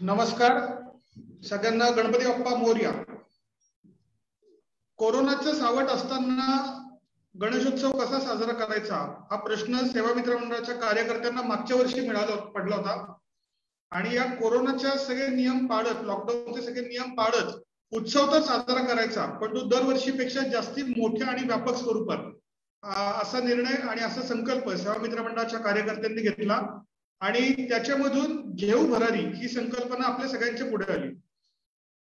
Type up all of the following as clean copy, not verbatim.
नमस्कार सगळ्यांना. गणपती बाप्पा मोरया. कोरोनाचं सावट असताना गणेशोत्सव कसा साजरा करायचा हा प्रश्न सेवा मित्र मंडळाच्या कार्यकर्त्यांना मागच्या वर्षी पडला होता. आणि या कोरोनाच्या सगळे नियम पाळत, लॉकडाऊनचे सगळे नियम पाळत उत्सव तर साजरा करायचा, पण तो दरवर्षीपेक्षा जास्ती मोठ्या आणि व्यापक स्वरूपात असा निर्णय आणि असा संकल्प सेवा मित्र मंडळाच्या कार्यकर्त्यांनी घेतला. आणि त्याच्यामधून घेऊ भरारी ही संकल्पना आपल्या सगळ्यांच्या पुढे आली.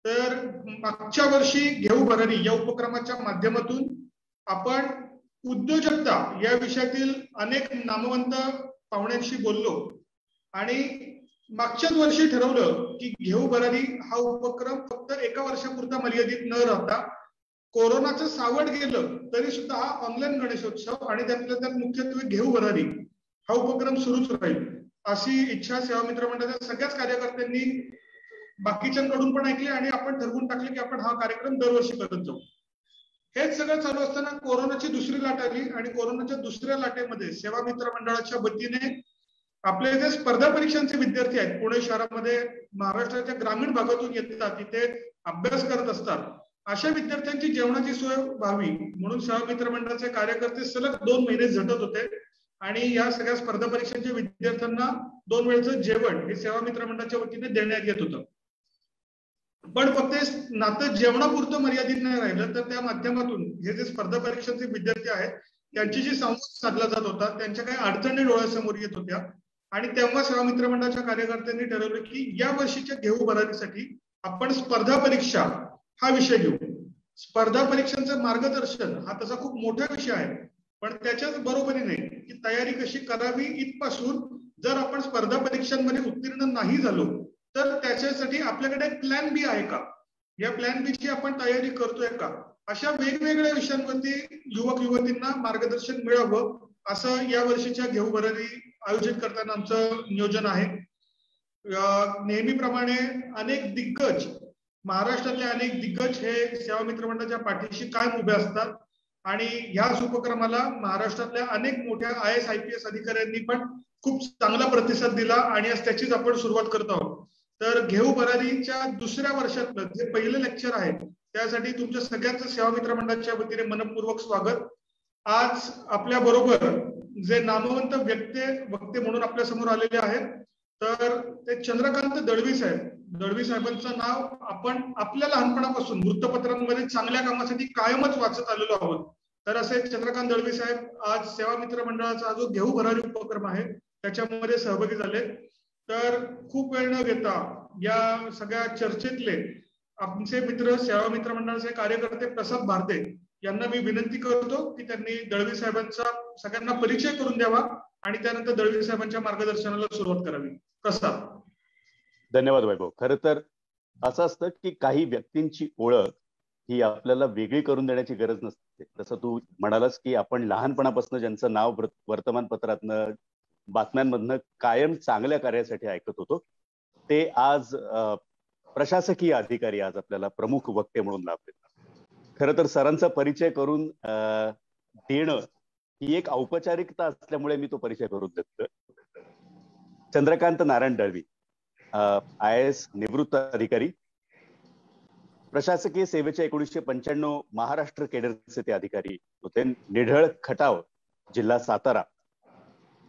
तर मागच्या वर्षी घेऊ भरारी या उपक्रमाच्या माध्यमातून आपण उद्योजकता या विषयातील अनेक नामवंत पाहुण्यांशी बोललो आणि मागच्याच वर्षी ठरवलं की घेऊ भरारी हा उपक्रम फक्त एका वर्षापुरता मर्यादित न राहता कोरोनाचं सावट गेलं तरी सुद्धा हा ऑनलाईन गणेशोत्सव आणि त्यातल्या त्यात मुख्यत्वे घेऊ भरारी हा उपक्रम सुरूच राहील अशी इच्छा सेवा मित्र मंडळाच्या सगळ्याच कार्यकर्त्यांनी बाकीच्यांकडून पण ऐकली आणि आपण ठरवून टाकले की आपण हा कार्यक्रम दरवर्षी करत जाऊ. हेच सगळं चालू असताना कोरोनाची दुसरी लाट आली आणि कोरोनाच्या दुसऱ्या लाटेमध्ये सेवा मित्र मंडळाच्या वतीने आपले जे स्पर्धा परीक्षांचे विद्यार्थी आहेत, पुणे शहरामध्ये महाराष्ट्राच्या ग्रामीण भागातून येतात, तिथे अभ्यास करत असतात, अशा विद्यार्थ्यांची जेवणाची सोय व्हावी म्हणून सेवा मित्र मंडळाचे कार्यकर्ते सलग 2 महिने झटत होते आणि या सगळ्या स्पर्धा परीक्षांच्या विद्यार्थ्यांना 2 वेळचं जेवण हे सेवा मित्र मंडळाच्या वतीने देण्यात येत होतं. पण फक्त नातं जेवणापुरतं मर्यादित नाही राहिलं, तर त्या माध्यमातून हे जे स्पर्धा परीक्षांचे विद्यार्थी आहेत त्यांच्याशी संवाद साधला जात होता, त्यांच्या काही अडचणी डोळ्यासमोर येत होत्या आणि तेव्हा सेवा मित्र मंडळाच्या कार्यकर्त्यांनी ठरवलं की या वर्षीच्या घेऊ भरारीसाठी आपण स्पर्धा परीक्षा हा विषय घेऊ. स्पर्धा परीक्षांचं मार्गदर्शन हा तसा खूप मोठा विषय आहे, पण त्याच्याच बरोबरीने की तयारी कशी करावी इथपासून जर आपण स्पर्धा परीक्षांमध्ये उत्तीर्ण नाही झालो तर त्याच्यासाठी आपल्याकडे प्लॅन बी आहे का, या प्लॅन बी ची आपण तयारी करतोय का, अशा वेगवेगळ्या विषयांवरती युवक युवतींना मार्गदर्शन मिळावं असं या वर्षीच्या घेऊ भरारी आयोजित करताना आमचं नियोजन आहे. नेहमीप्रमाणे अनेक दिग्गज, महाराष्ट्रातले अनेक दिग्गज हे सेवा मित्र मंडळाच्या पाठीशी कायम उभे असतात आणि ह्याच उपक्रमाला महाराष्ट्रातल्या अनेक मोठ्या IAS IPS अधिकाऱ्यांनी पण खूप चांगला प्रतिसाद दिला आणि आज त्याचीच आपण सुरुवात करत आहोत. तर घेऊ भरारीच्या दुसऱ्या वर्षातलं जे पहिलं लेक्चर आहे त्यासाठी तुमच्या सगळ्यांचं सेवा मित्र मंडळाच्या वतीने मनपूर्वक स्वागत. आज आपल्या बरोबर जे नामवंत वक्ते म्हणून आपल्या समोर आलेले आहेत, तर ते चंद्रकांत दळवी साहेब. दळवी साहेबांचं नाव आपण आपल्या लहानपणापासून वृत्तपत्रांमध्ये चांगल्या कामासाठी कायमच वाचत आलेलो आहोत. तर असे चंद्रकांत दळवी साहेब आज सेवा मित्र मंडळाचा जो घेऊ भरारी उपक्रम आहे त्याच्यामध्ये सहभागी झाले. तर खूप वेळ न घेता या सगळ्या चर्चेतले आमचे मित्र सेवा मित्र मंडळाचे कार्यकर्ते प्रसाद भारते यांना मी विनंती करतो की त्यांनी दळवी साहेबांचा सगळ्यांना परिचय करून द्यावा आणि त्यानंतर दळवी साहेबांच्या मार्गदर्शनाला सुरुवात करावी. प्रसाद. धन्यवाद वैभव. खरं तर असं असतं की काही व्यक्तींची ओळख ही आपल्याला वेगळी करून देण्याची गरज नसते. जसं तू म्हणालास की आपण लहानपणापासून ज्यांचं नाव वर्तमानपत्रातनं बातम्यांमधनं कायम चांगल्या कार्यासाठी ऐकत होतो ते आज प्रशासकीय अधिकारी आज आपल्याला प्रमुख वक्ते म्हणून लाभले. खरं तर सरांचा परिचय करून देणं ही एक औपचारिकता असल्यामुळे मी तो परिचय करून देतो. चंद्रकांत नारायण दळवी, IAS निवृत्त अधिकारी, प्रशासकीय सेवेच्या 1995 महाराष्ट्र केडरचे ते अधिकारी होते. निढळ खटाव, जिल्हा सातारा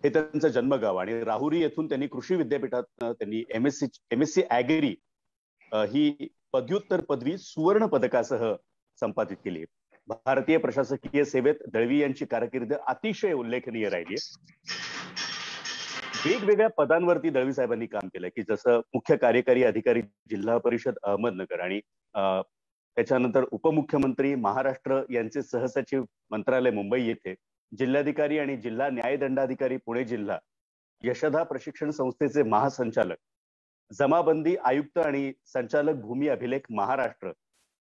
हे त्यांचं जन्मगाव आणि राहुरी येथून त्यांनी कृषी विद्यापीठात त्यांनी MSc ऍग्री ही पदव्युत्तर पदवी सुवर्ण पदकासह संपादित केली. भारतीय प्रशासकीय सेवेत दळवी यांची कारकीर्द अतिशय उल्लेखनीय राहिली. वेगवेगळ्या पदांवरती दळवी साहेबांनी काम केलं की जसं मुख्य कार्यकारी अधिकारी जिल्हा परिषद अहमदनगर आणि त्याच्यानंतर उपमुख्यमंत्री महाराष्ट्र यांचे सहसचिव मंत्रालय मुंबई येथे, जिल्हाधिकारी आणि जिल्हा न्यायदंडाधिकारी पुणे जिल्हा, यशदा प्रशिक्षण संस्थेचे महासंचालक, जमाबंदी आयुक्त आणि संचालक भूमी अभिलेख महाराष्ट्र,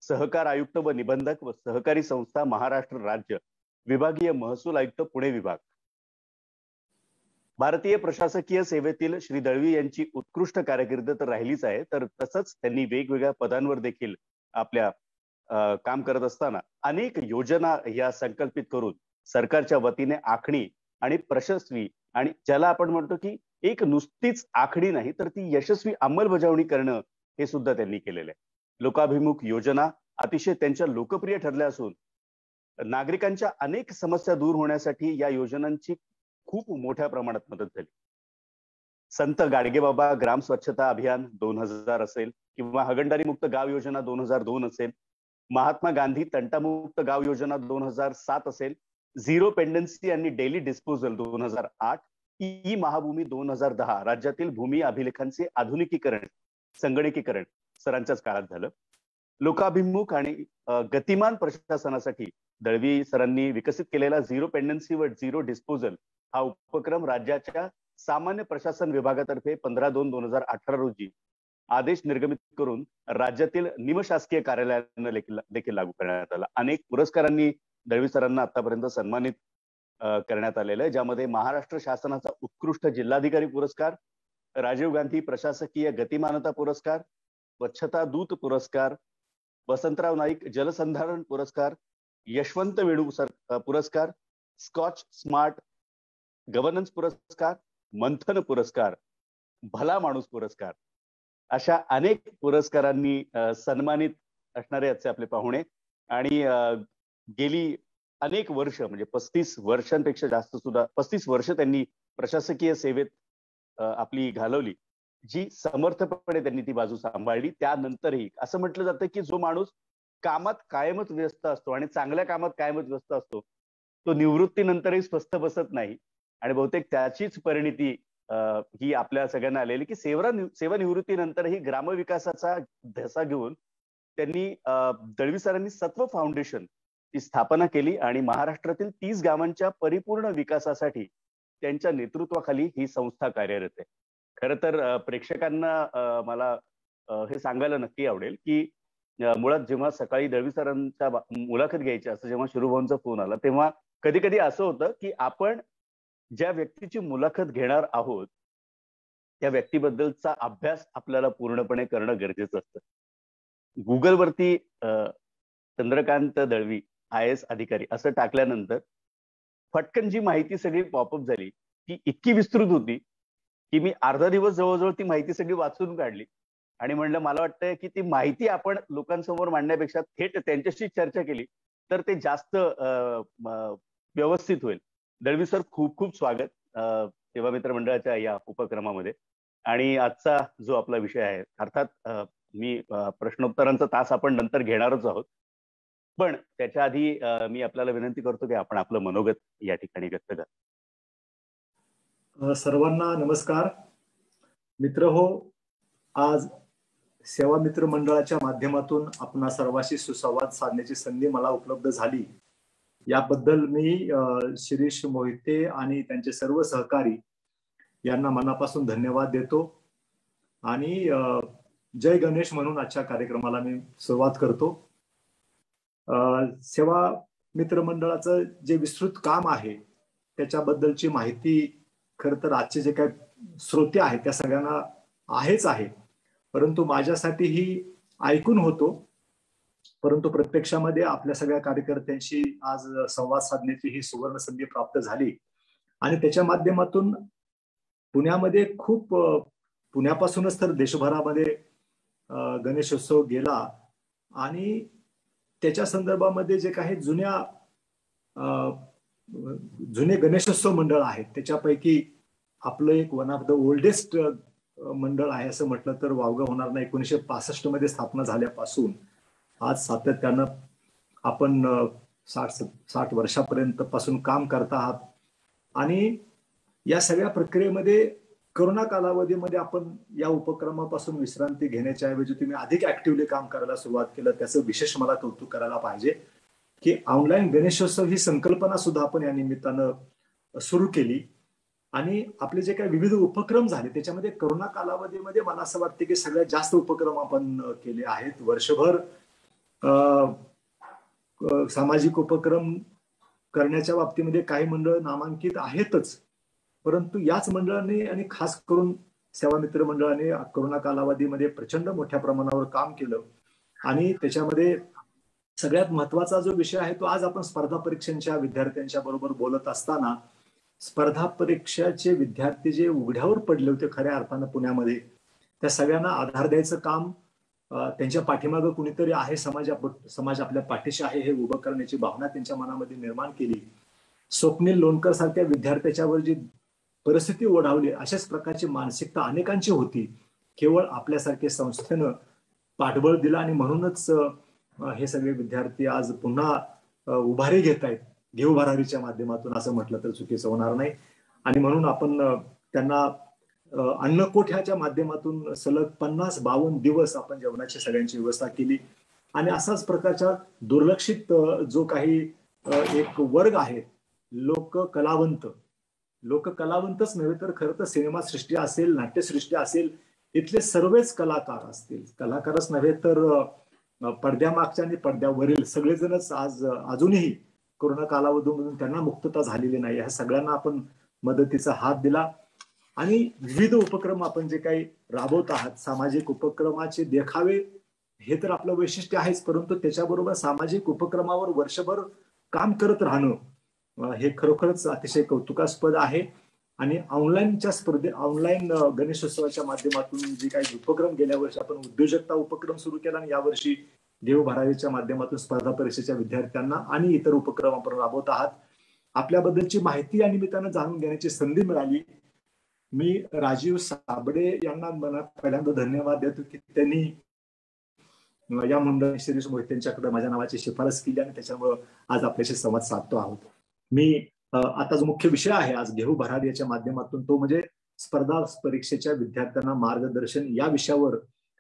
सहकार आयुक्त व निबंधक व सहकारी संस्था महाराष्ट्र राज्य, विभागीय महसूल आयुक्त पुणे विभाग. भारतीय प्रशासकीय सेवेतील श्री दळवी यांची उत्कृष्ट कारकीर्द तर राहिलीच आहे, तर तसंच त्यांनी वेगवेगळ्या पदांवर देखील आपल्या काम करत असताना अनेक योजना या संकल्पित करून सरकारच्या वतीने आखणी आणि प्रशस्ती आणि ज्याला आपण म्हणतो की एक नुसतीच आखणी नाही तर ती यशस्वी अंमलबजावणी करणं हे सुद्धा त्यांनी केलेलं आहे. लोकाभिमुख योजना अतिशय त्यांच्या लोकप्रिय ठरल्या असून नागरिकांच्या अनेक समस्या दूर होण्यासाठी या योजनांची खूप मोठ्या प्रमाणात मदत झाली. संत गाडगेबाबा ग्राम स्वच्छता अभियान 2000 असेल किंवा हगणदारी मुक्त गाव योजना 2002 असेल, महात्मा गांधी तंटामुक्त गाव योजना 2007 असेल, झिरो पेंडन्सी आणि डेली डिस्पोजल 2008, ई महाभूमी 2010, राज्यातील भूमी अभिलेखांचे आधुनिकीकरण संगणकीकरण सरांच्याच काळात झालं. लोकाभिमुख आणि गतिमान प्रशासनासाठी दळवी सरांनी विकसित केलेला झिरो पेंडन्सी व झिरो डिस्पोजल हा उपक्रम राज्याच्या सामान्य प्रशासन विभागातर्फे 15/2/2018 रोजी आदेश निर्गमित करून राज्यातील निमशासकीय कार्यालयांना देखील लागू करण्यात आला. अनेक पुरस्कारांनी दळवी सरांना आतापर्यंत सन्मानित करण्यात आलेलं आहे, ज्यामध्ये महाराष्ट्र शासनाचा उत्कृष्ट जिल्हाधिकारी पुरस्कार, राजीव गांधी प्रशासकीय गतिमानता पुरस्कार, स्वच्छता दूत पुरस्कार, वसंतराव नाईक जलसंधारण पुरस्कार, यशवंत वेणू पुरस्कार, स्कॉच स्मार्ट गव्हर्नन्स पुरस्कार, मंथन पुरस्कार, भला माणूस पुरस्कार अशा अनेक पुरस्कारांनी सन्मानित असणारे आजचे आपले पाहुणे. आणि गेली अनेक वर्ष म्हणजे 35 वर्षांपेक्षा जास्त सुद्धा 35 वर्ष त्यांनी प्रशासकीय सेवेत आपली घालवली, जी समर्थपणे त्यांनी ती बाजू सांभाळली. त्यानंतरही असं म्हटलं जातं की जो माणूस कामात कायमच व्यस्त असतो आणि चांगल्या कामात कायमच व्यस्त असतो तो निवृत्तीनंतरही स्वस्थ बसत नाही. आणि बहुतेक त्याचीच परिणिती ही आपल्या सगळ्यांना आलेली की सेवानिवृत्तीनंतरही ग्रामविकासाचा धसा घेऊन त्यांनी दळवी सरांनी सत्व फाउंडेशन ची स्थापना केली आणि महाराष्ट्रातील 30 गावांच्या परिपूर्ण विकासासाठी त्यांच्या नेतृत्वाखाली ही संस्था कार्यरत आहे. खरं तर प्रेक्षकांना मला हे सांगायला नक्की आवडेल की मुळात जेव्हा सकाळी दळवी सरांच्या मुलाखत घ्यायची असं जेव्हा शिरूभाऊंचा फोन आला तेव्हा कधी कधी असं होतं की आपण ज्या व्यक्तीची मुलाखत घेणार आहोत त्या व्यक्तीबद्दलचा अभ्यास आपल्याला पूर्णपणे करणं गरजेचं असतं. गुगलवरती चंद्रकांत दळवी IAS अधिकारी असं टाकल्यानंतर फटकन जी माहिती सगळी पॉपअप झाली ती इतकी विस्तृत होती की मी अर्धा दिवस जवळजवळ ती माहिती सगळी वाचून काढली आणि म्हणलं मला वाटतंय की ती माहिती आपण लोकांसमोर मांडण्यापेक्षा थेट त्यांच्याशी चर्चा केली तर ते जास्त व्यवस्थित होईल. दळवी सर, खूप खूप स्वागत सेवा मित्र मंडळाच्या या उपक्रमामध्ये. आणि आजचा जो आपला विषय आहे अर्थात मी प्रश्नोत्तरांचा तास आपण नंतर घेणारच आहोत, पण त्याच्या आधी मी आपल्याला विनंती करतो की आपण आपलं मनोगत या ठिकाणी व्यक्त करा. सर्वांना नमस्कार. मित्र हो, आज सेवा मित्र मंडळाच्या माध्यमातून आपणा सर्वांशी सुसंवाद साधण्याची संधी मला उपलब्ध झाली याबद्दल मी शिरीष मोहिते आणि त्यांचे सर्व सहकारी यांना मनापासून धन्यवाद देतो आणि जय गणेश म्हणून आजच्या कार्यक्रमाला मी सुरुवात करतो. सेवा मित्र मंडळाचं जे विस्तृत काम आहे त्याच्याबद्दलची माहिती खरं तर आजचे जे काही श्रोते आहेत त्या सगळ्यांना आहेच आहे, परंतु माझ्यासाठी ही ऐकून होतो, परंतु प्रत्यक्षामध्ये आपल्या सगळ्या कार्यकर्त्यांशी आज संवाद साधण्याची ही सुवर्ण संधी प्राप्त झाली आणि त्याच्या माध्यमातून पुण्यामध्ये खूप पुण्यापासूनच तर देशभरामध्ये गणेशोत्सव गेला आणि त्याच्या संदर्भामध्ये जे काही जुने गणेशोत्सव मंडळ आहेत त्याच्यापैकी आपलं एक वन ऑफ द ओल्डेस्ट मंडळ आहे असं म्हटलं तर वावगं होणार नाही. 1965 मध्ये स्थापना झाल्यापासून आज सातत्यानं आपण 60 वर्षापर्यंत पासून काम करत आहात आणि या सगळ्या प्रक्रियेमध्ये कोरोना कालावधीमध्ये आपण या उपक्रमापासून विश्रांती घेण्याच्या ऐवजी तुम्ही अधिक ऍक्टिव्हली काम करायला सुरुवात केलं, त्याचं विशेष मला कौतुक करायला पाहिजे की ऑनलाईन गणेशोत्सव ही संकल्पना सुद्धा आपण या निमित्तानं सुरू केली आणि आपले जे काही विविध उपक्रम झाले त्याच्यामध्ये कोरोना कालावधीमध्ये मला असं वाटतं की सगळ्यात जास्त उपक्रम आपण केले आहेत. वर्षभर सामाजिक उपक्रम करण्याच्या बाबतीमध्ये काही मंडळ नामांकित आहेतच, परंतु याच मंडळाने आणि खास करून सेवा मित्र मंडळाने कोरोना कालावधीमध्ये प्रचंड मोठ्या प्रमाणावर काम केलं आणि त्याच्यामध्ये सगळ्यात महत्वाचा जो विषय आहे तो आज आपण स्पर्धा परीक्षांच्या विद्यार्थ्यांच्या बरोबर बोलत असताना स्पर्धा परीक्षाचे विद्यार्थी जे उघड्यावर पडले होते खऱ्या अर्थानं पुण्यामध्ये, त्या सगळ्यांना आधार द्यायचं काम, त्यांच्या पाठीमागं कुणीतरी आहे, समाज आपल्या पाठीशी आहे हे उभं करण्याची भावना त्यांच्या मनामध्ये निर्माण केली. स्वप्नील लोणकर सारख्या विद्यार्थ्याच्यावर जी परिस्थिती ओढावली, अशाच प्रकारची मानसिकता अनेकांची होती. केवळ आपल्यासारखे संस्थेनं पाठबळ दिलं आणि म्हणूनच हे सगळे विद्यार्थी आज पुन्हा उभारी घेत आहेत घेऊ भरारीच्या माध्यमातून, असं म्हटलं तर चुकीचं होणार नाही. आणि म्हणून आपण त्यांना अन्नकोठ्याच्या माध्यमातून सलग 50-52 दिवस आपण जेवणाची सगळ्यांची व्यवस्था केली. आणि असाच प्रकारच्या दुर्लक्षित जो काही एक वर्ग आहे, लोककलावंतच नव्हे तर खरं तर सिनेमा सृष्टी असेल, नाट्यसृष्टी असेल, इथले सर्वच कलाकार असतील, कलाकारच नव्हे तर पडद्यामागच्या आणि पडद्यावरील सगळेजणच अजूनही कोरोना कालावधीमधून त्यांना मुक्तता झालेली नाही. ह्या सगळ्यांना आपण मदतीचा हात दिला आणि विविध उपक्रम आपण जे काही राबवत आहात, सामाजिक उपक्रमाचे देखावे हे तर आपलं वैशिष्ट्य आहेच, परंतु त्याच्याबरोबर सामाजिक उपक्रमावर वर्षभर काम करत राहणं हे खरोखरच अतिशय कौतुकास्पद आहे. आणि ऑनलाईन गणेशोत्सवाच्या माध्यमातून जे काही उपक्रम, गेल्या वर्षी आपण उद्योजकता उपक्रम सुरू केला आणि यावर्षी देव भरारीच्या माध्यमातून स्पर्धा परीक्षेच्या विद्यार्थ्यांना आणि इतर उपक्रम आपण राबवत आहात. आपल्याबद्दलची माहिती या निमित्तानं जाणून घेण्याची संधी मिळाली. मी राजीव साबळे यांना मला पहिल्यांदा धन्यवाद देतो की त्यांनी या मंडळ शिरीष मोहितेंच्याकडे माझ्या नावाची शिफारस केली आणि त्याच्यामुळे आज आपल्याशी संवाद साधतो आहोत. मी आता जो मुख्य विषय आहे आज घेऊ भरारी याच्या माध्यमातून, तो म्हणजे स्पर्धा परीक्षेच्या विद्यार्थ्यांना मार्गदर्शन, या विषयावर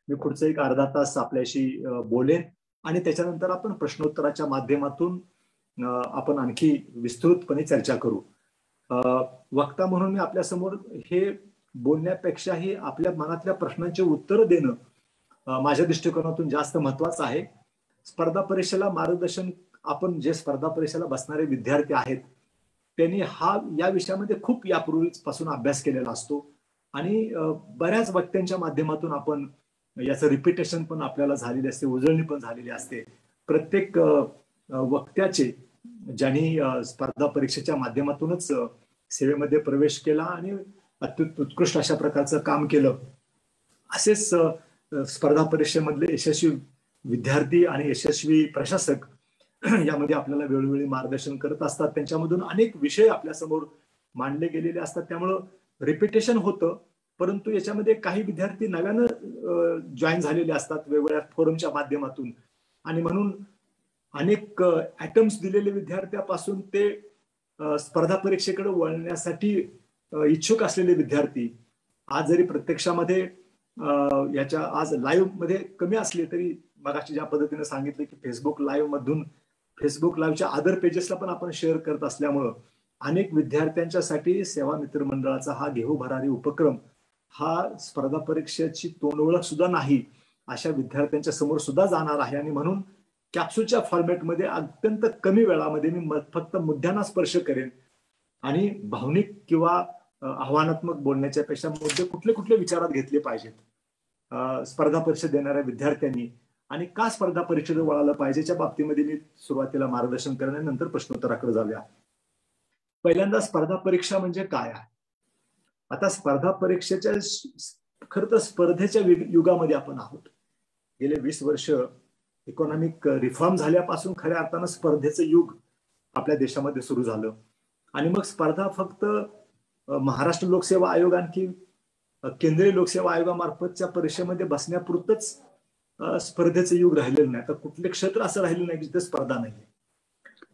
मी पुढचं एक अर्धा तास आपल्याशी बोलेन आणि त्याच्यानंतर आपण प्रश्नोत्तराच्या माध्यमातून आपण आणखी विस्तृतपणे चर्चा करू. वक्ता म्हणून मी आपल्यासमोर हे बोलण्यापेक्षाही आपल्या मनातल्या प्रश्नांचे उत्तर देणं माझ्या दृष्टिकोनातून जास्त महत्वाचं आहे. स्पर्धा परीक्षेला मार्गदर्शन, आपण जे स्पर्धा परीक्षेला बसणारे विद्यार्थी आहेत त्यांनी या विषयामध्ये खूप यापूर्वीपासून अभ्यास केलेला असतो आणि बऱ्याच वक्त्यांच्या माध्यमातून आपण याचं रिपिटेशन पण आपल्याला झालेली असते, उजळणी पण झालेली असते. प्रत्येक वक्त्याचे ज्यांनी स्पर्धा परीक्षेच्या माध्यमातूनच सेवेमध्ये प्रवेश केला आणि उत्कृष्ट अशा प्रकारचं काम केलं, असेच स्पर्धा परीक्षेमधले यशस्वी विद्यार्थी आणि यशस्वी प्रशासक यामध्ये आपल्याला वेळोवेळी मार्गदर्शन करत असतात. त्यांच्यामधून अनेक विषय आपल्यासमोर मांडले गेलेले असतात, त्यामुळं रिपिटेशन होतं. परंतु याच्यामध्ये काही विद्यार्थी नव्यानं जॉईन झालेले असतात वेगवेगळ्या फोरमच्या माध्यमातून आणि म्हणून अनेक ॲटम्स दिलेले विद्यार्थ्यापासून ते स्पर्धा परीक्षेकडे वळण्यासाठी इच्छुक असलेले विद्यार्थी आज जरी प्रत्यक्षामध्ये याच्या आज लाईव्ह मध्ये कमी असले तरी मगाशी ज्या पद्धतीने सांगितले की फेसबुक लाईव्हच्या अदर पेजेसला पण आपण शेअर करत असल्यामुळं अनेक विद्यार्थ्यांच्यासाठी सेवा मित्र मंडळाचा हा घेऊ भरारी उपक्रम हा स्पर्धा परीक्षेची तोंडओळख सुद्धा नाही अशा विद्यार्थ्यांच्या समोर सुद्धा जाणार आहे. आणि म्हणून कॅप्सूलच्या फॉर्मॅटमध्ये अत्यंत कमी वेळामध्ये मी फक्त मुद्द्यांना स्पर्श करेन आणि भावनिक किंवा आव्हानात्मक बोलण्याच्या पेक्षा मुद्दे कुठले कुठले विचारात घेतले पाहिजेत स्पर्धा परीक्षा देणाऱ्या विद्यार्थ्यांनी आणि का स्पर्धा परीक्षेला वळालं पाहिजेच्या बाबतीमध्ये मी सुरुवातीला मार्गदर्शन करेन आणि नंतर प्रश्नोत्तराकडे जाऊया. पहिल्यांदा स्पर्धा परीक्षा म्हणजे काय आहे. आता स्पर्धा परीक्षेच्या खरं तर स्पर्धेच्या युगामध्ये आपण आहोत. गेले 20 वर्ष इकॉनॉमिक रिफॉर्म झाल्यापासून खऱ्या अर्थानं स्पर्धेचं युग आपल्या देशामध्ये सुरू झालं आणि मग स्पर्धा फक्त महाराष्ट्र लोकसेवा आयोग आणखी केंद्रीय लोकसेवा आयोगामार्फतच्या परीक्षेमध्ये बसण्यापुरतच स्पर्धेचं युग राहिलेलं नाही. तर कुठले क्षेत्र असं राहिलं नाही की जिथे स्पर्धा नाही.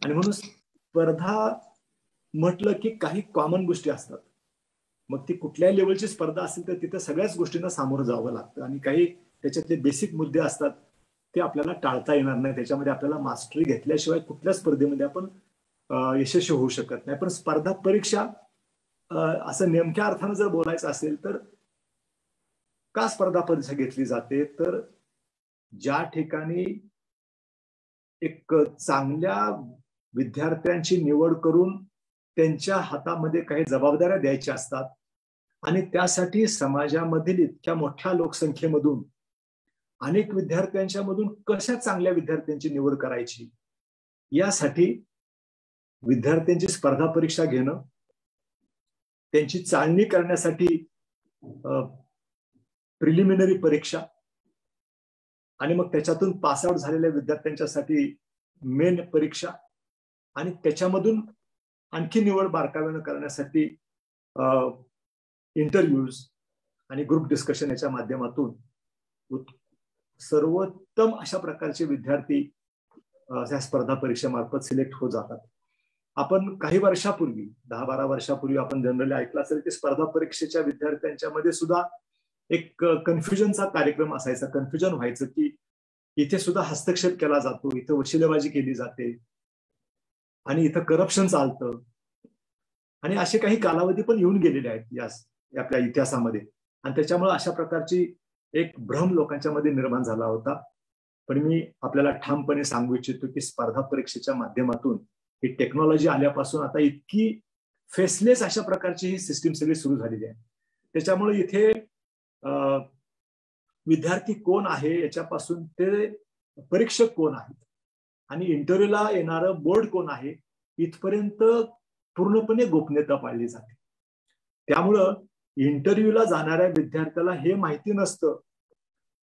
आणि म्हणून स्पर्धा म्हटलं की काही कॉमन गोष्टी असतात. मग ती कुठल्याही लेवलची स्पर्धा असेल तर तिथे सगळ्याच गोष्टींना सामोरं जावं लागतं आणि काही त्याच्यातले बेसिक मुद्दे असतात ते आपल्याला टाळता येणार नाही. त्याच्यामध्ये आपल्याला मास्टरी घेतल्याशिवाय कुठल्या स्पर्धेमध्ये आपण यशस्वी होऊ शकत नाही. पण स्पर्धा परीक्षा असं नेमक्या अर्थानं जर बोलायचं असेल तर का स्पर्धा परीक्षा घेतली जाते, तर ज्या ठिकाणी एक चांगल्या विद्यार्थ्यांची निवड करून त्यांच्या हातामध्ये काही जबाबदाऱ्या द्यायच्या असतात आणि त्यासाठी समाजामधील इतक्या मोठ्या लोकसंख्येमधून अनेक विद्यार्थ्यांच्या मधून कशा चांगल्या विद्यार्थ्यांची निवड करायची यासाठी विद्यार्थ्यांची स्पर्धा परीक्षा घेणं त्यांची चाळणी करण्यासाठी प्रिलिमिनरी परीक्षा आणि मग त्याच्यातून पासआउट झालेल्या विद्यार्थ्यांच्यासाठी मेन परीक्षा आणि त्याच्यामधून आणखी निवड बारकाव्यानं करण्यासाठी इंटरव्ह्यूज आणि ग्रुप डिस्कशन याच्या माध्यमातून सर्वोत्तम अशा प्रकारचे विद्यार्थी या स्पर्धा परीक्षेमार्फत सिलेक्ट होत जातात. आपण काही वर्षापूर्वी 10-12 वर्षापूर्वी आपण जनरली ऐकलं असेल की स्पर्धा परीक्षेच्या विद्यार्थ्यांच्या मध्ये सुद्धा एक कन्फ्युजनचा कार्यक्रम असायचा. कन्फ्युजन व्हायचं की इथे सुद्धा हस्तक्षेप केला जातो, इथं वशिलेबाजी केली जाते आणि इथं करप्शन चालतं आणि असे काही कालावधी पण येऊन गेलेले आहेत आपल्या इतिहासामध्ये. आणि त्याच्यामुळे अशा प्रकारची एक भ्रम लोकांच्या मध्ये निर्माण झाला होता. पण मी आपल्याला ठामपणे सांगू इच्छितो की स्पर्धा परीक्षेच्या माध्यमातून ही टेक्नॉलॉजी आल्यापासून आता इतकी फेसलेस अशा प्रकारची ही सिस्टीम सगळी सुरू झालेली आहे. त्याच्यामुळे इथे विद्यार्थी कोण आहे याच्यापासून ते परीक्षक कोण आहेत आणि इंटरव्ह्यूला येणारं बोर्ड कोण आहे इथपर्यंत पूर्णपणे गोपनीयता पाळली जाते. त्यामुळं इंटरव्ह्यूला जाणाऱ्या विद्यार्थ्याला हे माहिती नसतं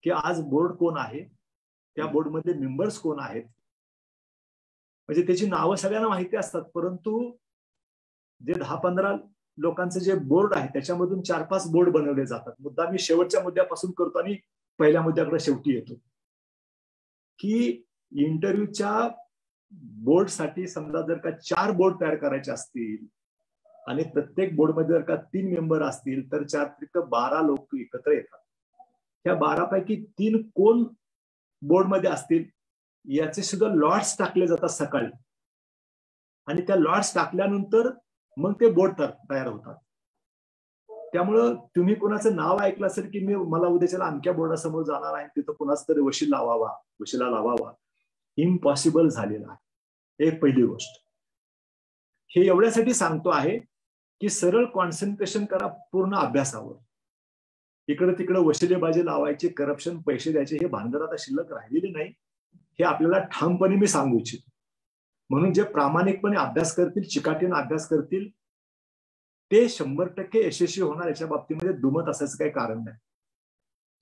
की आज बोर्ड कोण आहे, त्या बोर्डमध्ये मेंबर्स कोण आहेत. म्हणजे त्याची नावं सगळ्यांना माहिती असतात, परंतु जे 10-15 लोकांचं जे बोर्ड आहे त्याच्यामधून 4-5 बोर्ड बनवले जातात. मुद्दा मी शेवटच्या मुद्द्यापासून करतो आणि पहिल्या मुद्द्याकडे शेवटी येतो की इंटरव्ह्यूच्या बोर्डसाठी समजा जर का 4 बोर्ड तयार करायचे असतील आणि प्रत्येक बोर्डमध्ये जर का 3 मेंबर असतील तर 4-12 लोक एकत्र येतात. त्या 12 पैकी 3 कोण बोर्डमध्ये असतील याचे सुद्धा लॉट्स टाकले जातात सकाळी आणि त्या लॉट्स टाकल्यानंतर मग ते बोर्ड तयार होतात. त्यामुळं तुम्ही कोणाचं नाव ऐकलं असेल की मला उद्याच्याला अमक्या बोर्डासमोर जाणार आहे, तिथं कोणाच तरी वशिला लावावा इम्पॉसिबल झालेला आहे. एक पहिली गोष्ट हे एवढ्यासाठी सांगतो आहे की सरळ कॉन्सन्ट्रेशन करा पूर्ण अभ्यासावर. इकडे तिकडे वशिलेबाजी लावायचे, करप्शन, पैसे द्यायचे हे भानगड आता शिल्लक राहिलेले नाही. हे आपल्याला ठामपणे मी सांगू इच्छितो. म्हणून जे प्रामाणिकपणे अभ्यास करतील, चिकाटीने अभ्यास करतील ते 100% यशस्वी होणार. याच्या बाबतीमध्ये दुमत असायचं काही कारण नाही.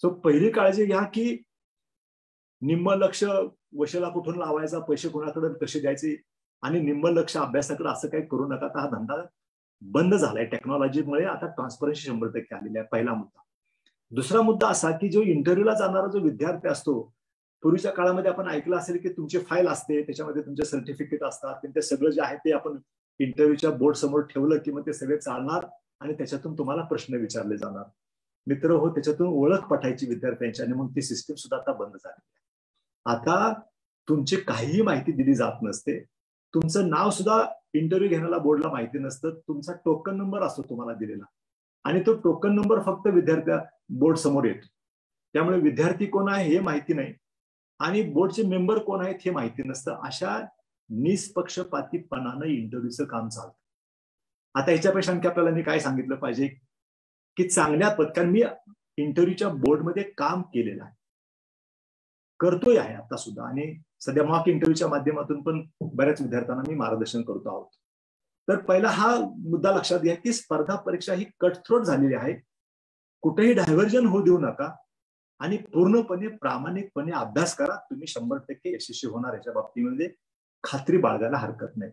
सो पहिली काळजी घ्या की निम्म लक्ष वशिला कुठून लावायचा, पैसे कोणाकडे कसे द्यायचे आणि निम्म लक्ष अभ्यासाकडे असं काही करू नका. हा धंदा बंद झालाय टेक्नॉलॉजीमुळे. आता ट्रान्सपरन्सी 100% आलेली आहे. पहिला मुद्दा. दुसरा मुद्दा असा की जो इंटरव्ह्यूला जाणारा जो विद्यार्थी असतो, पूर्वीच्या काळामध्ये आपण ऐकलं असेल की तुमची फाईल असते, त्याच्यामध्ये तुमचे सर्टिफिकेट असतात, ते सगळं जे आहे ते आपण इंटरव्ह्यूच्या बोर्ड समोर ठेवलं की मग ते सगळे चालणार आणि त्याच्यातून तुम्हाला प्रश्न विचारले जाणार. मित्र हो, त्याच्यातून ओळख पटायची विद्यार्थ्यांची आणि मग ती सिस्टीम सुद्धा आता बंद झाली आहे. आता तुमची काहीही माहिती दिली जात नसते. तुमचं नाव सुद्धा इंटरव्ह्यू घेण्याला बोर्डला माहिती नसतं. तुमचा टोकन नंबर असतो तुम्हाला दिलेला आणि तो टोकन नंबर फक्त विद्यार्थ्या बोर्ड समोर येतो. त्यामुळे विद्यार्थी कोण आहे हे माहिती नाही आणि बोर्डचे मेंबर कोण आहेत हे माहिती नसतं. अशा निष्पक्षपातीपणानं इंटरव्ह्यूचं काम चालतं. आता याच्यापेक्षा आणखी आपल्याला मी काय सांगितलं पाहिजे की चांगल्या कारण मी इंटरव्ह्यूच्या बोर्डमध्ये काम केलेलं आहे, करतोय आहे आता सुद्धा आणि सध्या मॉक इंटरव्ह्यूच्या माध्यमातून पण बऱ्याच विद्यार्थ्यांना मी मार्गदर्शन करतो आहोत. तर पहिला हा मुद्दा लक्षात घ्या की स्पर्धा परीक्षा ही कटथ्रोट झालेली आहे. कुठेही डायव्हर्जन होऊ देऊ नका आणि पूर्णपणे प्रामाणिकपणे अभ्यास करा. तुम्ही 100% यशस्वी होणार. याच्या बाबतीमध्ये खात्री बाळगायला हरकत नाही.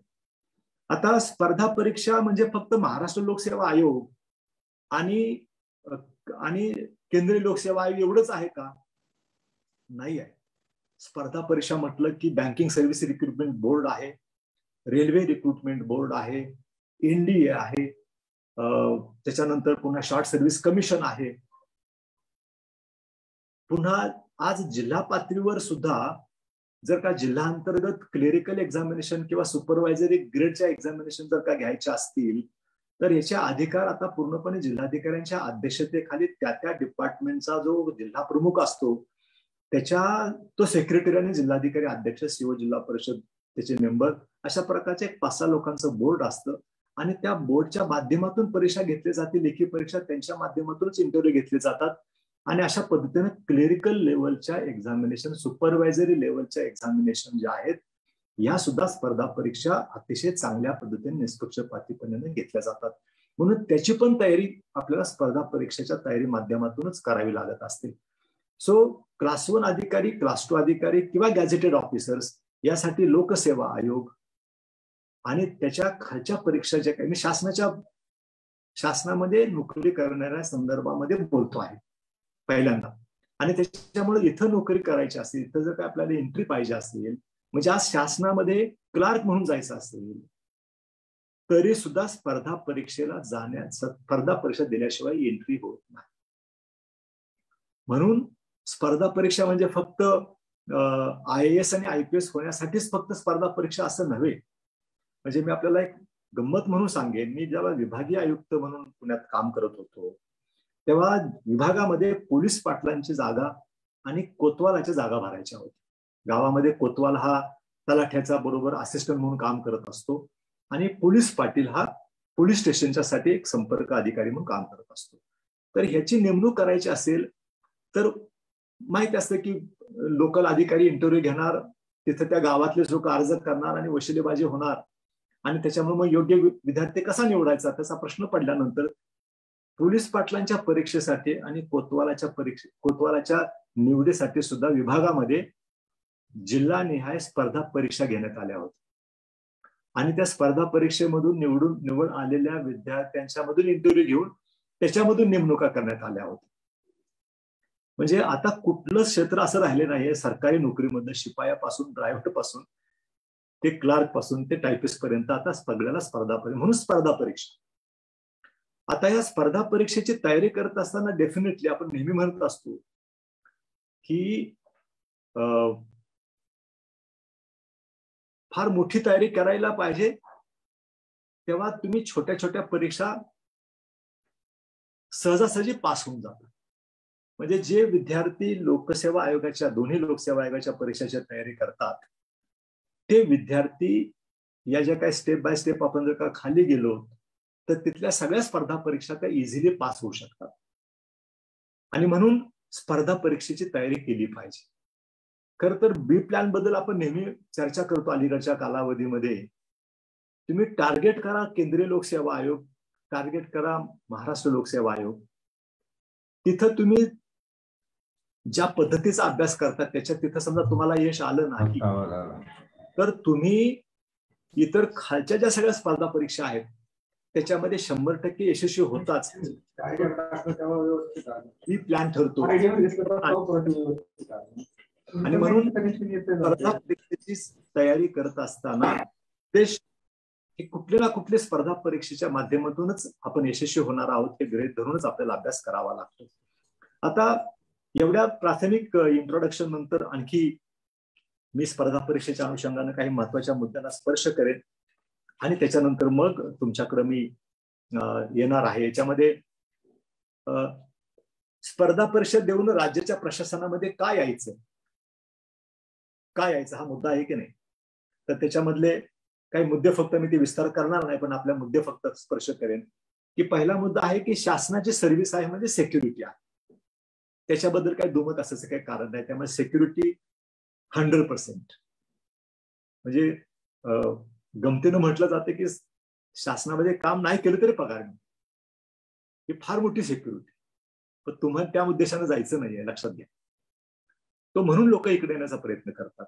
आता स्पर्धा परीक्षा म्हणजे फक्त महाराष्ट्र लोकसेवा आयोग आणि केंद्रीय लोकसेवा आयोग एवढंच आहे का? नाही आहे. स्पर्धा परीक्षा म्हटलं की बँकिंग सर्व्हिस रिक्रुटमेंट बोर्ड आहे, रेल्वे रिक्रुटमेंट बोर्ड आहे, NDA आहे, त्याच्यानंतर पुन्हा शॉर्ट सर्व्हिस कमिशन आहे. पुन्हा आज जिल्हा पातळीवर सुद्धा जर का जिल्हांतर्गत क्लेरिकल एक्झामिनेशन किंवा सुपरवायझरी ग्रेडच्या एक्झामिनेशन जर का घ्यायच्या असतील तर याचे अधिकार आता पूर्णपणे जिल्हाधिकाऱ्यांच्या अध्यक्षतेखाली त्या डिपार्टमेंटचा जो जिल्हा प्रमुख असतो तो सेक्रेटरी आणि जिल्हाधिकारी अध्यक्ष, सीओ, जिल्हा परिषद त्याचे मेंबर, अशा प्रकारचे 5-6 लोकांचं बोर्ड असतं आणि त्या बोर्डच्या माध्यमातून परीक्षा घेतली जाते. लेखी परीक्षा त्यांच्या माध्यमातूनच इंटरव्ह्यू घेतले जातात आणि अशा पद्धतीने क्लेरिकल लेवलच्या एक्झामिनेशन, सुपरवायझरी लेवलच्या एक्झामिनेशन ज्या आहेत या सुद्धा स्पर्धा परीक्षा अतिशय चांगल्या पद्धतीने निष्पक्षपातीपणे घेतल्या जातात. म्हणून त्याची पण तयारी आपल्याला स्पर्धा परीक्षेच्या तयारी माध्यमातूनच करावी लागत असते. सो क्लास 1 अधिकारी, क्लास 2 अधिकारी किंवा गॅझेटेड ऑफिसर्स यासाठी लोकसेवा आयोग आणि त्याच्या खालच्या परीक्षा ज्या काही, मी शासनामध्ये नोकरी करणाऱ्या संदर्भामध्ये बोलतो आहे पहिल्यांदा. आणि त्याच्यामुळे इथं नोकरी करायची असेल, इथं जर काय आपल्याला एंट्री पाहिजे असेल, म्हणजे आज शासनामध्ये क्लार्क म्हणून जायचं असेल तरी सुद्धा स्पर्धा परीक्षेला स्पर्धा परीक्षा दिल्याशिवाय एंट्री होत नाही. म्हणून स्पर्धा परीक्षा म्हणजे फक्त IAS आणि IPS होण्यासाठीच फक्त स्पर्धा परीक्षा असं नव्हे. म्हणजे मी आपल्याला एक गंमत म्हणून सांगेन, मी जेव्हा विभागीय आयुक्त म्हणून पुण्यात काम करत होतो तेव्हा विभागामध्ये पोलीस पाटलांची जागा आणि कोतवालाच्या जागा भरायच्या होत्या. गावामध्ये कोतवाल हा तलाठ्याचा बरोबर असिस्टंट म्हणून काम करत असतो आणि पोलीस पाटील हा पोलीस स्टेशनच्या साठी एक संपर्क अधिकारी म्हणून काम करत असतो. तर ह्याची नेमणूक करायची असेल तर माहिती असतं की लोकल अधिकारी इंटरव्ह्यू घेणार, तिथं त्या गावातले लोक अर्ज करणार आणि वशिलेबाजी होणार आणि त्याच्यामुळे मग योग्य विद्यार्थी कसा निवडायचा त्याचा प्रश्न पडल्यानंतर पोलीस पाटलांच्या परीक्षेसाठी आणि कोतवालाच्या निवडीसाठी सुद्धा विभागामध्ये जिल्हानिहाय स्पर्धा परीक्षा घेण्यात आल्या होत्या. आणि त्या स्पर्धा परीक्षेमधून निवड आलेल्या विद्यार्थ्यांच्या मधून इंटरव्ह्यू घेऊन त्याच्यामधून नेमणुका करण्यात आल्या होत्या. म्हणजे आता कुठलं क्षेत्र असं राहिले नाहीये सरकारी नोकरीमधलं, शिपायापासून ड्रायव्हर पासून ते क्लार्क पासून ते टायपिस्ट पर्यंत आता सगळ्याला स्पर्धा परीक्षा, म्हणून स्पर्धा परीक्षा. आता या स्पर्धा परीक्षेची तयारी करत असताना डेफिनेटली आपण नेहमी म्हणत असतो की फार मोठी तयारी करायला पाहिजे, तेव्हा तुम्ही छोट्या छोट्या परीक्षा सहजासहजी पास होऊन जातात. म्हणजे जे विद्यार्थी लोकसेवा आयोगाच्या, दोन्ही लोकसेवा आयोगाच्या परीक्षेची तयारी करतात ते विद्यार्थी या ज्या काही स्टेप बाय स्टेप आपण जर का खाली गेलो तर तिथल्या सगळ्या स्पर्धा परीक्षा त्या इझिली पास होऊ शकतात. आणि म्हणून स्पर्धा परीक्षेची तयारी केली पाहिजे. खर तर बी प्लॅन बद्दल आपण नेहमी चर्चा करतो अलीकडच्या कालावधीमध्ये. तुम्ही टार्गेट करा केंद्रीय लोकसेवा आयोग, टार्गेट करा महाराष्ट्र लोकसेवा आयोग. तिथं तुम्ही ज्या पद्धतीचा अभ्यास करतात त्याच्यात तिथं समजा तुम्हाला यश आलं नाही तर तुम्ही इतर खालच्या ज्या सगळ्या स्पर्धा परीक्षा आहेत त्याच्यामध्ये 100% यशस्वी होताच ही प्लॅन ठरतो. आणि म्हणून स्पर्धा परीक्षेची तयारी करत असताना कुठल्या ना कुठल्या स्पर्धा परीक्षेच्या माध्यमातूनच आपण यशस्वी होणार आहोत हे गृहीत धरूनच आपल्याला अभ्यास करावा लागतो. आता एवढ्या प्राथमिक इंट्रोडक्शन नंतर आणखी मी स्पर्धा परीक्षेच्या अनुषंगाने काही महत्वाच्या मुद्द्यांना स्पर्श करेन आणि त्याच्यानंतर मग तुमच्याकडे मी येणार आहे. याच्यामध्ये स्पर्धा परीक्षा देऊन राज्याच्या प्रशासनामध्ये काय यायचं हा मुद्दा आहे की नाही. तर त्याच्यामधले काही मुद्दे फक्त मी ते विस्तार करणार नाही पण आपल्या मुद्दे फक्त स्पर्श करेन. की पहिला मुद्दा आहे की शासनाची सर्व्हिस आहे म्हणजे सेक्युरिटी आहे. त्याच्याबद्दल काही दुमत असायचं काही कारण नाही. त्यामुळे सेक्युरिटी 100%. म्हणजे गमतीनं म्हटलं जाते की शासनामध्ये काम नाही केलं तरी पगार नाही. ही फार मोठी सिक्युरिटी. पण तुम्हाला त्या उद्देशाने जायचं नाहीये, लक्षात घ्या. तो म्हणून लोक इकडे येण्याचा प्रयत्न करतात.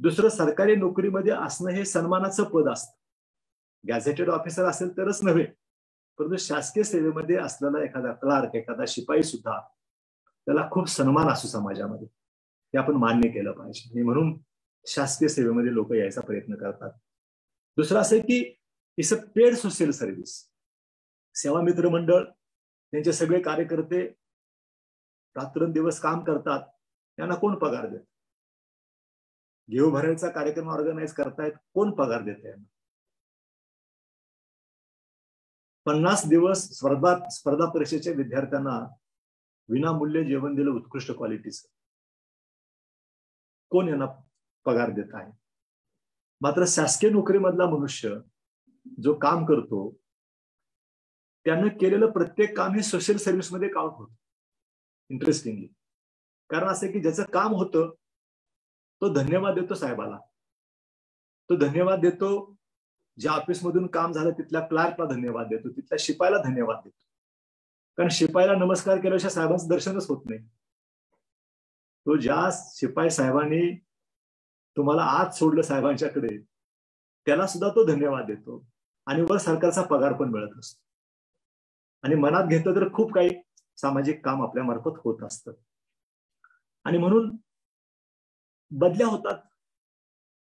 दुसरं, सरकारी नोकरीमध्ये असणं हे सन्मानाचं पद असतं. गॅझेटेड ऑफिसर असेल तरच नव्हे, परंतु शासकीय सेवेमध्ये असलेला एखादा क्लार्क, एखादा शिपाई सुद्धा त्याला खूप सन्मान असतो समाजामध्ये. हे आपण मान्य केलं पाहिजे. म्हणून शासकीय सेवेमध्ये लोक यायचा प्रयत्न करतात. दुसरं असं की it's a paid social service. सेवा मित्र मंडळ त्यांचे सगळे कार्यकर्ते रात्रंदिवस काम करतात. त्यांना कोण पगार देत? घेऊ भरायचा कार्यक्रम ऑर्गनाईज करतायत, कोण पगार देत? 50 दिवस स्पर्धा परीक्षेच्या विद्यार्थ्यांना विनामूल्य जेवण दिलं उत्कृष्ट क्वालिटीचं, कोण यांना पगार देत आहे? मात्र शासकीय नोकरीमधला मनुष्य जो काम करतो त्यानं केलेलं प्रत्येक काम हे सोशल सर्व्हिस मध्ये काउंट होतं. इंटरेस्टिंगली, कारण असं की ज्याचं काम होतं तो धन्यवाद देतो साहेबाला, तो धन्यवाद देतो ज्या ऑफिसमधून काम झालं तिथल्या क्लार्कला धन्यवाद देतो, तिथल्या शिपायाला धन्यवाद देतो. कारण शिपायाला नमस्कार केल्याशिवाय साहेबांचं दर्शनच होत नाही. तो ज्या शिपाई साहेबांनी तुम्हाला आज सोडलं साहेबांच्याकडे, त्याला सुद्धा तो धन्यवाद देतो आणि वर सरकारचा पगार पण मिळत असतो. आणि मनात घेतलं तर खूप काही सामाजिक काम आपल्या मार्फत होत असतं. आणि म्हणून बदल्या होतात.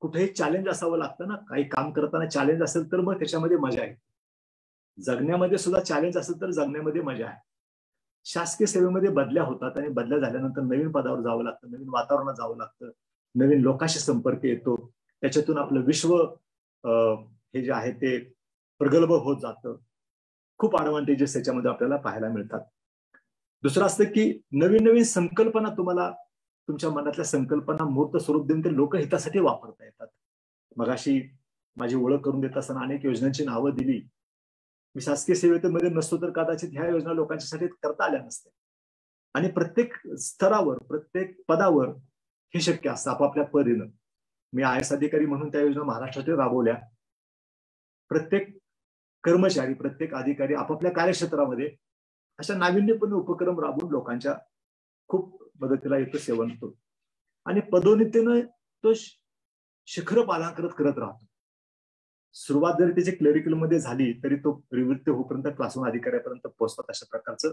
कुठेही चॅलेंज असावं लागतं ना. काही काम करताना चॅलेंज असेल तर मग त्याच्यामध्ये मजा आहे. जगण्यामध्ये सुद्धा चॅलेंज असेल तर जगण्यामध्ये मजा आहे. शासकीय सेवेमध्ये बदल्या होतात आणि बदल्या झाल्यानंतर नवीन पदावर जावं लागतं, नवीन वातावरणात जावं लागतं, नवीन लोकांशी संपर्क येतो, त्याच्यातून आपलं विश्व हे जे आहे ते प्रगल्भ होत जातं. खूप ऍडव्हान्टेजेस त्याच्यामध्ये आपल्याला पाहायला मिळतात. दुसरं असतं की नवीन नवीन संकल्पना तुम्हाला तुमच्या मनातल्या संकल्पना मूर्त स्वरूप देऊन ते लोकहितासाठी वापरता येतात. मगाशी माझी ओळख करून देत असताना अनेक योजनांची नावं दिली. मी शासकीय सेवेमध्ये नसतो तर कदाचित ह्या योजना लोकांच्यासाठी करता आल्या नसत्या. आणि प्रत्येक स्तरावर प्रत्येक पदावर हे शक्य असतं आपापल्या परीनं. मी IAS अधिकारी म्हणून त्या योजना महाराष्ट्रातील राबवल्या. प्रत्येक कर्मचारी प्रत्येक अधिकारी आपापल्या कार्यक्षेत्रामध्ये अशा नाविन्यपूर्ण उपक्रम राबवून लोकांच्या खूप मदतीला येतो, सेवन होतो. आणि पदोन्नतीनं तो शिखर पालांकरत करत राहतो. सुरुवात जरी त्याची क्लेरिकल मध्ये झाली तरी तो प्रवृत्ती होईपर्यंत क्लासरूम अधिकाऱ्यापर्यंत पोहोचतात. अशा प्रकारचं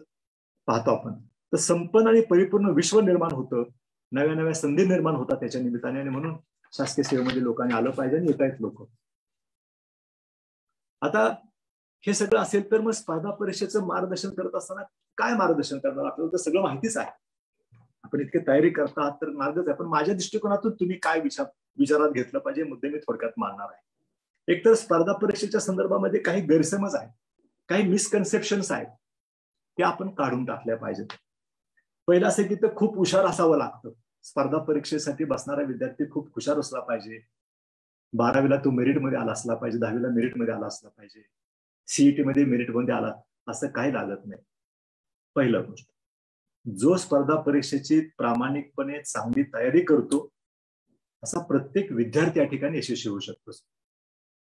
पाहतो आपण. तर संपन्न आणि परिपूर्ण विश्व निर्माण होतं, नव्या नव्या संधी निर्माण होतात त्याच्या निमित्ताने. आणि म्हणून शासकीय सेवेमध्ये लोकांनी आलं पाहिजे आणि येत आहेत लोक. आता हे सगळं असेल तर मग स्पर्धा परीक्षेचं मार्गदर्शन करत असताना काय मार्गदर्शन करणार? आपल्याला तर सगळं माहितीच आहे, आपण इतके तयारी करता आहात तर मार्गच आहे. पण माझ्या दृष्टिकोनातून तुम्ही काय विचारात घेतलं पाहिजे मुद्दे मी थोडक्यात मांडणार आहे. एकतर स्पर्धा परीक्षेच्या संदर्भामध्ये काही गैरसमज आहेत, काही मिसकन्सेप्शन्स आहेत, ते आपण काढून टाकल्या पाहिजेत. पहिलं असं की ते खूप हुशार असावं लागतं. स्पर्धा परीक्षेसाठी बसणारा विद्यार्थी खूप हुशार असला पाहिजे. 12वीला तो मेरिटमध्ये आला असला पाहिजे, 10वीला मेरिटमध्ये आला असला पाहिजे, CET मध्ये मेरिटमध्ये आला, असं काही लागत नाही. पहिलं गोष्ट, जो स्पर्धा परीक्षेची प्रामाणिकपणे चांगली तयारी करतो असा प्रत्येक विद्यार्थी या ठिकाणी यशस्वी होऊ शकतो.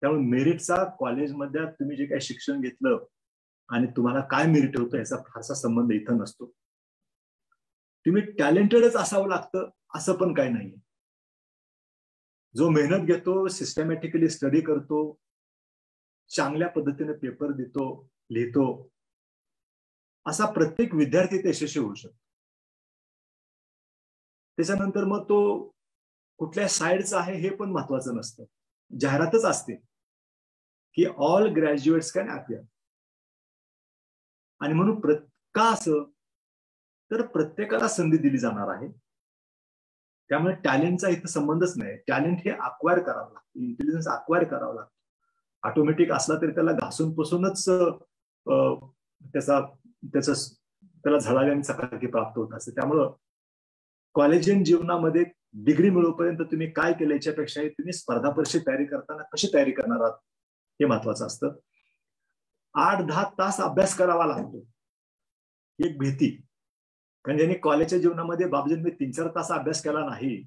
त्यामुळे मेरिटचा कॉलेजमध्ये तुम्ही जे काही शिक्षण घेतलं आणि तुम्हाला काय मेरिट होतं याचा फारसा संबंध इथं नसतो. तुम्ही टॅलेंटेडच असावं लागतं असं पण काही नाही. जो मेहनत घेतो, सिस्टमॅटिकली स्टडी करतो, चांगल्या पद्धतीने पेपर देतो, लिहितो, असा प्रत्येक विद्यार्थी ते यशस्वी होऊ शकतो. त्याच्यानंतर मग तो कुठल्या साईडचा आहे हे पण महत्वाचं नसतं. जाहिरातच असते की ऑल ग्रॅज्युएट्स कॅन अपियर. आणि म्हणून का असं तर प्रत्येकाला संधी दिली जाणार आहे. त्यामुळे टॅलेंटचा इथं संबंधच नाही. टॅलेंट हे अक्वायर करावं लागतं, इंटेलिजन्स अक्वायर करावं लागतं. ऑटोमॅटिक असला तरी त्याला घासून पुसूनच त्याला झळाळी आणि चकाकी प्राप्त होत असते. त्यामुळं कॉलेजियन जीवनामध्ये डिग्री मिळवपर्यंत तुम्ही काय केलं याच्यापेक्षा तुम्ही स्पर्धा परीक्षेची तयारी करताना कशी तयारी करणार आहात हे महत्वाचं असतं. 8-10 तास अभ्यास करावा लागतो, एक भीती. कारण ज्यांनी कॉलेजच्या जीवनामध्ये बाबजीत मी 3-4 तास अभ्यास केला नाही,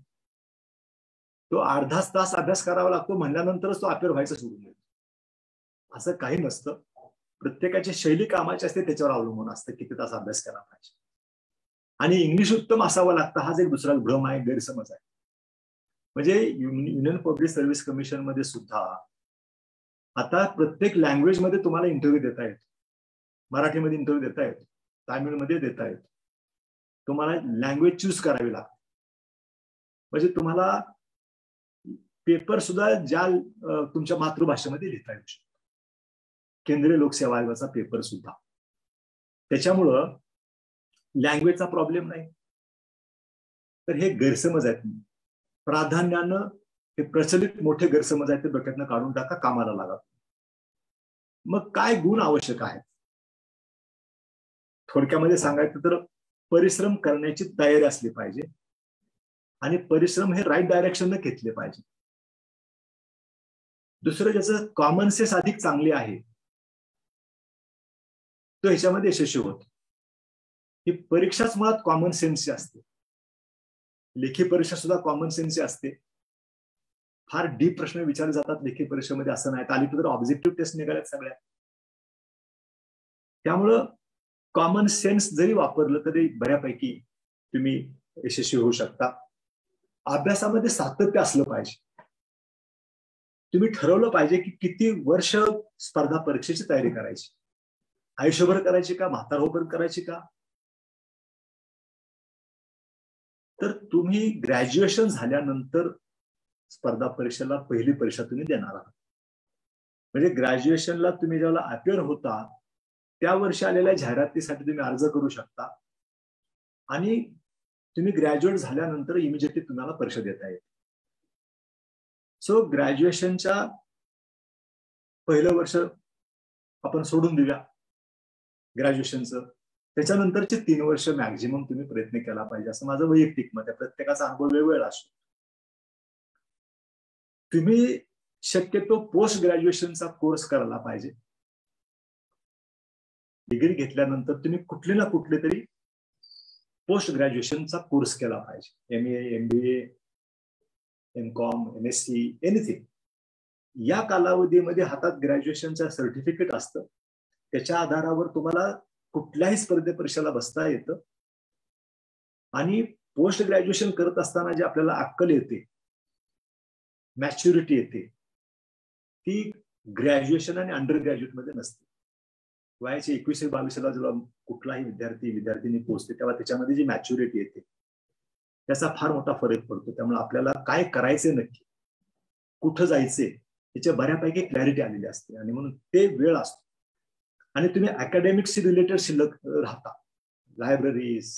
तो 8-10 तास अभ्यास करावा लागतो म्हणल्यानंतरच तो अपेअर व्हायचं सोडून देतो. असं काही नसतं. प्रत्येकाची शैली कामाची असते, त्याच्यावर अवलंबून असतं किती तास अभ्यास केला पाहिजे. आणि इंग्लिश उत्तम असावं लागतं हाच एक दुसरा भ्रम आहे, गैरसमज आहे. म्हणजे युनियन पब्लिक सर्व्हिस कमिशन मध्ये सुद्धा आता प्रत्येक लँग्वेजमध्ये तुम्हाला इंटरव्ह्यू देता येतो. मराठीमध्ये इंटरव्ह्यू देता येतो, तामिळमध्ये देता येतो. तुम्हाला लँग्वेज चूज करावी लागते. म्हणजे तुम्हाला पेपर सुद्धा ज्या तुमच्या मातृभाषेमध्ये लिहिता येऊ शकतो. केंद्रीय लोकसेवा आयोगाचा पेपर सुद्धा. त्याच्यामुळं लँग्वेजचा प्रॉब्लेम नाही. तर हे गैरसमज आहेत, प्राधान्यानं हे प्रचलित मोठे गैरसमज आहेत, ते डोक्यातनं काढून टाका, कामाला लागा. मग काय गुण आवश्यक आहेत थोडक्यामध्ये सांगायचं तर परिश्रम करण्याची तयारी असली पाहिजे आणि परिश्रम हे राईट डायरेक्शनने घेतले पाहिजे. दुसरं ज्याचं कॉमन सेन्स अधिक चांगली आहे तो ह्याच्यामध्ये यशस्वी होतो. ही परीक्षाच मुळात कॉमन सेन्सची असते. लेखी परीक्षा सुद्धा कॉमन सेन्सची असते. फार डीप प्रश्न विचारले जातात लेखी परीक्षेमध्ये असं नाही. अलीकडे तर ऑब्जेक्टिव्ह टेस्ट निघाल्यात सगळ्या. त्यामुळं कॉमन सेन्स जरी वापरलं तरी बऱ्यापैकी तुम्ही यशस्वी होऊ शकता. अभ्यासामध्ये सातत्य असलं पाहिजे. तुम्ही ठरवलं पाहिजे की किती वर्ष स्पर्धा परीक्षेची तयारी करायची. आयुष्यभर करायची का, म्हातारहोपर्यंत करायची का. तर तुम्ही ग्रॅज्युएशन झाल्यानंतर स्पर्धा परीक्षेला पहिली परीक्षा तुम्ही देणार आहात. म्हणजे ग्रॅज्युएशनला तुम्ही ज्याला अपिअर होता त्या वर्षी आलेल्या जाहिरातीसाठी तुम्ही अर्ज करू शकता आणि तुम्ही ग्रॅज्युएट झाल्यानंतर इमिजिएटली तुम्हाला परीक्षा देता येते. सो ग्रॅज्युएशनच्या पहिलं वर्ष आपण सोडून देऊया ग्रॅज्युएशनचं. त्याच्यानंतरचे 3 वर्ष मॅक्झिमम तुम्ही प्रयत्न केला पाहिजे असं माझं वैयक्तिक मत आहे. प्रत्येकाचा अनुभव वेगवेगळा असतो. तुम्ही शक्यतो पोस्ट ग्रॅज्युएशनचा कोर्स करायला पाहिजे. डिग्री घेतल्यानंतर तुम्ही कुठले ना कुठले तरी पोस्ट ग्रॅज्युएशनचा कोर्स केला पाहिजे. MA, MBA, MCOM, MSc, anything. या कालावधीमध्ये हातात ग्रॅज्युएशनचं सर्टिफिकेट असतं. त्याच्या आधारावर तुम्हाला कुठल्याही स्पर्धे परीक्षेला बसता येतं. आणि पोस्ट ग्रॅज्युएशन करत असताना जे आपल्याला अक्कल येते, मॅच्युरिटी येते, ती ग्रॅज्युएशन आणि अंडर ग्रॅज्युएट मध्ये नसते. वयाच्या 21-22 जेव्हा कुठलाही विद्यार्थीनी पोहोचते तेव्हा त्याच्यामध्ये जी मॅच्युरिटी येते त्याचा फार मोठा फरक पडतो. त्यामुळे आपल्याला काय करायचे नक्की, कुठं जायचे याच्या बऱ्यापैकी क्लॅरिटी आलेली असते आणि म्हणून ते वेळ असतो. आणि तुम्ही अकॅडमिक्सशी रिलेटेड शिल्लक राहता. लायब्ररीज,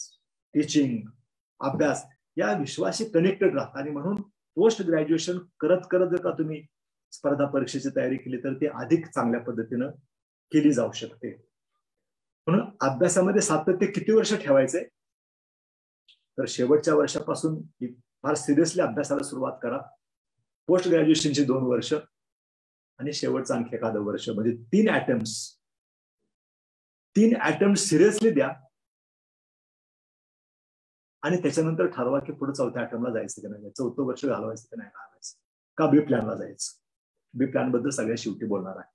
टीचिंग, अभ्यास या विश्वाशी कनेक्टेड राहता आणि म्हणून पोस्ट ग्रॅज्युएशन करत करत जर का तुम्ही स्पर्धा परीक्षेची तयारी केली तर ते अधिक चांगल्या पद्धतीनं केली जाऊ शकते. म्हणून अभ्यासामध्ये सातत्य किती वर्ष ठेवायचंय तर शेवटच्या वर्षापासून फार सिरियसली अभ्यासाला सुरुवात करा. पोस्ट ग्रॅज्युएशनची 2 वर्ष आणि शेवटचं आणखी एखादं वर्ष म्हणजे 3 अटेम्प्ट सिरियसली द्या आणि त्याच्यानंतर ठरवा की पुढे 4थ्या अटेम्प्टला जायचं की नाही, 4थं वर्ष घालवायचं की नाही घालवायचं, का बी प्लॅनला जायचं. बी प्लॅन बद्दल सगळ्या शेवटी बोलणार आहे.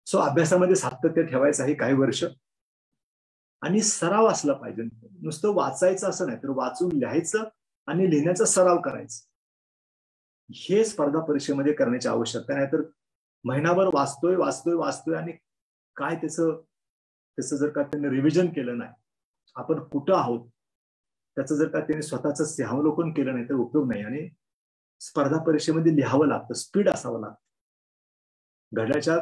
सो अभ्यासामध्ये सातत्य ठेवायचं आहे काही वर्ष आणि सराव असला पाहिजे. नुसतं वाचायचं असं नाही तर वाचून लिहायचं आणि लिहिण्याचा सराव करायचा. हे स्पर्धा परीक्षेमध्ये करण्याची आवश्यकता नाही. तर महिनाभर वाचतोय आणि काय त्याचं जर का त्यांनी रिव्हिजन केलं नाही, आपण कुठं आहोत त्याचं जर का त्यांनी स्वतःचं सिंहावलोकन केलं नाही तर उपयोग नाही. आणि स्पर्धा परीक्षेमध्ये लिहावं लागतं, स्पीड असावं लागतं. घड्याच्या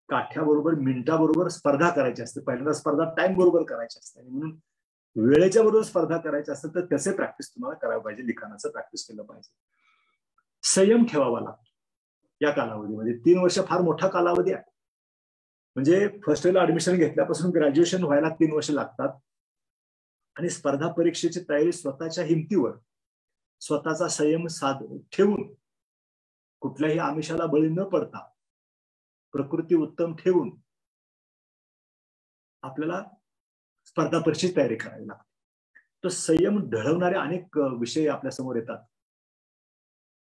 काठ्याबरोबर मिनिटाबरोबर स्पर्धा करायची असते. पहिल्यांदा स्पर्धा टाइम बरोबर करायची असते आणि म्हणून वेळेच्या बरोबर स्पर्धा करायची असते तर त्याचे प्रॅक्टिस तुम्हाला करावं पाहिजे. लिखाणाचं प्रॅक्टिस केलं पाहिजे. संयम ठेवावा लागतो या कालावधीमध्ये. 3 वर्ष फार मोठा कालावधी आहे. म्हणजे फर्स्ट इयरला ऍडमिशन घेतल्यापासून ग्रॅज्युएशन व्हायला 3 वर्ष लागतात आणि स्पर्धा परीक्षेची तयारी स्वतःच्या हिमतीवर, स्वतःचा संयम ठेवून, कुठल्याही आमिषाला बळी न पडता, प्रकृती उत्तम ठेवून आपल्याला स्पर्धा परीक्षेची तयारी करावी लागते. तो संयम ढळवणारे अनेक विषय आपल्या समोर येतात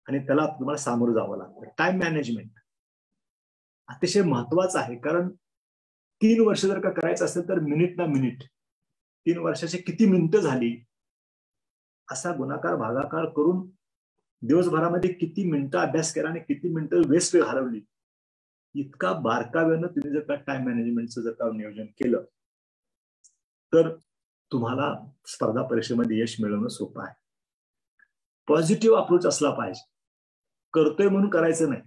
आणि त्याला तुम्हाला सामोरं जावं लागतं. टाइम मॅनेजमेंट अतिशय महत्वाचं आहे. कारण 3 वर्ष जर का करायचं असेल तर मिनिट ना मिनिट, 3 वर्षाची किती मिनिटं झाली असा गुणाकार भागाकार करून दिवसभरामध्ये किती मिनिटं अभ्यास केला आणि किती मिनिटं वेस्ट घालवली, इतका बारकाव्यानं तुम्ही जर का टाइम मॅनेजमेंटचं जर का नियोजन केलं तर तुम्हाला स्पर्धा परीक्षेमध्ये यश मिळवणं सोपं आहे. पॉझिटिव्ह अप्रोच असला पाहिजे. करतोय म्हणून करायचं नाही,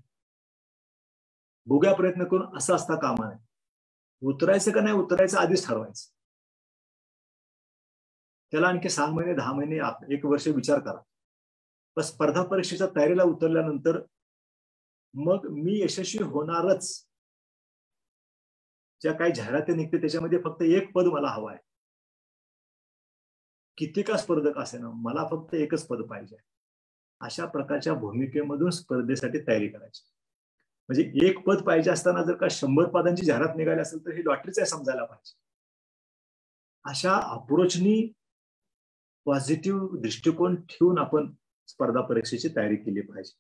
भोग्या प्रयत्न करून असं असता कामा नये. उतरायचं का नाही उतरायचं आधीच ठरवायचं. त्याला आणखी 6 महिने 10 महिने 1 वर्ष विचार करा. पण स्पर्धा परीक्षेच्या तयारीला उतरल्यानंतर मग मी यशस्वी होणारच. ज्या काही जाहिराती निघते त्याच्यामध्ये फक्त 1 पद मला हवं आहे. किती का स्पर्धक असे ना, मला फक्त 1च पद पाहिजे. अशा प्रकारच्या भूमिकेमधून स्पर्धेसाठी तयारी करायची. म्हणजे 1 पद पाहिजे असताना जर का 100 पदांची जाहिरात निघाली असेल तर ही लॉटरीच आहे समजायला पाहिजे. अशा अप्रोचनी पॉझिटिव्ह दृष्टिकोन ठेवून आपण स्पर्धा परीक्षेची तयारी केली पाहिजे.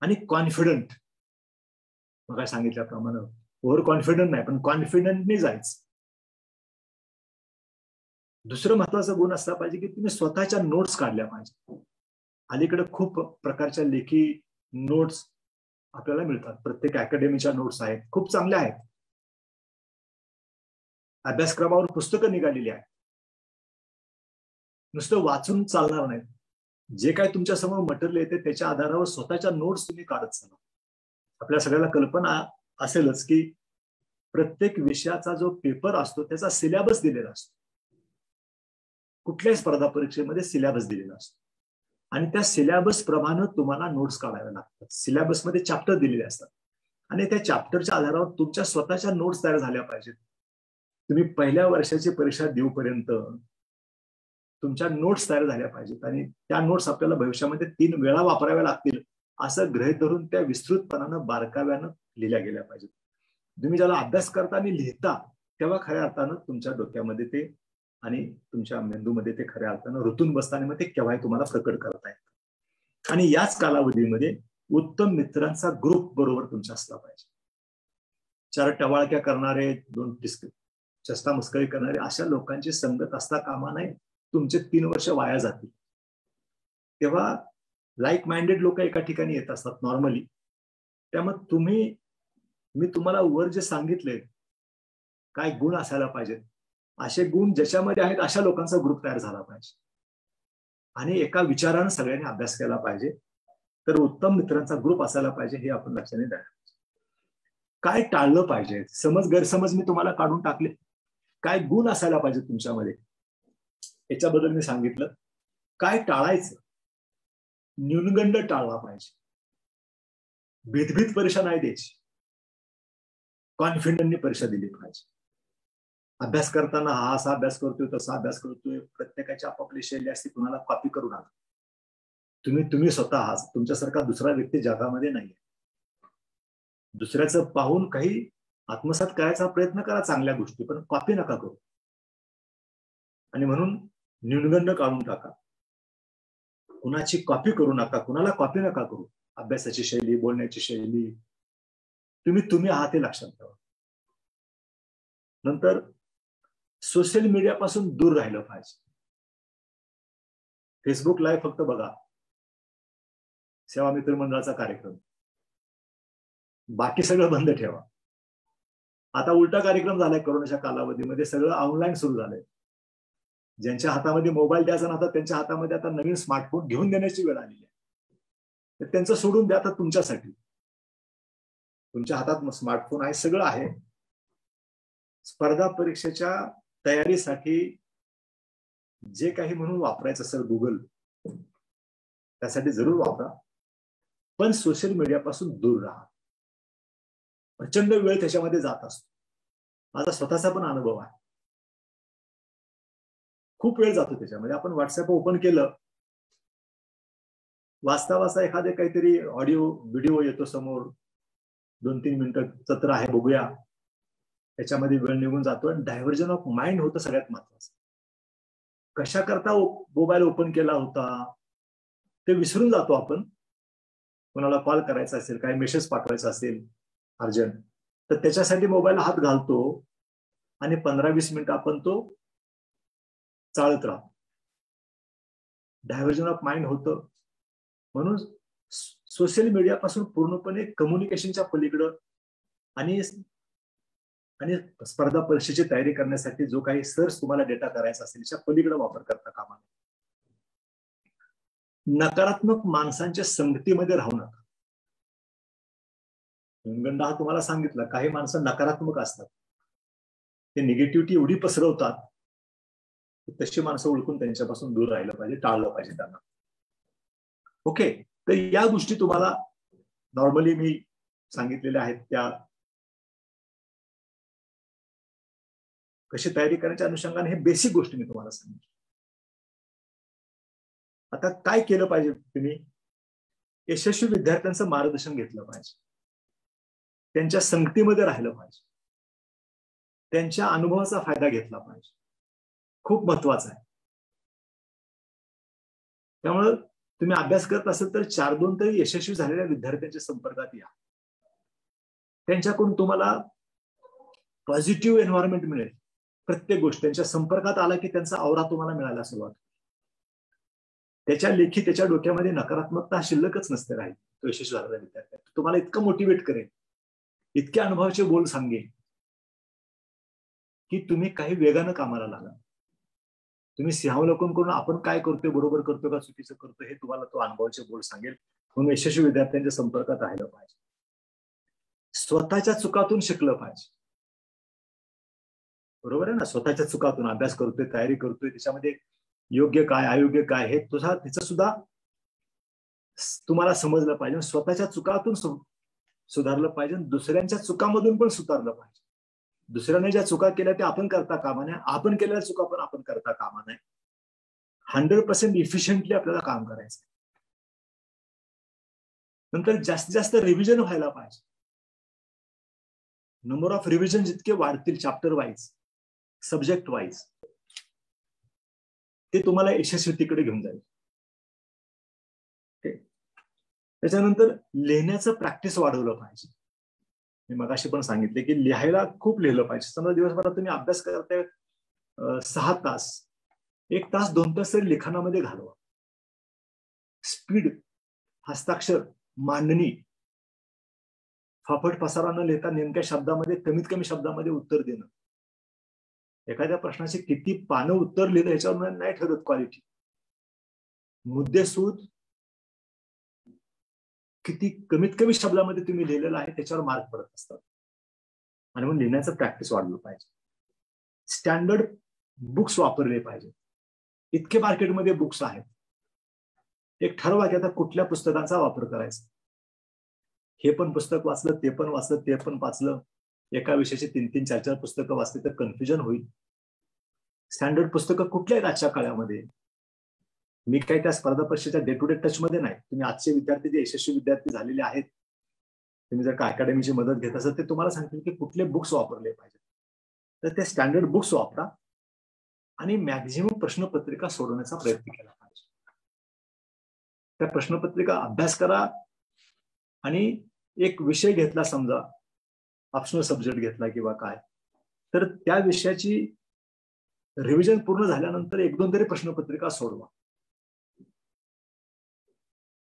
आणि कॉन्फिडंट. मग सांगितल्याप्रमाणे ओव्हर कॉन्फिडंट नाही, पण कॉन्फिडंटली जायचं. दुसरं महत्वाचा गुण असला पाहिजे की तुम्ही स्वतःच्या नोट्स काढल्या पाहिजे. अलीकडे खूप प्रकारच्या लेखी नोट्स आपल्याला मिळतात. प्रत्येक अकॅडमीच्या नोट्स आहेत, खूप चांगल्या आहेत. अभ्यासक्रमावर पुस्तकं निघालेली आहेत. नुसतं वाचून चालणार नाही. जे काय तुमच्या समोर मटेरियल येते त्याच्या आधारावर स्वतःच्या नोट्स तुम्ही काढत चला. आपल्या सगळ्याला कल्पना असेलच की प्रत्येक विषयाचा जो पेपर असतो त्याचा सिलेबस दिलेला असतो. कुठल्याही स्पर्धा परीक्षेमध्ये सिलेबस दिलेला असतो आणि त्या सिलेबस प्रमाणे तुम्हाला नोट्स काढाव्या लागतात. सिलेबसमध्ये चॅप्टर दिलेले असतात आणि त्या चॅप्टरच्या आधारावर तुमच्या स्वतःच्या नोट्स तयार झाल्या पाहिजेत. तुम्ही पहिल्या वर्षाची परीक्षा देऊपर्यंत तुमच्या नोट्स तयार झाल्या पाहिजेत आणि त्या नोट्स आपल्याला भविष्यामध्ये 3 वेळा वापराव्या लागतील असं गृहीत धरून त्या विस्तृतपणानं बारकाव्यानं लिहिल्या गेल्या पाहिजेत. तुम्ही ज्याला अभ्यास करता आणि लिहिता तेव्हा खऱ्या अर्थानं तुमच्या डोक्यामध्ये ते आणि तुमच्या मेंदूमध्ये ते खऱ्या अर्थानं रुतून बसताना मग ते केव्हाही तुम्हाला प्रकट करता येतं. आणि याच कालावधीमध्ये उत्तम मित्रांचा ग्रुप बरोबर तुमचा असला पाहिजे. 4 टवाळक्या करणारे, 2 चेष्टा मस्करी करणारे अशा लोकांची संगत असता कामा नये. तुमचे 3 वर्ष वाया जातील. तेव्हा लाईक माइंडेड लोक एका ठिकाणी येत असतात नॉर्मली. त्यामुळे मी तुम्हाला वर जे सांगितले काय गुण असायला पाहिजेत, असे गुण ज्याच्यामध्ये आहेत अशा लोकांचा ग्रुप तयार झाला पाहिजे आणि एका विचारानं सगळ्यांनी अभ्यास केला पाहिजे. तर उत्तम मित्रांचा ग्रुप असायला पाहिजे हे आपण लक्षात द्यायला पाहिजे. काय टाळलं पाहिजे, समज गैरसमज मी तुम्हाला काढून टाकले. काय गुण असायला पाहिजे तुमच्यामध्ये याच्याबद्दल मी सांगितलं. काय टाळायचं, न्यूनगंड टाळला पाहिजे. भीतभीत परीक्षा नाही द्यायची, कॉन्फिडंटली परीक्षा दिली पाहिजे. अभ्यास करताना हा असा अभ्यास करतोय, तसा अभ्यास करतोय, प्रत्येकाची आपापली शैली असते, कुणाला कॉपी करू नका. तुम्ही स्वतः आहात, तुमच्यासारखा दुसरा व्यक्ती जगामध्ये नाहीये. दुसऱ्याचं पाहून काही आत्मसात करायचा प्रयत्न करा चांगल्या गोष्टी, पण कॉपी नका करू. आणि म्हणून न्यूनगंड काढून टाका. कुणाची कॉपी करू नका, कुणाला कॉपी नका करू. अभ्यासाची शैली, बोलण्याची शैली तुम्ही आहात हे लक्षात ठेवा. नंतर सोशल मीडियापासून दूर राहिलं पाहिजे. फेसबुक लाईव्ह फक्त बघा, सेवा मित्र मंडळाचा कार्यक्रम, बाकी सगळं बंद ठेवा. आता उलटा कार्यक्रम झालाय कोरोनाच्या कालावधीमध्ये, सगळं ऑनलाईन सुरू झालंय. ज्यांच्या हातामध्ये मोबाईल द्यायचा नव्हता त्यांच्या हातामध्ये आता नवीन स्मार्टफोन घेऊन देण्याची वेळ आलेली आहे. तर त्यांचं सोडून द्या. आता तुमच्यासाठी तुमच्या हातात स्मार्टफोन आहे, सगळं आहे. स्पर्धा परीक्षेच्या तयारीसाठी जे काही म्हणून वापरायचं असेल गुगल, त्यासाठी जरूर वापरा, पण सोशल मीडियापासून दूर राहा. प्रचंड वेळ त्याच्यामध्ये जात असतो. माझा स्वतःचा पण अनुभव आहे. खूप वेळ जातो त्याच्यामध्ये. आपण व्हॉट्सअप ओपन केलं, वाचता वाचता एखादे काहीतरी ऑडिओ व्हिडिओ येतो समोर, 2-3 मिनिटं सत्र आहे बघूया, त्याच्यामध्ये वेळ निघून जातो आणि डायव्हर्जन ऑफ माइंड होतं. सगळ्यात महत्वाचं, कशा करता मोबाईल ओपन केला होता ते विसरून जातो आपण. कोणाला कॉल करायचा असेल, काही मेसेज पाठवायचा असेल अर्जंट, तर त्याच्यासाठी मोबाईल हात घालतो आणि 15-20 मिनिटं आपण तो चालत राहतो. डायव्हर्जन ऑफ माइंड होतं. म्हणून सोशल मीडियापासून पूर्णपणे कम्युनिकेशनच्या पलीकडं आणि स्पर्धा परीक्षेची तयारी करण्यासाठी जो काही सर्च तुम्हाला डेटा करायचा असेल त्याच्या पलीकडे वापर करता कामा नये. नकारात्मक माणसांच्या संगतीमध्ये राहू नका. न्यूनगंड हा तुम्हाला सांगितलं, काही माणसं नकारात्मक असतात, ते निगेटिव्हिटी एवढी पसरवतात, तशी माणसं ओळखून त्यांच्यापासून दूर राहिलं पाहिजे, टाळलं पाहिजे त्यांना. ओके, तर या गोष्टी तुम्हाला नॉर्मली मी सांगितलेल्या आहेत, त्या कशी तयारी करण्याच्या अनुषंगाने हे बेसिक गोष्टी मी तुम्हाला सांगितलं. आता काय केलं पाहिजे, तुम्ही यशस्वी विद्यार्थ्यांचं मार्गदर्शन घेतलं पाहिजे, त्यांच्या संगतीमध्ये राहिलं पाहिजे, त्यांच्या अनुभवाचा फायदा घेतला पाहिजे. खूप महत्वाचं आहे. त्यामुळं तुम्ही अभ्यास करत असेल तर 4-2 तरी यशस्वी झालेल्या विद्यार्थ्यांच्या संपर्कात या. त्यांच्याकडून तुम्हाला पॉझिटिव्ह एन्व्हायरमेंट मिळेल. प्रत्येक गोष्ट त्यांच्या संपर्कात आला की त्यांचा आवरा तुम्हाला मिळायला सुरुवात. त्याच्या लेखी त्याच्या डोक्यामध्ये नकारात्मकता शिल्लकच नसते राहील. तो यशस्वी झालेला विद्यार्थी तुम्हाला इतकं मोटिवेट करेल, इतके अनुभवाचे बोल सांगेल की तुम्ही काही वेगानं कामाला लागा. तुम्ही सिंहावलोकन करून आपण काय करतोय, बरोबर करतोय का चुकीचं करतोय, हे तुम्हाला तो अनुभवाचे बोल सांगेल. म्हणून यशस्वी विद्यार्थ्यांच्या संपर्कात राहिलं पाहिजे. स्वतःच्या चुकातून शिकलं पाहिजे. बरोबर आहे ना? स्वतःच्या चुकातून अभ्यास करतोय, तयारी करतोय, त्याच्यामध्ये योग्य काय अयोग्य काय हे त्याचं सुद्धा तुम्हाला समजलं पाहिजे. स्वतःच्या चुकातून सुधारलं पाहिजे. दुसऱ्यांच्या चुकामधून पण सुधारलं पाहिजे. दुसऱ्याने ज्या चुका केल्या त्या आपण करता कामा नये. आपण केलेल्या चुका पण आपण करता कामा नये. 100% इफिशियंटली आपल्याला काम करायचं. नंतर जास्तीत जास्त रिव्हिजन व्हायला पाहिजे. नंबर ऑफ रिव्हिजन जितके वाढतील चॅप्टर वाईज, सब्जेक्ट वाईज, ते तुम्हाला यशस्वीतेकडे घेऊन जाईल. त्याच्यानंतर लिहिण्याचं प्रॅक्टिस वाढवलं पाहिजे. मी मगाशी पण सांगितले की लिहायला खूप लिहिलं पाहिजे. समजा दिवसभरात तुम्ही अभ्यास करताय 6 तास, 1 तास 2 तास तरी लिखाणामध्ये घालवा. स्पीड, हस्ताक्षर, मांडणी, फाफट पसारा न लिहिता नेमक्या शब्दामध्ये कमीत कमी शब्दामध्ये उत्तर देणं. एखाद्या प्रश्नाचे किती पानं उत्तर लिहिलं याच्यावर नाही ठरत क्वालिटी. मुद्देसूद किती कमीत कमी शब्दामध्ये तुम्ही लिहिलेलं आहे त्याच्यावर मार्क पडत असतात. आणि म्हणून लिहिण्याचं प्रॅक्टिस वाढलं पाहिजे. स्टँडर्ड बुक्स वापरले पाहिजे. इतके मार्केटमध्ये बुक्स आहेत. एक ठरवा की आता कुठल्या पुस्तकांचा वापर करायचा. हे पण पुस्तक वाचलं, ते पण वाचलं, ते पण वाचलं, एका विषयाची 3-3, 4-4 पुस्तकं वाचली तर कन्फ्युजन होईल. स्टँडर्ड पुस्तकं कुठल्या आहेत आजच्या काळामध्ये? मी काही त्या स्पर्धा परीक्षेच्या डे टू डे टच मध्ये नाही. तुम्ही आजचे विद्यार्थी जे यशस्वी विद्यार्थी झालेले आहेत, तुम्ही जर का अकॅडमीची मदत घेत असाल ते तुम्हाला सांगतील की कुठले बुक्स वापरले पाहिजे. तर ते स्टँडर्ड बुक्स वापरा आणि मॅक्झिमम प्रश्नपत्रिका सोडवण्याचा प्रयत्न केला पाहिजे. त्या प्रश्नपत्रिका अभ्यास करा आणि एक विषय घेतला, समजा ऑप्शनल सब्जेक्ट घेतला किंवा काय, तर त्या विषयाची रिव्हिजन पूर्ण झाल्यानंतर 1-2 तरी प्रश्नपत्रिका सोडवा.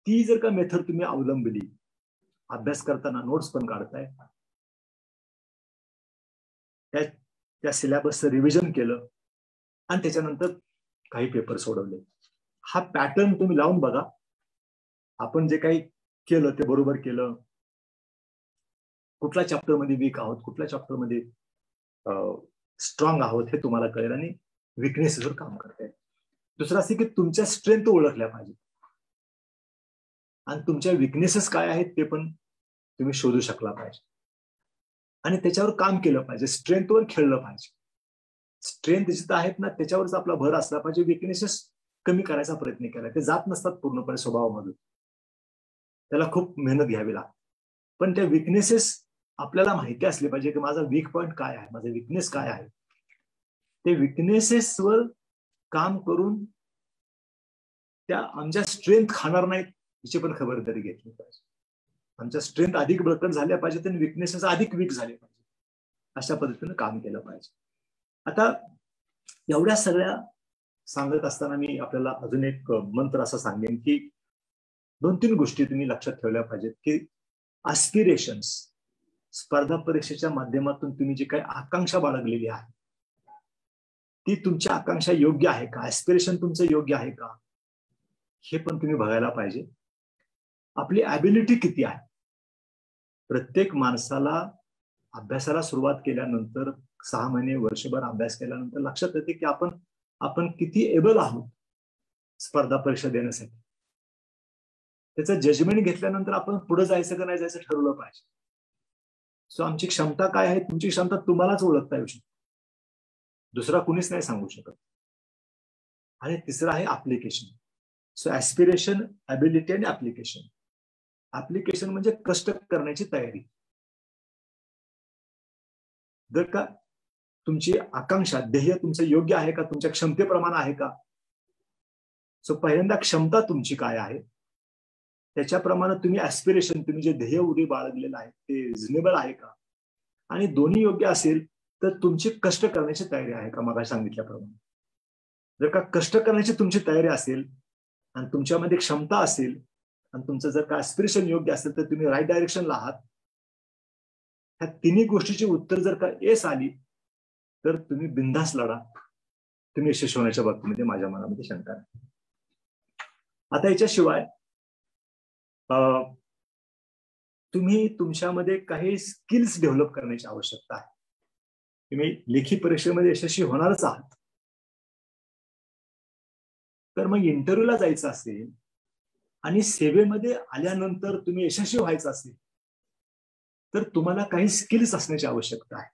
ती जर का मेथड तुम्ही अवलंबली, अभ्यास करताना नोट्स पण काढताय, त्या सिलेबसचं रिव्हिजन केलं आणि त्याच्यानंतर काही पेपर सोडवले, हा पॅटर्न तुम्ही लावून बघा. आपण जे काही केलं ते बरोबर केलं, कुठल्या चॅप्टर मध्ये वीक आहोत, कुठल्या चॅप्टर मध्ये स्ट्रॉंग आहोत हे तुम्हाला कळेल आणि विकनेसवर काम करता येईल. दुसरं असं की तुमच्या स्ट्रेंथ ओळखल्या पाहिजे आणि तुमच्या विकनेसेस काय आहेत ते पण तुम्ही शोधू शकला पाहिजे आणि त्याच्यावर काम केलं पाहिजे. स्ट्रेंथवर खेळलं पाहिजे. स्ट्रेंथ जिथं आहेत ना त्याच्यावरच आपला भर असला पाहिजे. विकनेसेस कमी करायचा प्रयत्न केला, ते जात नसतात पूर्णपणे स्वभावामधून, त्याला खूप मेहनत घ्यावी लागते. पण त्या विकनेसेस आपल्याला माहिती असले पाहिजे की माझा वीक पॉइंट काय आहे, माझा विकनेस काय आहे. ते विकनेसेसवर काम करून त्या आमच्या स्ट्रेंथ खाणार नाहीत याची पण खबरदारी घेतली पाहिजे. आमच्या स्ट्रेंथ अधिक बळकट झाल्या पाहिजेत आणि विकनेसेस अधिक वीक झाले पाहिजे. अशा पद्धतीने काम केलं पाहिजे. आता एवढ्या सगळ्या सांगत असताना मी आपल्याला अजून एक मंत्र असं सांगेन की 2-3 गोष्टी तुम्ही लक्षात ठेवल्या पाहिजेत की ऍस्पिरेशन्स, स्पर्धा परीक्षेच्या माध्यमातून तुम्ही जी काही आकांक्षा बाळगलेली आहे ती तुमची आकांक्षा योग्य आहे का, ऍस्पिरेशन तुमचं योग्य आहे का, हे पण तुम्ही बघायला पाहिजे. आपली ऍबिलिटी किती आहे. प्रत्येक माणसाला अभ्यासाला सुरुवात केल्यानंतर 6 महिने, वर्षभर अभ्यास केल्यानंतर लक्षात येते की आपण किती एबल आहोत स्पर्धा परीक्षा देण्यासाठी. त्याचं जजमेंट घेतल्यानंतर आपण पुढे जायचं का नाही जायचं ठरवलं पाहिजे. सो आमची क्षमता काय आहे, तुमची क्षमता तुम्हालाच ओळखता येऊ शकते, दुसरा कुणीच नाही सांगू शकत. आणि तिसरं आहे ऍप्लिकेशन. सो ऍस्पिरेशन, ऍबिलिटी आणि ऍप्लिकेशन. ऍप्लिकेशन म्हणजे कष्ट करण्याची तयारी. जर का तुमची आकांक्षा, ध्येय तुमचं योग्य आहे का, तुमच्या क्षमतेप्रमाणे आहे का, सो पहिल्यांदा क्षमता तुमची काय आहे, त्याच्याप्रमाणे तुम्ही ऍस्पिरेशन, तुम्ही जे ध्येय उडी बाळगलेलं आहे ते रिझनेबल आहे का, आणि दोन्ही योग्य असेल तर तुमची कष्ट करण्याची तयारी आहे का. मग सांगितल्याप्रमाणे जर का कष्ट करण्याची तुमची तयारी असेल आणि तुमच्यामध्ये क्षमता असेल आणि तुमचं जर का ऍस्पिरेशन योग्य असेल तर तुम्ही राईट डायरेक्शनला आहात. ह्या तिन्ही गोष्टीची उत्तर जर का येस आली तर तुम्ही बिनधास्त लढा, तुम्ही यशस्वी होण्याच्या बाबतीमध्ये माझ्या मनामध्ये शंका नाही. आता याच्याशिवाय तुम्ही तुमच्यामध्ये काही स्किल्स डेव्हलप करण्याची आवश्यकता आहे. तुम्ही लेखी परीक्षेमध्ये यशस्वी होणारच आहात, तर मग इंटरव्ह्यूला जायचं असेल आणि सेवेमध्ये आल्यानंतर तुम्ही यशस्वी व्हायचं असेल तर तुम्हाला काही स्किल्स असण्याची आवश्यकता आहे.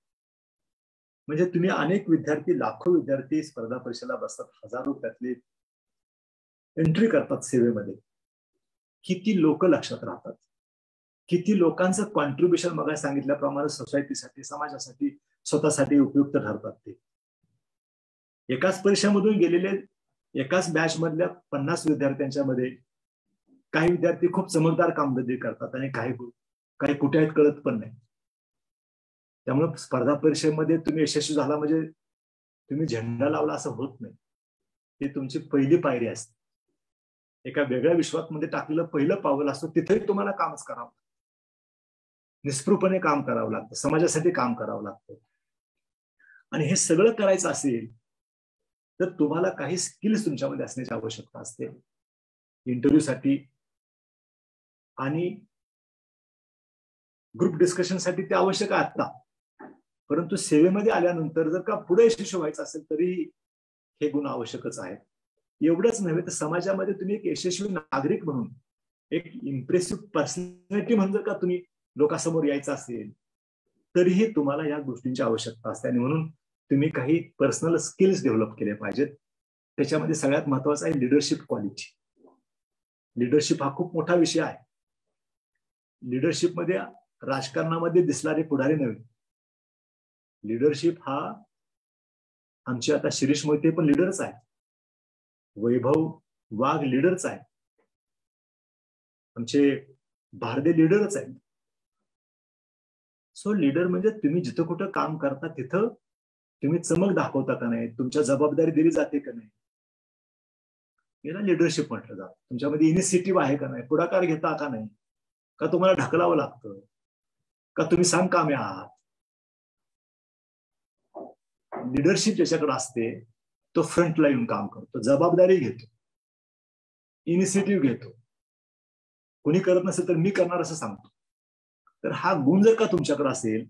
म्हणजे तुम्ही अनेक विद्यार्थी, लाखो विद्यार्थी स्पर्धा परीक्षेला बसतात, हजारो त्यातले एंट्री करतात सेवेमध्ये. किती लोक लक्षात राहतात, किती लोकांचं कॉन्ट्रीब्युशन मग सांगितल्याप्रमाणे सोसायटीसाठी, समाजासाठी, स्वतःसाठी उपयुक्त ठरतात. ते एकाच परीक्षेमधून गेलेले एकाच बॅच मधल्या 50 विद्यार्थ्यांच्या मध्ये काही विद्यार्थी खूप चमकदार कामगिरी करतात आणि काही कुठे आहेत कळत पण नाही. त्यामुळे स्पर्धा परीक्षेमध्ये तुम्ही यशस्वी झाला म्हणजे तुम्ही झेंडा लावला असं होत नाही. ही तुमची पहिली पायरी असते. एका वेगळ्या विश्वामध्ये टाकलेलं पहिलं पाऊल असतं. तिथेही तुम्हाला कामच करावं, निस्पृहपणे काम करावं लागतं, समाजासाठी काम करावं लागतं. आणि हे सगळं करायचं असेल तर तुम्हाला काही स्किल्स तुमच्यामध्ये असण्याची आवश्यकता असते इंटरव्ह्यूसाठी आणि ग्रुप डिस्कशनसाठी. ते आवश्यक आहे आता, परंतु सेवेमध्ये आल्यानंतर जर का पुढे यशस्वी व्हायचं असेल तरी हे गुण आवश्यकच आहेत. एवढंच नव्हे तर समाजामध्ये तुम्ही एक यशस्वी नागरिक म्हणून, एक इम्प्रेसिव्ह पर्सनॅलिटी म्हणून जर का तुम्ही लोकांसमोर यायचं असेल तरीही तुम्हाला या गोष्टींची आवश्यकता असते. आणि म्हणून तुम्ही काही पर्सनल स्किल्स डेव्हलप केले पाहिजेत. त्याच्यामध्ये सगळ्यात महत्वाचं आहे लिडरशिप क्वालिटी. लिडरशिप हा खूप मोठा विषय आहे. लिडरशिपमध्ये राजकारणामध्ये दिसणारे पुढारी नव्हे. लिडरशिप हा, आमचे आता शिरीष मोहिते पण लिडरच आहे, वैभव वाघ लिडरच आहे, आमचे भारदे लिडरच आहे. सो लिडर म्हणजे तुम्ही जिथं कुठं काम करता तिथं तुम्ही चमक दाखवता का नाही, तुमच्या जबाबदारी दिली जाते का नाही, याला लिडरशिप म्हटलं जातं. तुमच्यामध्ये इनिशिएटिव्ह आहे का नाही, पुढाकार घेता का नाही, का तुम्हाला ढकलावं लागतं, का तुम्ही सांगकामी आहात. लिडरशिप ज्याच्याकडे असते तो फ्रंटला येऊन काम करतो, जबाबदारी घेतो, इनिशिएटिव्ह घेतो. कोणी करत नसेल तर मी करणार असं सांगतो. तर हा गुण जर का तुमच्याकडे असेल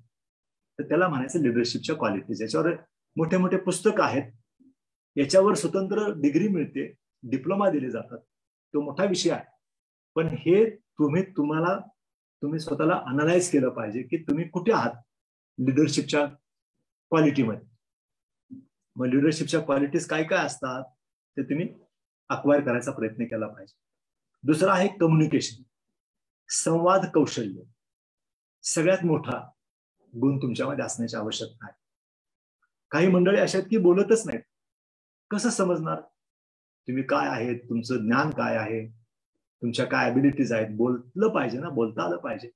तर त्याला म्हणायचं लिडरशिपच्या क्वालिटीज. याच्यावर मोठे मोठे पुस्तक आहेत, याच्यावर स्वतंत्र डिग्री मिळते, डिप्लोमा दिले जातात. तो मोठा विषय आहे. पण हे तुम्ही स्वतःला अनालाइज केलं पाहिजे की तुम्ही कुठे आहात लिडरशिपच्या क्वालिटीमध्ये. मग लिडरशिपच्या क्वालिटीज काय काय असतात ते तुम्ही अक्वायर करायचा प्रयत्न केला पाहिजे. दुसरा आहे कम्युनिकेशन, संवाद कौशल्य. सगळ्यात मोठा गुण तुमच्यामध्ये असण्याची आवश्यकता आहे. काही मंडळी अशा आहेत की बोलतच नाहीत. कसं समजणार तुम्ही काय आहेत, तुमचं ज्ञान काय आहे, तुमच्या काय ऍबिलिटीज आहेत. बोललं पाहिजे ना, बोलता आलं पाहिजे.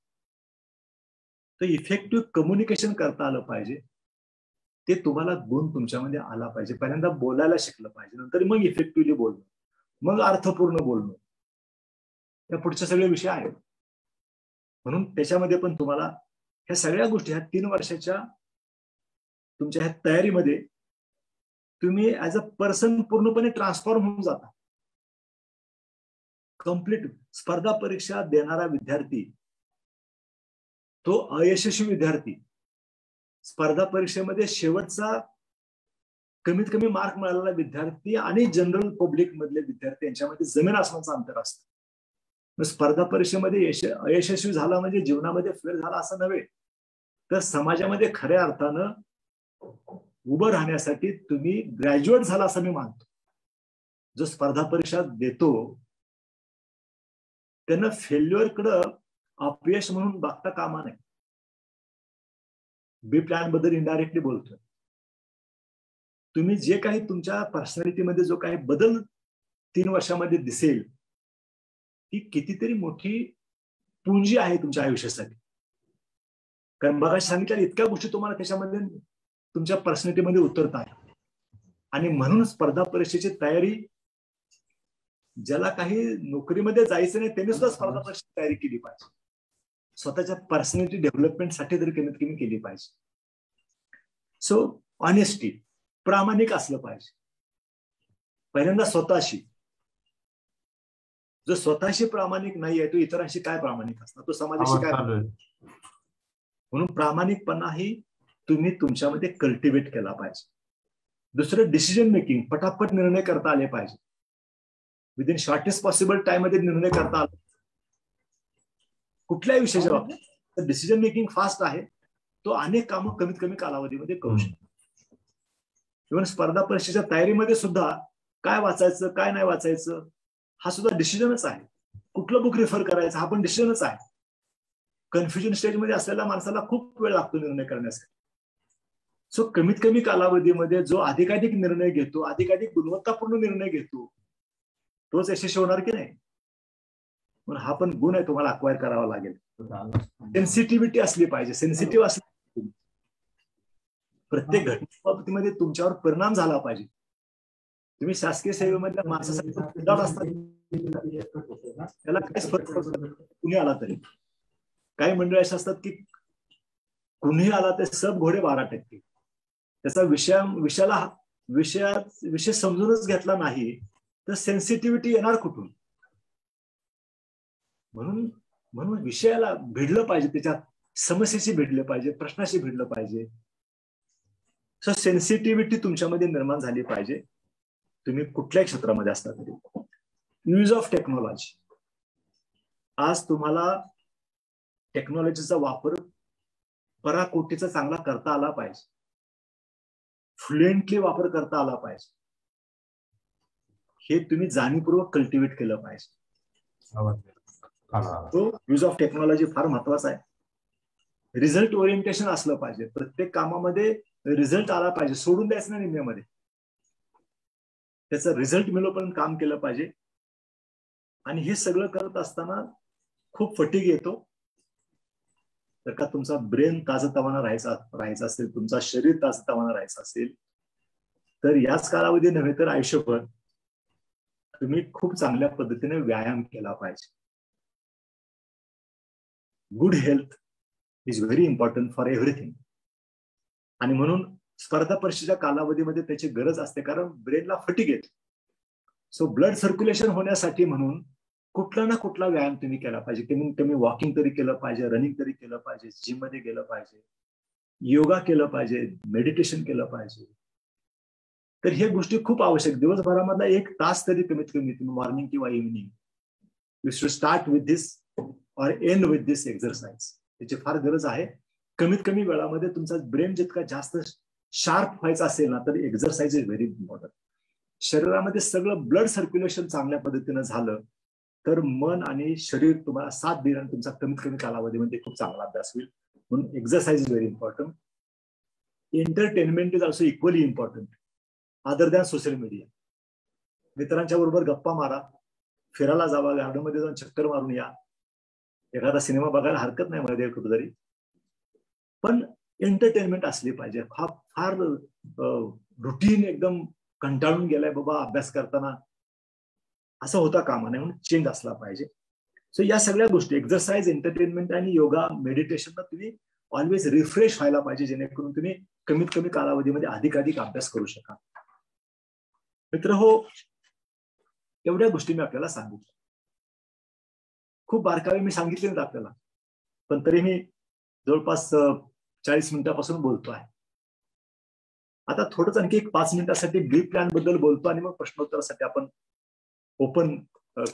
तर इफेक्टिव्ह कम्युनिकेशन करता आलं पाहिजे. ते तुम्हाला गुण तुमच्यामध्ये आला पाहिजे. पहिल्यांदा बोलायला शिकलं पाहिजे, नंतर मग इफेक्टिव्हली बोलणं, मग अर्थपूर्ण बोलणं, या पुढचे सगळे विषय आहेत. म्हणून त्याच्यामध्ये पण तुम्हाला ह्या सगळ्या गोष्टी, ह्या 3 वर्षाच्या तुमच्या ह्या तयारीमध्ये तुम्ही ऍज अ पर्सन पूर्णपणे ट्रान्सफॉर्म होऊन जाता. कम्प्लीट स्पर्धा परीक्षा देणारा विद्यार्थी, तो अयशस्वी विद्यार्थी, स्पर्धा परीक्षेमध्ये शेवटचा कमीत कमी मार्क मिळालेला विद्यार्थी आणि जनरल पब्लिक मधले विद्यार्थी यांच्यामध्ये जमीन आसमानाचं अंतर असतं. स्पर्धा परीक्षेमध्ये अयशस्वी झाला म्हणजे जीवनामध्ये फेल झाला असं नव्हे, तर समाजामध्ये खऱ्या अर्थानं उभं राहण्यासाठी तुम्ही ग्रॅज्युएट झाला असं मी मानतो. जो स्पर्धा परीक्षा देतो त्यांना फेल्युअरकडं अपयश म्हणून बघता कामा नये. बी प्लॅन बद्दल इनडायरेक्टली बोलतोय. तुम्ही जे काही तुमच्या पर्सनॅलिटीमध्ये जो काही बदल 3 वर्षामध्ये दिसेल की कितीतरी मोठी पुंजी आहे तुमच्या आयुष्यासाठी. कारण बघा सांगितलं इतक्या गोष्टी तुम्हाला त्याच्यामध्ये तुमच्या पर्सनॅलिटीमध्ये उतरतात. आणि म्हणून स्पर्धा परीक्षेची तयारी, ज्याला काही नोकरीमध्ये जायचं नाही त्यांनी सुद्धा स्पर्धा परीक्षेची तयारी केली पाहिजे. स्वतःच्या पर्सनॅलिटी डेव्हलपमेंटसाठी तरी कमीत कमी केली पाहिजे. सो ऑनेस्टी, प्रामाणिक असलं पाहिजे. पहिल्यांदा स्वतःशी. जो स्वतःशी प्रामाणिक नाही आहे तो इतरांशी काय प्रामाणिक असणार, तो समाजाशी काय. म्हणून प्रामाणिकपणा ही तुम्ही तुमच्यामध्ये कल्टिवेट केला पाहिजे. दुसरं डिसिजन मेकिंग, पटापट निर्णय करता आले पाहिजे. विदिन शॉर्टेस्ट पॉसिबल टाइम मध्ये निर्णय करता आला. कुठल्याही विषयाच्या बाबतीत डिसिजन मेकिंग फास्ट आहे, तो अनेक कामं कमीत कमी कालावधीमध्ये करू शकतो. इव्हन स्पर्धा परीक्षेच्या तयारीमध्ये सुद्धा काय वाचायचं काय नाही वाचायचं हा सुद्धा डिसिजनच आहे. कुठलं बुक रेफर करायचं हा पण डिसिजनच आहे. कन्फ्युजन स्टेजमध्ये असलेल्या माणसाला खूप वेळ लागतो निर्णय करण्यासाठी. सो कमीत कमी कालावधीमध्ये जो अधिकाधिक निर्णय घेतो, अधिकाधिक गुणवत्तापूर्ण निर्णय घेतो, तोच यशस्वी होणार की नाही. म्हणून हा पण गुण आहे, तुम्हाला अक्वायर करावा लागेल. सेन्सिटिव्हिटी असली पाहिजे, सेन्सिटिव्ह असली. प्रत्येक घटनेमध्ये तुमच्यावर परिणाम झाला पाहिजे. तुम्ही शासकीय सेवेमधल्या माणसासाठी असतात, त्याला काहीच फरक पडतो कुणी आला तरी. काही मंडळी असे असतात की कुणी आला ते सब घोडे 12%. त्याचा विषय समजूनच घेतला नाही तर सेन्सिटिव्हिटी येणार कुठून. म्हणून विषयाला भिडलं पाहिजे, त्याच्या समस्येशी भिडलं पाहिजे, प्रश्नाशी भिडलं पाहिजे. सो सेन्सिटिव्हिटी तुमच्यामध्ये निर्माण झाली पाहिजे. तुम्ही कुठल्याही क्षेत्रामध्ये असता तरी. Use of technology. आज तुम्हाला टेक्नॉलॉजीचा वापर पराकोटीचा चांगला करता आला पाहिजे. फ्लुएंटली वापर करता आला पाहिजे. हे तुम्ही जाणीवपूर्वक कल्टिवेट केलं पाहिजे. तो यूज ऑफ टेक्नॉलॉजी फार महत्वाचा आहे. रिझल्ट ओरिएंटेशन असलं पाहिजे. प्रत्येक कामामध्ये रिझल्ट आला पाहिजे, सोडून द्यायचं नाही निम्म्यामध्ये. त्याचा रिझल्ट मिळेपर्यंत काम केलं पाहिजे. आणि हे सगळं करत असताना खूप फटीग येतो. तर का तुमचा ब्रेन ताजतवाना राहायचा असेल, तुमचा शरीर ताजतवाना राहायचं असेल, तर याच कालावधी नव्हे तर आयुष्यभर तुम्ही खूप चांगल्या पद्धतीने व्यायाम केला पाहिजे. Good health is very important for everything. आणि म्हणून स्पर्धा परीक्षेच्या कालावधीमध्ये त्याची गरज असते, कारण ब्रेनला फटीग येते. सो ब्लड सर्क्युलेशन होण्यासाठी म्हणून कुठला ना कुठला व्यायाम तुम्ही केला पाहिजे. कमीत कमी वॉकिंग तरी केलं पाहिजे, रनिंग तरी केलं पाहिजे, जिम मध्ये गेलं पाहिजे, योगा केलं पाहिजे, मेडिटेशन केलं पाहिजे. तर हे गोष्टी खूप आवश्यक. दिवसभरामधला 1 तास तरी कमीत कमी तुम्ही मॉर्निंग किंवा evening you should start with this or end with this exercise. त्याची फार गरज आहे. कमीत कमी वेळामध्ये तुमचा ब्रेन जितका जास्त शार्प व्हायचा असेल ना, तर एक्सरसाइज इज व्हेरी इम्पॉर्टंट. शरीरामध्ये सगळं ब्लड सर्क्युलेशन चांगल्या पद्धतीनं झालं तर मन आणि शरीर तुम्हाला साथ देईल आणि तुमचा कमीत कमी कालावधीमध्ये खूप चांगला अभ्यास होईल. म्हणून exercise is very important. Entertainment is also equally important other than social media. मित्रांच्या बरोबर गप्पा मारा, फिरायला जावा, गार्डनमध्ये जाऊन चक्कर मारून या, एखादा सिनेमा बघायला हरकत नाही मध्ये कुठेतरी, पण एंटरटेनमेंट असली पाहिजे. फार रुटीन एकदम कंटाळून गेलाय बाबा अभ्यास करताना असं होता कामा नये. म्हणून चेंज असला पाहिजे. सो या सगळ्या गोष्टी एक्सरसाइज, एंटरटेनमेंट आणि योगा, मेडिटेशनला तुम्ही ऑलवेज रिफ्रेश व्हायला पाहिजे, जेणेकरून तुम्ही कमीत कमी कालावधीमध्ये अधिकाधिक अभ्यास करू शकाल. मित्र हो, एवढ्या गोष्टी मी आपल्याला सांगितल्या. खूप बारकावे मी सांगितले नाहीत आपल्याला, पण तरी मी जवळपास 40 मिनिटापासून बोलतोय. आता थोडंच आणखी 5 मिनिटासाठी बी प्लॅन बद्दल बोलतो आणि मग प्रश्नोत्तरासाठी आपण ओपन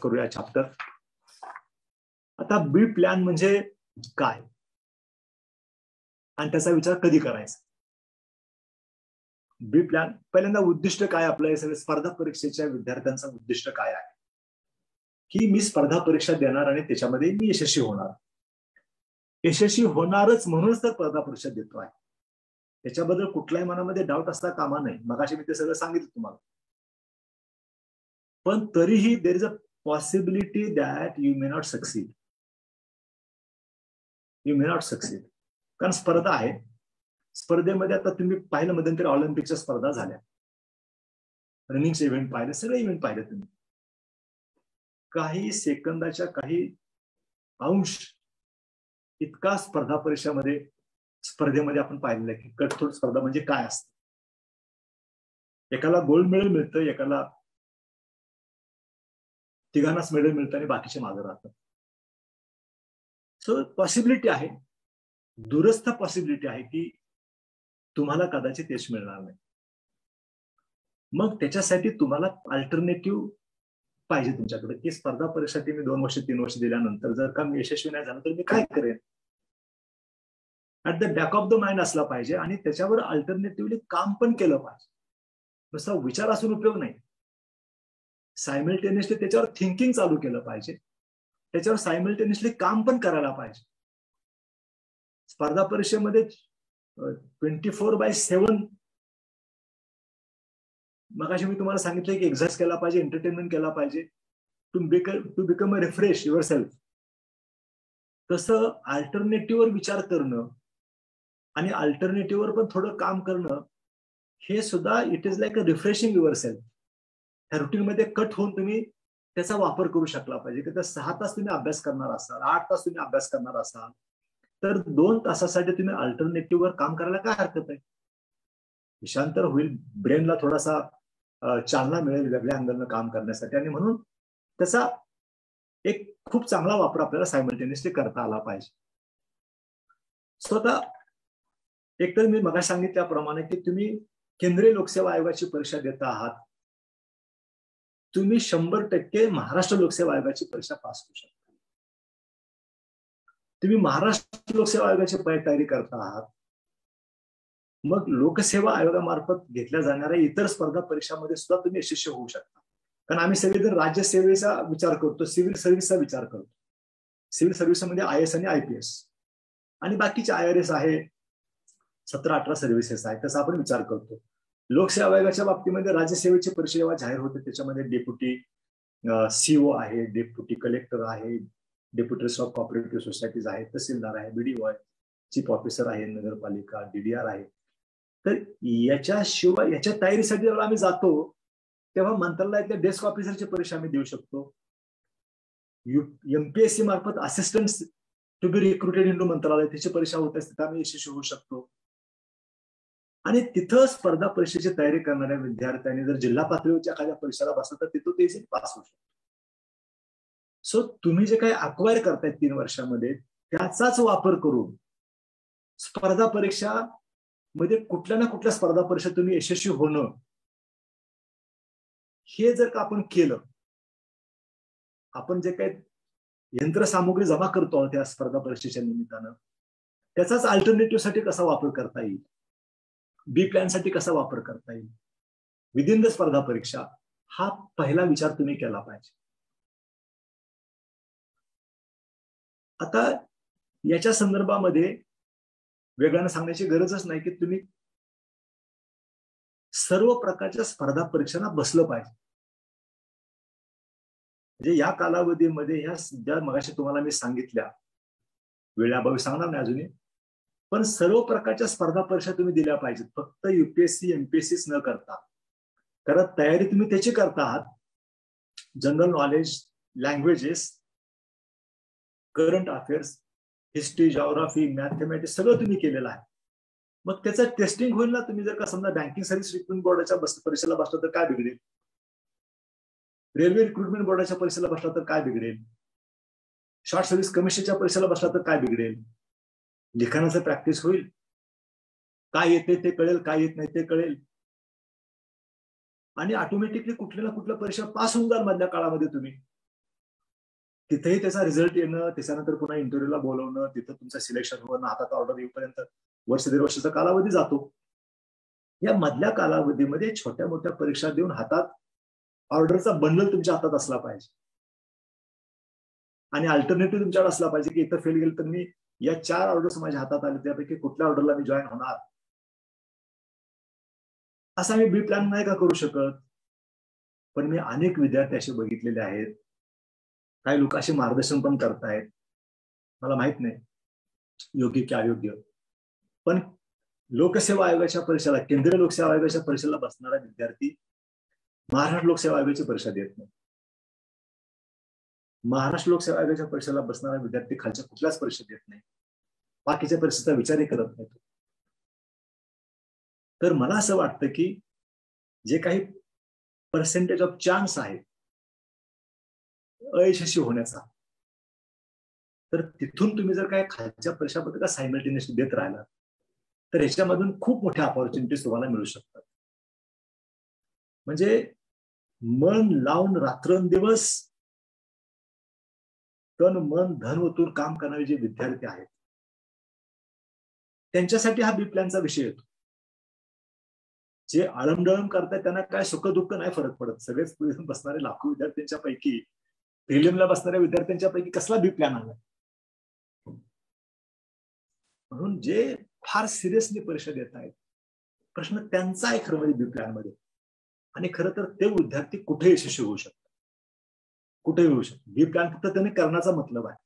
करूया चॅप्टर. आता बी प्लॅन म्हणजे काय आणि त्याचा विचार कधी करायचा. बी प्लॅन पहिल्यांदा उद्दिष्ट काय आपलं, सगळं स्पर्धा परीक्षेच्या विद्यार्थ्यांचं उद्दिष्ट काय आहे की मी स्पर्धा परीक्षा देणार आणि त्याच्यामध्ये मी यशस्वी होणार. यशस्वी होणारच म्हणूनच तर स्पर्धा परीक्षा देतोय. त्याच्याबद्दल कुठल्याही मनामध्ये डाऊट असता कामा नये. मगाशी मी ते सगळं सांगितलं तुम्हाला. पण तरीही there is a possibility that you may not succeed. कारण स्पर्धा आहे. स्पर्धेमध्ये आता तुम्ही पाहिलं मध्यंतरी ऑलिम्पिकच्या स्पर्धा झाल्या, रनिंगचे इव्हेंट पाहिले, सगळे इव्हेंट पाहिले तुम्ही. काही सेकंदाच्या काही अंश इतका स्पर्धेमध्ये आपण पाहिलेलं आहे की कठोर स्पर्धा म्हणजे काय असते. एकाला गोल्ड मेडल मिळतं, एकाला तिघांनाच मेडल मिळतं आणि बाकीचे मागे राहतात. सो पॉसिबिलिटी आहे, दुरस्थ पॉसिबिलिटी आहे की तुम्हाला कदाचित यश मिळणार नाही. मग त्याच्यासाठी तुम्हाला अल्टरनेटिव्ह पाहिजे तुमच्याकडे, की स्पर्धा परीक्षेसाठी मी 2 वर्ष 3 वर्ष दिल्यानंतर जर का मी यशस्वी नाही झालो तर मी काय करेन. At the back of the mind असला पाहिजे आणि त्याच्यावर अल्टरनेटिव्हली काम पण केलं पाहिजे. नुसता विचार असून उपयोग नाही, सायमल्टेनियसली त्याच्यावर थिंकिंग चालू केलं पाहिजे, त्याच्यावर सायमल्टेनियसली काम पण करायला पाहिजे. स्पर्धा परीक्षेमध्ये 24/7 मगाशी मी तुम्हाला सांगितलं की एक्झर्साइज केला पाहिजे, एंटरटेनमेंट केला पाहिजे, to become a refresh yourself. तसं अल्टरनेटिव्हवर विचार करणं आणि अल्टरनेटिव्हवर पण थोडं काम करणं, हे सुद्धा it is like a refreshing your self. ह्या रुटीनमध्ये कट होऊन तुम्ही त्याचा वापर करू शकला पाहिजे. की 6 तास तुम्ही अभ्यास करणार असाल, 8 तास तुम्ही अभ्यास करणार असाल, तर 2 तासासाठी तुम्ही अल्टरनेटिव्हवर काम करायला काय हरकत आहे. विषांतर होईल, ब्रेनला थोडासा चालना मिळेल वेगळ्या अँगलनं काम करण्यासाठी, आणि म्हणून त्याचा एक खूप चांगला वापर आपल्याला सायमल्टेनियसली करता आला पाहिजे. स्वतः एकतर मी मगाशी सांगितल्याप्रमाणे की तुम्ही केंद्रीय लोकसेवा आयोगाची परीक्षा देता आहात, तुम्ही 100% महाराष्ट्र लोकसेवा आयोगाची परीक्षा पास करू शकता. तुम्ही महाराष्ट्र लोकसेवा आयोगाची तयारी करता आहात, मग लोकसेवा आयोगामार्फत घेतल्या जाणाऱ्या इतर स्पर्धा परीक्षांमध्ये सुद्धा तुम्ही यशस्वी होऊ शकता. कारण आम्ही सगळेजण राज्यसेवेचा विचार करतो, सिव्हिल सर्व्हिसचा विचार करतो. सिव्हिल सर्व्हिसमध्ये IAS आणि IPS आणि बाकीचे IRS आहे, 17-18 सर्व्हिसेस आहेत, तसा आपण विचार करतो. लोकसेवा आयोगाच्या बाबतीमध्ये राज्यसेवेची परीक्षा जेव्हा जाहीर होते त्याच्यामध्ये डेप्युटी CO आहे, डेप्युटी कलेक्टर आहे, डेप्युटी ऑफ कॉपरेटिव्ह सोसायटीज आहे, तहसीलदार आहे, BDO आहे, चीफ ऑफिसर आहे, नगरपालिका, DDR आहे. तर याच्याशिवाय याच्या तयारीसाठी जेव्हा आम्ही जातो तेव्हा मंत्रालयातल्या डेस्क ऑफिसरची परीक्षा आम्ही देऊ शकतो. MPSC मार्फत assistant to be recruited into Mantralaya त्याची परीक्षा होत असते, आम्ही यशस्वी होऊ शकतो. आणि तिथं स्पर्धा परीक्षेची तयारी करणाऱ्या विद्यार्थ्यांनी जर जिल्हा पातळीवरच्या एखाद्या परीक्षेला बसलं तर तिथं ते पास होऊ शकतो. सो तुम्ही जे काही अक्वायर करतायत 3 वर्षामध्ये त्याचाच वापर करून स्पर्धा परीक्षा मध्ये कुठल्या ना कुठल्या स्पर्धा परीक्षा तुम्ही यशस्वी होणं, हे जर का आपण केलं, आपण जे काही यंत्रसामुग्री जमा करतो त्या स्पर्धा परीक्षेच्या निमित्तानं, त्याचाच अल्टरनेटिव्ह साठी कसा वापर करता येईल, बी प्लॅन साठी कसा वापर करता येईल विदिन द स्पर्धा परीक्षा, हा पहिला विचार तुम्ही केला पाहिजे. आता याच्या संदर्भामध्ये वेगळ्यानं सांगण्याची गरजच नाही की तुम्ही सर्व प्रकारच्या स्पर्धा परीक्षांना बसलं पाहिजे. म्हणजे या कालावधीमध्ये ह्या ज्या मगाशी तुम्हाला मी सांगितल्या, वेळाभावी सांगणार नाही अजूनही, पण सर्व प्रकारच्या स्पर्धा परीक्षा तुम्ही दिल्या पाहिजेत. फक्त UPSC MPSCच न करता, कारण तयारी तुम्ही त्याची करता आहात, general knowledge, languages, current affairs, history, geography, mathematics सगळं तुम्ही केलेलं आहे. मग त्याचं टेस्टिंग होईल ना. तुम्ही जर का समजा बँकिंग सर्व्हिस रिक्रुटमेंट बोर्डाच्या परीक्षेला बसला तर काय बिघडेल, रेल्वे रिक्रुटमेंट बोर्डाच्या परीक्षेला बसला तर काय बिघडेल, शॉर्ट सर्व्हिस कमिशनच्या परीक्षेला बसला तर काय बिघडेल, लिखाणाचं प्रॅक्टिस होईल, काय येते ते कळेल, काय येत नाही ते कळेल, आणि ऑटोमॅटिकली कुठल्या ना कुठल्या परीक्षा पास होऊन जाल मधल्या काळामध्ये तुम्ही. तिथेही त्याचा रिझल्ट येणं, त्याच्यानंतर पुन्हा इंटरव्ह्यूला बोलवणं, तिथं तुमचं सिलेक्शन होणं, हातात ऑर्डर येईपर्यंत 1-1.5 वर्षाचा कालावधी जातो. या मधल्या कालावधीमध्ये छोट्या मोठ्या परीक्षा देऊन हातात ऑर्डरचा बंडल तुमच्या हातात असला पाहिजे, आणि अल्टरनेटिव्ह तुमच्याकडे असला पाहिजे की इथं फेल गेलं तर मी या 4 ऑर्डर्स माझ्या हातात आले, त्यापैकी कुठल्या ऑर्डरला मी जॉईन होणार. असा मी बी प्लॅन नाही का करू शकत. पण मी अनेक विद्यार्थी असे बघितलेले आहेत, काही लोक असे मार्गदर्शन पण करतायत, मला माहित नाही योग्य की अयोग्य, पण लोकसेवा आयोगाच्या परीक्षेला, केंद्रीय लोकसेवा आयोगाच्या परीक्षेला बसणारा विद्यार्थी महाराष्ट्र लोकसेवा आयोगाची परीक्षा देत नाही. महाराष्ट्र लोकसेवा आयोगाच्या परीक्षेला बसणारा विद्यार्थी खालच्या कुठल्याच परीक्षा देत नाही, बाकीच्या परीक्षेचा विचारही करत नाही. तर मला असं वाटतं की जे काही पर्सेंटेज ऑफ चान्स आहे अयशस्वी होण्याचा, तर तिथून तुम्ही जर काय खालच्या परीक्षा पत्रिका सायमल्टेनियसली देत राहिला तर ह्याच्यामधून खूप मोठ्या ऑपॉर्च्युनिटीज तुम्हाला मिळू शकतात. म्हणजे मन लावून रात्रंदिवस तन मन धन ओतून काम करणारे जे विद्यार्थी आहेत त्यांच्यासाठी हा बी प्लॅनचा विषय येतो. जे आळमडळम करतात त्यांना काय सुख दुःख नाही फरक पडत. सगळेच बसणारे लाखो विद्यार्थ्यांच्या पैकी, प्रिलिमला बसणाऱ्या विद्यार्थ्यांच्या पैकी कसला बी प्लॅन आला. म्हणून जे फार सिरियसली परीक्षा देत आहेत, प्रश्न त्यांचा आहे खरं म्हणजे बी प्लॅन मध्ये. आणि खरं तर ते विद्यार्थी कुठे यशस्वी होऊ शकतात, कुठेही होऊ शकतात. बी प्लॅन फक्त त्यांनी करण्याचा मतलब आहे.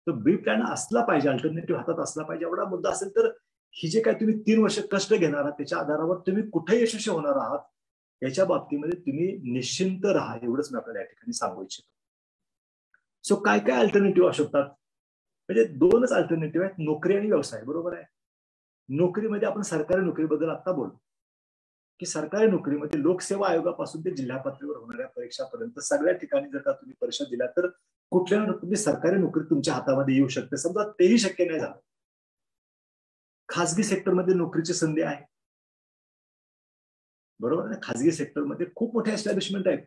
तो बी प्लॅन असला पाहिजे, अल्टरनेटिव्ह हातात असला पाहिजे. एवढा मुद्दा असेल तर ही जे काय तुम्ही 3 वर्ष कष्ट घेणार आहात त्याच्या आधारावर तुम्ही कुठे यशस्वी होणार आहात याच्या बाबतीमध्ये तुम्ही निश्चिंत राहा, एवढंच मी आपल्याला या ठिकाणी सांगू इच्छितो. सो काय काय अल्टरनेटिव्ह असू शकतात, म्हणजे 2च अल्टरनेटिव्ह आहेत, नोकरी आणि व्यवसाय. बरोबर आहे. नोकरीमध्ये आपण सरकारी नोकरीबद्दल आता बोलू की सरकारी नोकरीमध्ये लोकसेवा आयोगापासून ते जिल्हा पातळीवर होणाऱ्या परीक्षापर्यंत सगळ्या ठिकाणी जर का तुम्ही परीक्षा दिल्या तर कुठल्या ना कुठली सरकारी नोकरी तुमच्या हातामध्ये येऊ शकते. समजा तेही शक्य नाही झालं, खासगी सेक्टरमध्ये नोकरीची संधी आहे. बरोबर आहे. खासगी सेक्टरमध्ये खूप मोठे एस्टॅब्लिशमेंट आहेत.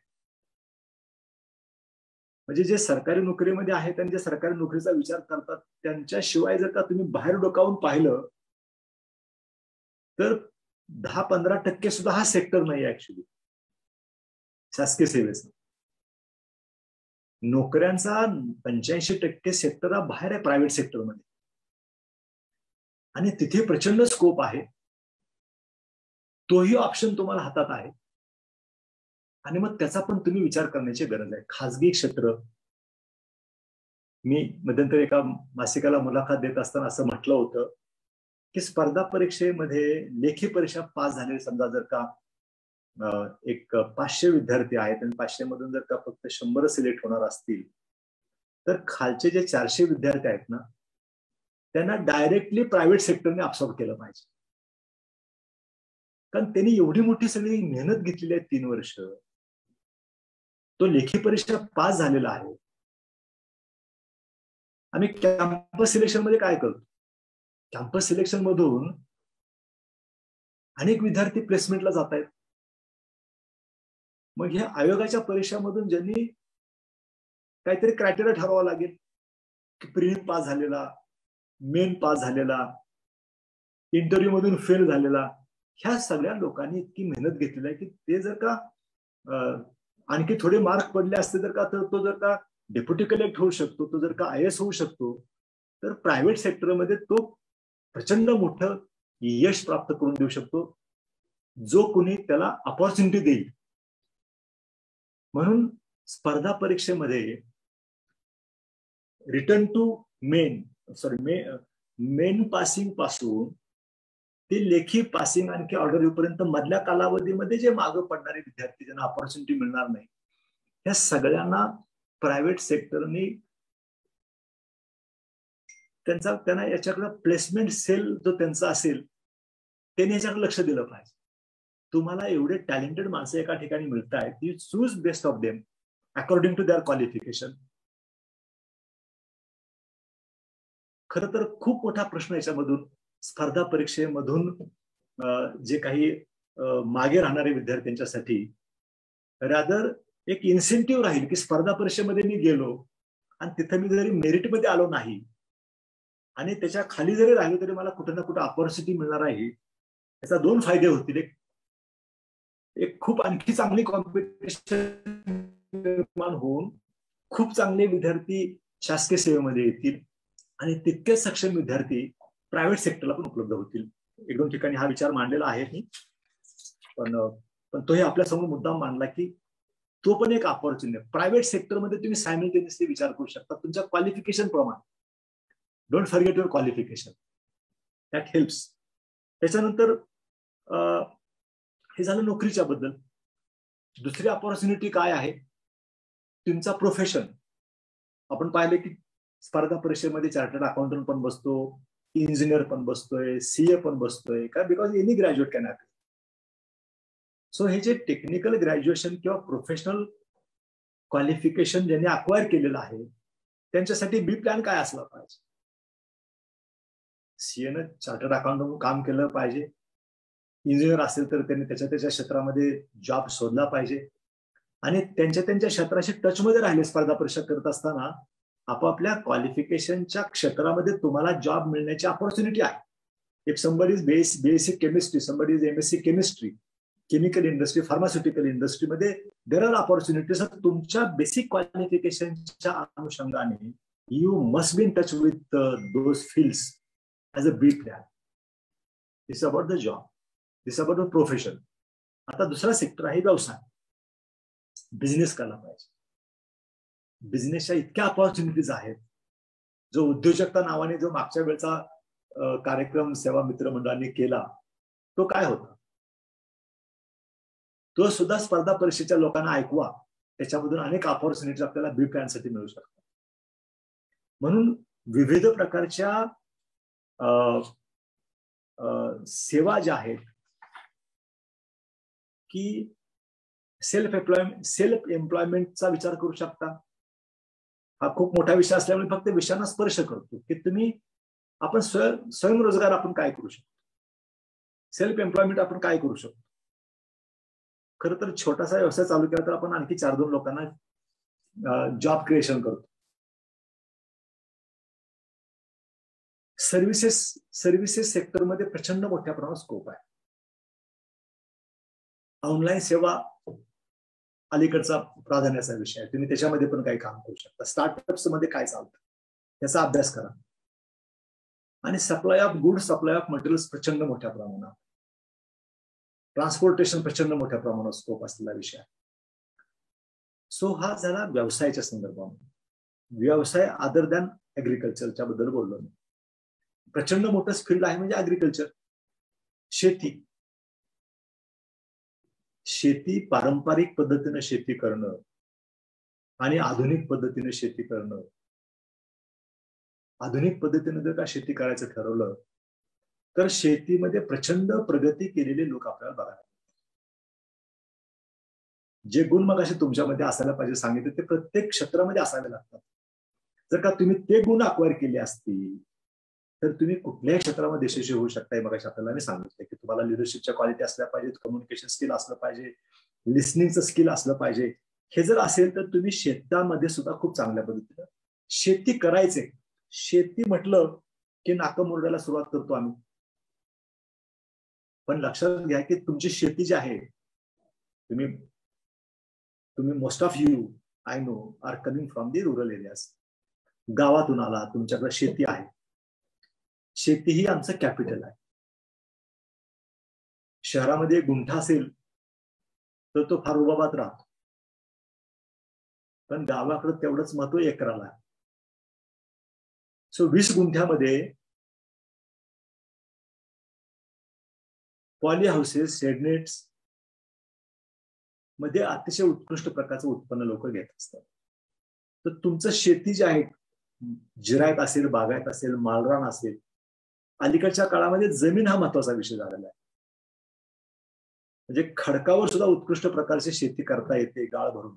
म्हणजे जे सरकारी नोकरीमध्ये आहेत आणि जे सरकारी नोकरीचा विचार करतात त्यांच्याशिवाय जर का तुम्ही बाहेर डोकावून पाहिलं तर 10-15% सुद्धा हा सेक्टर नाही ऍक्च्युली शासकीय सेवेचा. नोकऱ्यांचा 85% सेक्टर हा बाहेर आहे प्रायव्हेट सेक्टरमध्ये, आणि तिथे प्रचंड स्कोप आहे. तोही ऑप्शन तुम्हाला हातात आहे आणि मग त्याचा पण तुम्ही विचार करण्याची गरज आहे. खासगी क्षेत्र, मी मध्यंतरी एका मासिकाला मुलाखत देत असताना असं म्हटलं होतं की स्पर्धा परीक्षेमध्ये लेखी परीक्षा पास झालेले समजा जर का एक 500 विद्यार्थी आहेत आणि 500 मधून जर का फक्त 100 सिलेक्ट होणार असतील तर खालचे जे 400 विद्यार्थी आहेत ना त्यांना डायरेक्टली प्रायव्हेट सेक्टरने अब्सॉर्ब केलं पाहिजे. कारण त्यांनी एवढी मोठी सगळी मेहनत घेतलेली आहे 3 वर्ष, तो लेखी परीक्षा पास झालेला आहे. आम्ही कॅम्पस सिलेक्शन मध्ये काय करतो, कॅम्पस सिलेक्शन मधून अनेक विद्यार्थी प्लेसमेंटला जात आहेत. मग ह्या आयोगाच्या परीक्षामधून ज्यांनी काहीतरी क्रायटेरिया ठरवावं लागेल की प्रिलिम पास झालेला, मेन पास झालेला, इंटरव्ह्यू मधून फेल झालेला, ह्या सगळ्या लोकांनी इतकी मेहनत घेतलेली आहे की ते जर का आणखी थोडे मार्क पडले असते तर का तो जर का डेप्युटी कलेक्टर होऊ शकतो, तो जर का IAS होऊ शकतो, तर प्रायव्हेट सेक्टरमध्ये तो प्रचंड मोठं यश प्राप्त करून देऊ शकतो जो कोणी त्याला अपॉर्च्युनिटी देईल. म्हणून स्पर्धा परीक्षेमध्ये रिटर्न टू मेन पासिंग पासून ते लेखी पासिंग आणखी ऑर्डर येऊपर्यंत मधल्या कालावधीमध्ये जे मागं पडणारे विद्यार्थी ज्यांना अपॉर्च्युनिटी मिळणार नाही, ह्या सगळ्यांना प्रायव्हेट सेक्टरनी त्यांना याच्याकडे प्लेसमेंट सेल जो त्यांचा असेल त्यांनी याच्याकडे लक्ष दिलं पाहिजे. तुम्हाला एवढे टॅलेंटेड माणसं एका ठिकाणी मिळत आहेत, you choose best of them according to their qualification. खरं तर खूप मोठा प्रश्न याच्यामधून स्पर्धा परीक्षेमधून जे काही मागे राहणारे विद्यार्थ्यांच्यासाठी रादर एक इन्सेंटिव्ह राहील की स्पर्धा परीक्षेमध्ये मी गेलो आणि तिथे मी जरी मेरिटमध्ये आलो नाही आणि त्याच्या खाली जरी राहिलो तरी मला कुठे ना कुठे अपॉर्च्युनिटी मिळणार आहे. याचा 2 फायदे होतील. एक खूप आणखी चांगली कॉम्पिटिशन निर्माण होऊन खूप चांगले विद्यार्थी शासकीय सेवेमध्ये येतील आणि तितकेच सक्षम विद्यार्थी प्रायव्हेट सेक्टरला पण उपलब्ध होतील. 1-2 ठिकाणी हा विचार मांडलेला आहे मी, पण तोही आपल्यासमोर मुद्दाम मांडला की तो पण एक ऑपॉर्च्युनिटी. प्रायव्हेट सेक्टरमध्ये तुम्ही सायमल्टेनियसली विचार करू शकता तुमच्या क्वालिफिकेशन प्रमाणे. Don't forget your qualification, that helps. त्याच्यानंतर हे झालं नोकरीच्या बद्दल. दुसरी ऑपॉर्च्युनिटी काय आहे, तुमचा प्रोफेशन. आपण पाहिले की स्पर्धा परीक्षेमध्ये चार्टर्ड अकाउंटंट पण बसतो, इंजिनियर पण बसतोय, सीए पण बसतोय, का because any graduate can happen. So हे जे टेक्निकल ग्रॅज्युएशन किंवा प्रोफेशनल क्वालिफिकेशन ज्यांनी अक्वायर केलेलं आहे त्यांच्यासाठी बी प्लॅन काय असला पाहिजे. सीएनं चार्टर्ड अकाउंटंट म्हणून काम केलं पाहिजे. इंजिनियर असेल तर त्यांनी त्याच्या क्षेत्रामध्ये जॉब शोधला पाहिजे आणि त्यांच्या क्षेत्राशी टचमध्ये राहिले. स्पर्धा परीक्षा करत असताना आपापल्या क्वालिफिकेशनच्या क्षेत्रामध्ये तुम्हाला जॉब मिळण्याची ऑपॉर्च्युनिटी आहे. If somebody is basic chemistry, somebody is MSc chemistry, chemical industry, pharmaceutical इंडस्ट्रीमध्ये देर आर ऑपॉर्च्युनिटीज. तुमच्या बेसिक क्वालिफिकेशनच्या अनुषंगाने you must be in touch with those fields as a B plan. This about the job, this about the profession. आता दुसरा sector आहे व्यवसाय. Business करायला पाहिजे. बिझनेसच्या इतक्या ऑपॉर्च्युनिटीज आहेत. जो उद्योजकता नावाने जो मागच्या वेळचा कार्यक्रम सेवा मित्र मंडळांनी केला तो काय होता, तो सुद्धा स्पर्धा परीक्षेच्या लोकांना ऐकवा. त्याच्यामधून अनेक ऑपॉर्च्युनिटीज आपल्याला बी प्लॅनसाठी मिळू शकतात. म्हणून विविध प्रकारच्या सेवा ज्या आहेत की सेल्फ एम्प्लॉयमेंटचा विचार करू शकता. हा खूप मोठा विषय असल्यामुळे फक्त विषयांना स्पर्श करतो की तुम्ही आपण स्वयंरोजगार आपण काय करू शकतो, सेल्फ एम्प्लॉयमेंट आपण काय करू शकतो. खरं तर छोटासा व्यवसाय चालू केला तर आपण आणखी 4-2 लोकांना जॉब क्रिएशन करतो. सर्व्हिसेस सेक्टरमध्ये प्रचंड मोठ्या प्रमाणात स्कोप आहे. ऑनलाईन सेवा अलीकडचा प्राधान्याचा विषय आहे. तुम्ही त्याच्यामध्ये पण काही काम करू शकता. स्टार्टअप्स मध्ये काय चालतं त्याचा अभ्यास करा. आणि supply of good, supply of materials प्रचंड मोठ्या प्रमाणात, ट्रान्सपोर्टेशन प्रचंड मोठ्या प्रमाणात स्कोप असलेला विषय आहे. सो हा झाला व्यवसायाच्या संदर्भामध्ये. व्यवसाय अदर दॅन ऍग्रिकल्चरच्या बद्दल बोललो मी. प्रचंड मोठं फील्ड आहे म्हणजे ऍग्रिकल्चर, शेती. शेती पारंपरिक पद्धतीने शेती करणं आणि आधुनिक पद्धतीने शेती करणं. आधुनिक पद्धतीने जर का शेती करायचं ठरवलं तर शेतीमध्ये प्रचंड प्रगती केलेले लोक आपल्याला बघायला. जे गुण मग असे तुमच्यामध्ये असायला पाहिजे सांगितले ते प्रत्येक क्षेत्रामध्ये असावे लागतात. जर का तुम्ही ते गुण अक्वायर केले असतील तर तुम्ही कुठल्याही क्षेत्रामध्ये यशस्वी होऊ शकता. मग आपल्याला मी सांगितलं की तुम्हाला लिडरशिपच्या क्वालिटी असल्या पाहिजेत, कम्युनिकेशन स्किल असलं पाहिजे, लिस्निंगचं स्किल असलं पाहिजे. हे जर असेल तर तुम्ही शेतामध्ये सुद्धा खूप चांगल्या पद्धतीनं शेती करायचे. शेती म्हटलं की नाकं मुरडायला सुरुवात करतो आम्ही. पण लक्षात घ्या की तुमची शेती जी आहे, तुम्ही most of you I know are coming from the rural areas. गावातून आला, तुमच्याकडे शेती आहे. शेती ही आमचं कॅपिटल आहे. शहरामध्ये गुंठा असेल तर तो फार उबाबात राहतो, पण गावाकडे तेवढंच महत्व एकराला आहे. सो 20 गुंठ्यामध्ये पॉली हाऊसेस, शेडनेट्स मध्ये अतिशय उत्कृष्ट प्रकारचं उत्पन्न लोक घेत असतात. तर तुमचं शेती जी आहे, जिरायत असेल, बागायत असेल, मालरान असेल, अलीकडच्या काळामध्ये जमीन हा महत्वाचा विषय झालेला आहे. म्हणजे खडकावर सुद्धा उत्कृष्ट प्रकारची शेती करता येते गाळ भरून,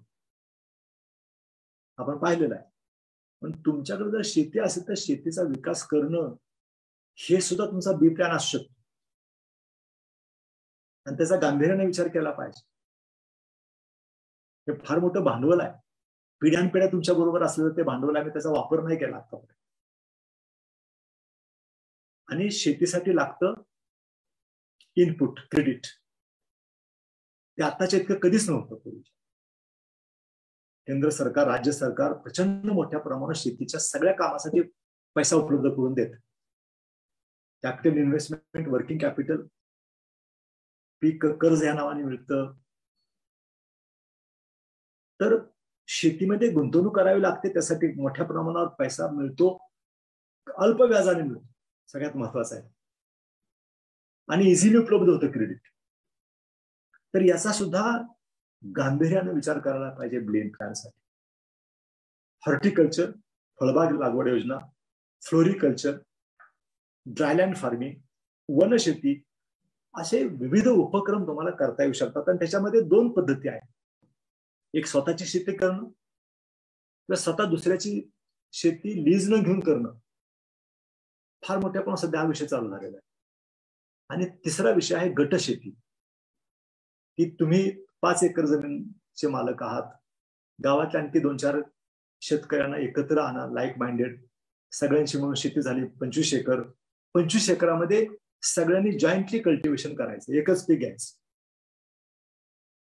आपण पाहिलेलं आहे. पण तुमच्याकडे जर शेती असेल तर शेतीचा विकास करणं हे सुद्धा तुमचा बी प्लॅन असू शकतो आणि त्याचा गांभीर्याने विचार केला पाहिजे. हे फार मोठं भांडवल आहे. पिढ्यानपिढ्या तुमच्या बरोबर असलेलं ते भांडवल आहे, त्याचा वापर नाही केला आतापर्यंत. आणि शेतीसाठी लागतं इनपुट, क्रेडिट. ते आताच्या इतकं कधीच नव्हतं पूर्वी. केंद्र सरकार, राज्य सरकार प्रचंड मोठ्या प्रमाणात शेतीच्या सगळ्या कामासाठी पैसा उपलब्ध करून देत. कॅपिटल इन्व्हेस्टमेंट, वर्किंग कॅपिटल, पीक कर्ज या नावाने मिळतं. तर शेतीमध्ये गुंतवणूक करावी लागते, त्यासाठी मोठ्या प्रमाणावर पैसा मिळतो, अल्प व्याजाने मिळतो, सगळ्यात महत्वाचं आहे, आणि इझिली उपलब्ध होतं क्रेडिट. तर याचा सुद्धा गांभीर्याने विचार करायला पाहिजे ब्लेम प्लॅनसाठी. हॉर्टिकल्चर, फळबाग लागवड योजना, फ्लोरिकल्चर, ड्रायलँड फार्मिंग, वनशेती, असे विविध उपक्रम तुम्हाला करता येऊ शकतात. आणि त्याच्यामध्ये 2 पद्धती आहेत. एक स्वतःची शेती करणं किंवा स्वतः दुसऱ्याची शेती लीज न घेऊन करणं. फार मोठ्या पण सध्या हा विषय चालू झालेला आहे. आणि तिसरा विषय आहे गटशेती, की तुम्ही 5 एकर जमीनचे मालक आहात, गावातल्या आणखी 2-4 शेतकऱ्यांना एकत्र आणा, लाईक माइंडेड, सगळ्यांची म्हणून शेती झाली 25 एकर. 25 एकरामध्ये सगळ्यांनी जॉईंटली कल्टिव्हेशन करायचं, एकच पीक घ्यायचं,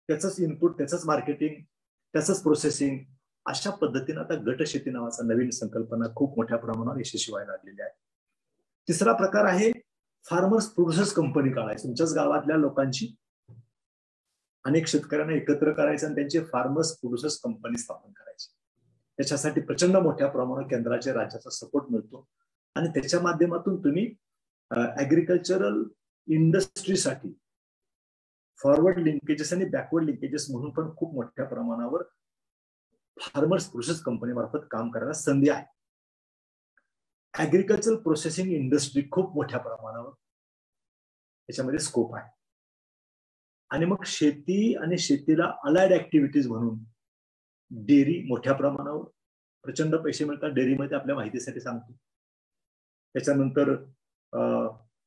त्याचंच इनपुट, त्याचंच मार्केटिंग, त्याचंच प्रोसेसिंग. अशा पद्धतीने आता गटशेती नावाचा नवीन संकल्पना खूप मोठ्या प्रमाणावर यशस्वी व्हायला लागलेली आहे. तिसरा प्रकार आहे फार्मर्स प्रोड्युसर्स कंपनी काढायची. तुमच्याच गावातल्या लोकांची अनेक शेतकऱ्यांना एकत्र करायचं आणि त्यांची फार्मर्स प्रोड्युसर्स कंपनी स्थापन करायची. त्याच्यासाठी प्रचंड मोठ्या प्रमाणात केंद्राच्या राज्याचा सपोर्ट मिळतो आणि त्याच्या माध्यमातून तुम्ही ऍग्रिकल्चरल इंडस्ट्रीसाठी फॉरवर्ड लिंकेजेस आणि बॅकवर्ड लिंकेजेस म्हणून पण खूप मोठ्या प्रमाणावर फार्मर्स प्रोसेस कंपनी मार्फत काम करायला संधी आहे. ऍग्रिकल्चर प्रोसेसिंग इंडस्ट्री खूप मोठ्या प्रमाणावर त्याच्यामध्ये स्कोप आहे. आणि मग शेती आणि शेतीला अलाइड ऍक्टिव्हिटीज म्हणून डेअरी मोठ्या प्रमाणावर प्रचंड पैसे मिळतात डेअरीमध्ये, आपल्या माहितीसाठी सांगतो. त्याच्यानंतर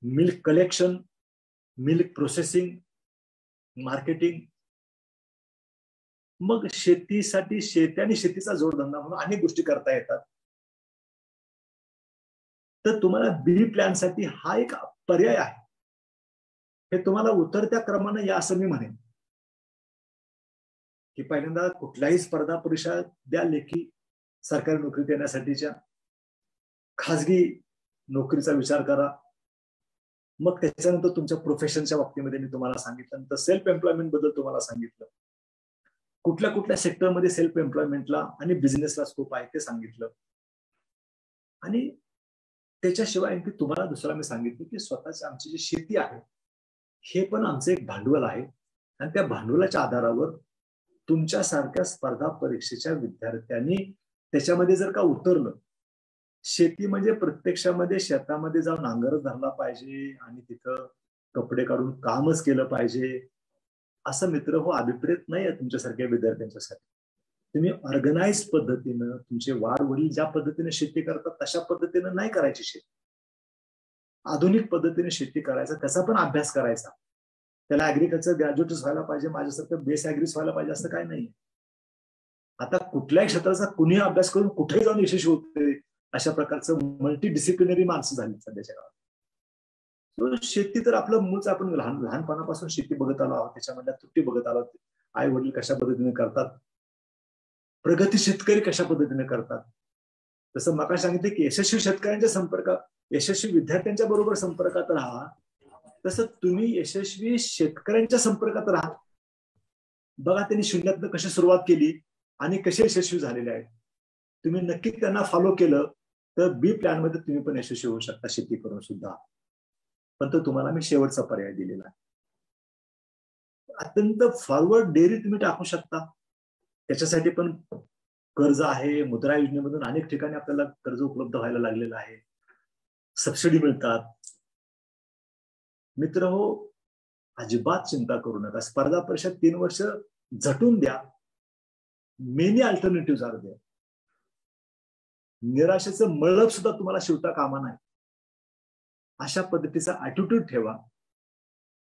milk collection, milk processing, marketing. मग शेतीसाठी शेती आणि शेतीचा जोडधंदा म्हणून अनेक गोष्टी करता येतात. तर तुम्हाला बी प्लॅनसाठी हा एक पर्याय आहे. हे तुम्हाला उतरत्या क्रमाने या असं मी म्हणेन की पहिल्यांदा कुठल्याही स्पर्धा परीक्षा द्या लेखी सरकारी नोकरी देण्यासाठीच्या, खाजगी नोकरीचा विचार करा. मग त्याच्यानंतर तुमच्या प्रोफेशनच्या बाबतीमध्ये मी तुम्हाला सांगितलं, नंतर सेल्फ एम्प्लॉयमेंट बद्दल तुम्हाला सांगितलं, कुठल्या कुठल्या सेक्टरमध्ये सेल्फ एम्प्लॉयमेंटला आणि बिझनेसला स्कोप आहे ते सांगितलं. आणि त्याच्याशिवाय आणखी तुम्हाला दुसरा मी सांगितलं की स्वतःची आमची जी शेती आहे हे पण आमचं एक भांडवल आहे आणि त्या भांडवलाच्या आधारावर तुमच्यासारख्या स्पर्धा परीक्षेच्या विद्यार्थ्यांनी त्याच्यामध्ये जर का उतरलं, शेती म्हणजे प्रत्यक्षामध्ये शेतामध्ये जाऊन नांगर धरला पाहिजे आणि तिथं कपडे काढून कामच केलं पाहिजे असं मित्र हो अभिप्रेत नाही आहे तुमच्यासारख्या विद्यार्थ्यांच्यासाठी. तुम्ही ऑर्गनाइज पद्धतीनं तुमचे वडील ज्या पद्धतीने शेती करतात तशा पद्धतीनं नाही करायची शेती, आधुनिक पद्धतीने शेती करायचा, त्याचा पण अभ्यास करायचा. त्याला ऍग्रिकल्चर ग्रॅज्युएट्स व्हायला पाहिजे, माझ्यासारखं बेस ऍग्रीस व्हायला पाहिजे असं काय नाही. आता कुठल्याही क्षेत्राचा कुणीही अभ्यास करून कुठेही जाऊन यशस्वी होते अशा प्रकारचं मल्टी डिसिप्लिनरी माणसं झाली सध्याच्या काळात. शेती तर आपलं मूळच, आपण लहानपणापासून शेती बघत आलो आहोत, त्याच्यामधल्या त्रुटी बघत आलो, आई वडील कशा पद्धतीने करतात, प्रगती शेतकरी कशा पद्धतीने करतात. जसं मग सांगितलं की यशस्वी शेतकऱ्यांच्या संपर्कात, यशस्वी विद्यार्थ्यांच्या बरोबर संपर्कात राहा, तसं तुम्ही यशस्वी शेतकऱ्यांच्या संपर्कात राहा. बघा त्यांनी शून्यातनं कशी सुरुवात केली आणि कसे यशस्वी झालेले आहेत. तुम्ही नक्की त्यांना फॉलो केलं तर बी प्लॅन मध्ये तुम्ही पण यशस्वी होऊ शकता शेती करून सुद्धा. पण तो तुम्हाला मी शेवटचा पर्याय दिलेला आहे. अत्यंत फॉरवर्ड डेअरी तुम्ही टाकू शकता, त्याच्यासाठी पण कर्ज आहे. मुद्रा योजनेमधून अनेक ठिकाणी आपल्याला कर्ज उपलब्ध व्हायला लागलेलं आहे, सबसिडी मिळतात. मित्र हो, अजिबात चिंता करू नका. स्पर्धा परीक्षा 3 वर्ष झटून द्या, मेनी अल्टरनेटिव्ह आर द्या. निराशेचं मळप सुद्धा तुम्हाला शिवता कामा नाही. अशा पद्धतीचा ऍटिट्यूड ठेवा.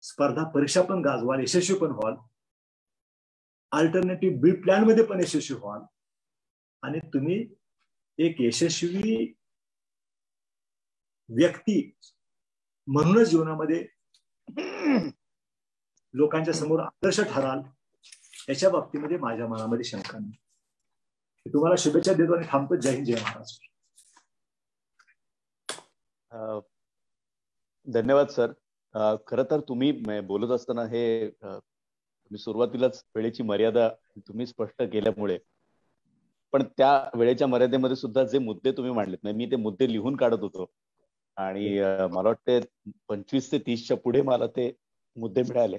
स्पर्धा परीक्षा पण गाजवाल, यशस्वी पण व्हाल, अल्टरनेटिव्ह बी प्लॅन मध्ये पण यशस्वी व्हाल आणि तुम्ही एक यशस्वी व्यक्ती म्हणूनच जीवनामध्ये लोकांच्या समोर आदर्श ठराल, याच्या बाबतीमध्ये माझ्या मनामध्ये शंका नाही. तुम्हाला शुभेच्छा देतो आणि थांबतो. जय हिंद, जय महाराष्ट्र. धन्यवाद सर. खरं तर तुम्ही बोलत असताना हे मी सुरुवातीलाच वेळेची मर्यादा तुम्ही स्पष्ट केल्यामुळे, पण त्या वेळेच्या मर्यादेमध्ये सुद्धा जे मुद्दे तुम्ही मांडलेत ना, मी ते मुद्दे लिहून काढत होतो आणि मला वाटते 25 ते 30च्या पुढे मला ते मुद्दे मिळाले.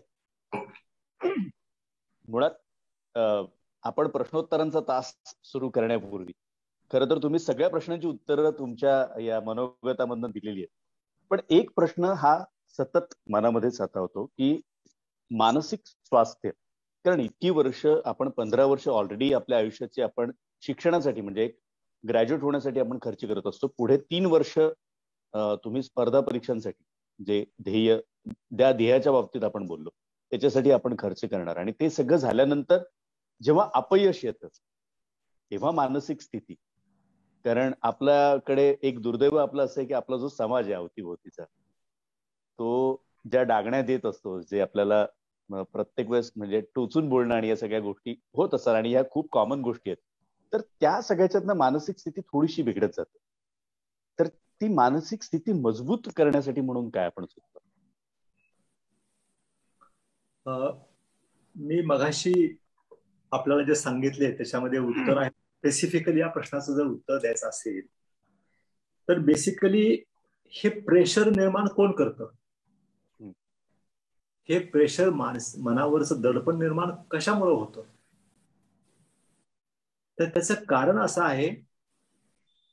मुळात आपण प्रश्नोत्तरांचा तास सुरू करण्यापूर्वी खरं तर तुम्ही सगळ्या प्रश्नांची उत्तरं तुमच्या या मनोगतामधून दिलेली आहेत. पण एक प्रश्न हा सतत मनामध्ये साठवतो की मानसिक स्वास्थ्य, कारण इतकी वर्ष आपण 15 वर्ष ऑलरेडी आपल्या आयुष्याचे आपण शिक्षणासाठी म्हणजे ग्रॅज्युएट होण्यासाठी आपण खर्च करत असतो. पुढे 3 वर्ष तुम्ही स्पर्धा परीक्षांसाठी जे ध्येयाच्या बाबतीत आपण बोललो त्याच्यासाठी आपण खर्च करणार, आणि ते सगळं झाल्यानंतर जेव्हा अपयश येतं तेव्हा मानसिक स्थिती, कारण आपल्याकडे एक दुर्दैव आपलं असं आहे की आपला जो समाज आहे अवतीभोवतीचा तो ज्या डागण्या देत असतो, जे आपल्याला प्रत्येक वेळेस म्हणजे टोचून बोलणं आणि या सगळ्या गोष्टी होत असतात, आणि ह्या खूप कॉमन गोष्टी आहेत, तर त्या सगळ्याच्यातनं मानसिक स्थिती थोडीशी बिघडत जाते. तर ती मानसिक स्थिती मजबूत करण्यासाठी म्हणून काय आपण सुचतो? मी मगाशी आपल्याला जे सांगितले त्याच्यामध्ये उत्तर आहे. स्पेसिफिकली या प्रश्नाचं जर उत्तर द्यायचं असेल तर बेसिकली हे प्रेशर निर्माण कोण करतं, हे प्रेशर मनावरचं दडपण निर्माण कशामुळे होतं, तर त्याचं कारण असं आहे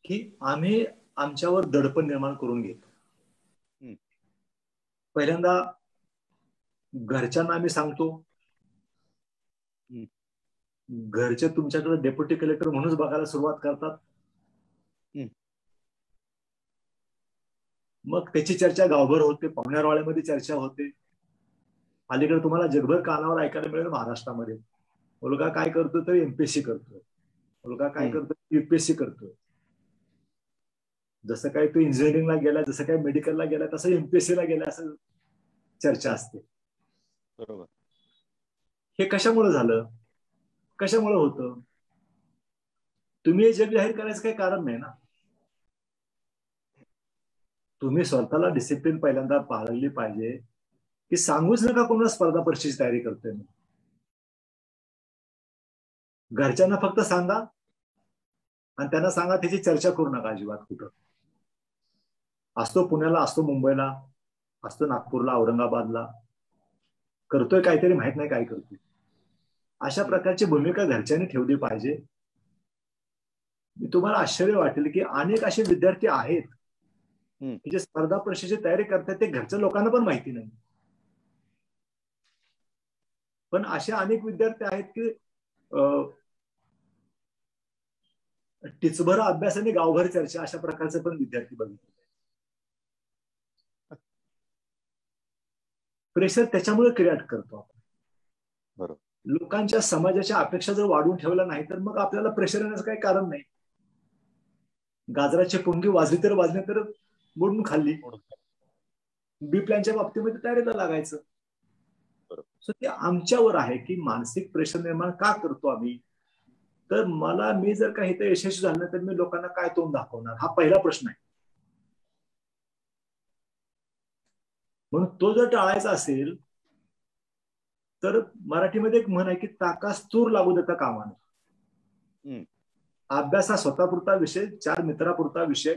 की आम्ही आमच्यावर दडपण निर्माण करून घेतो. पहिल्यांदा घरच्यांना आम्ही सांगतो, घरचे तुमच्याकडे डेप्युटी कलेक्टर म्हणूनच बघायला सुरुवात करतात. मग त्याची चर्चा गावभर होते, पाहुण्यारावळ्यामध्ये चर्चा होते. अलीकडे तुम्हाला जगभर कानावर ऐकायला मिळेल महाराष्ट्रामध्ये, मुलगा काय करतो तर एमपीएससी करतोय, मुलगा काय करतोय युपीएससी करतोय. जसं काय तो इंजिनिअरिंगला गेला, जसं काय मेडिकलला गेला, तसं एमपीएससी ला गेला, असं चर्चा असते. बरोबर. हे कशामुळे झालं, कशामुळे होतं? तुम्ही हे जग जाहीर करायचं काही कारण नाही ना. तुम्ही स्वतःला डिसिप्लिन पहिल्यांदा पाळली पाहिजे की सांगूच नका कोणाला स्पर्धा परीक्षेची तयारी करतोय. घरच्यांना फक्त सांगा आणि त्यांना सांगा त्याची चर्चा करू नका अजिबात. कुठं असतो, पुण्याला असतो, मुंबईला असतो, नागपूरला, औरंगाबादला, करतोय काहीतरी, माहित नाही काय करतोय. अशा प्रकारची भूमिका घरच्यांनी ठेवली पाहिजे. तुम्हाला आश्चर्य वाटेल की अनेक असे विद्यार्थी आहेत की जे स्पर्धा परीक्षेची तयारी करतात, ते घरच्या लोकांना पण माहिती नाही. पण असे अनेक विद्यार्थी आहेत की टिचभर अभ्यास आणि गावभर चर्चा, अशा प्रकारचे पण विद्यार्थी बघितले. प्रेशर त्याच्यामुळे क्रिएट करतो आपण. बरोबर. लोकांच्या समाजाच्या अपेक्षा जर वाढवून ठेवल्या नाही तर मग आपल्याला प्रेशर येण्याचं काही कारण नाही. गाजराची पुंगी वाजली तर वाजली तर मोडून खाल्ली. बी प्लॅनच्या बाबतीमध्ये तयारीला लागायचं. सो ते आमच्यावर आहे की मानसिक प्रेशर निर्माण का करतो आम्ही. तर मी जर काही इथे यशस्वी झालं तर मी लोकांना काय तोंड दाखवणार, हा पहिला प्रश्न आहे. म्हणून तो जर टाळायचा असेल तर मराठीमध्ये एक म्हण आहे की ताकास तूर लागू देता कामा नये. अभ्यास हा स्वतःपुरता विषय, 4 मित्रापुरता विषय,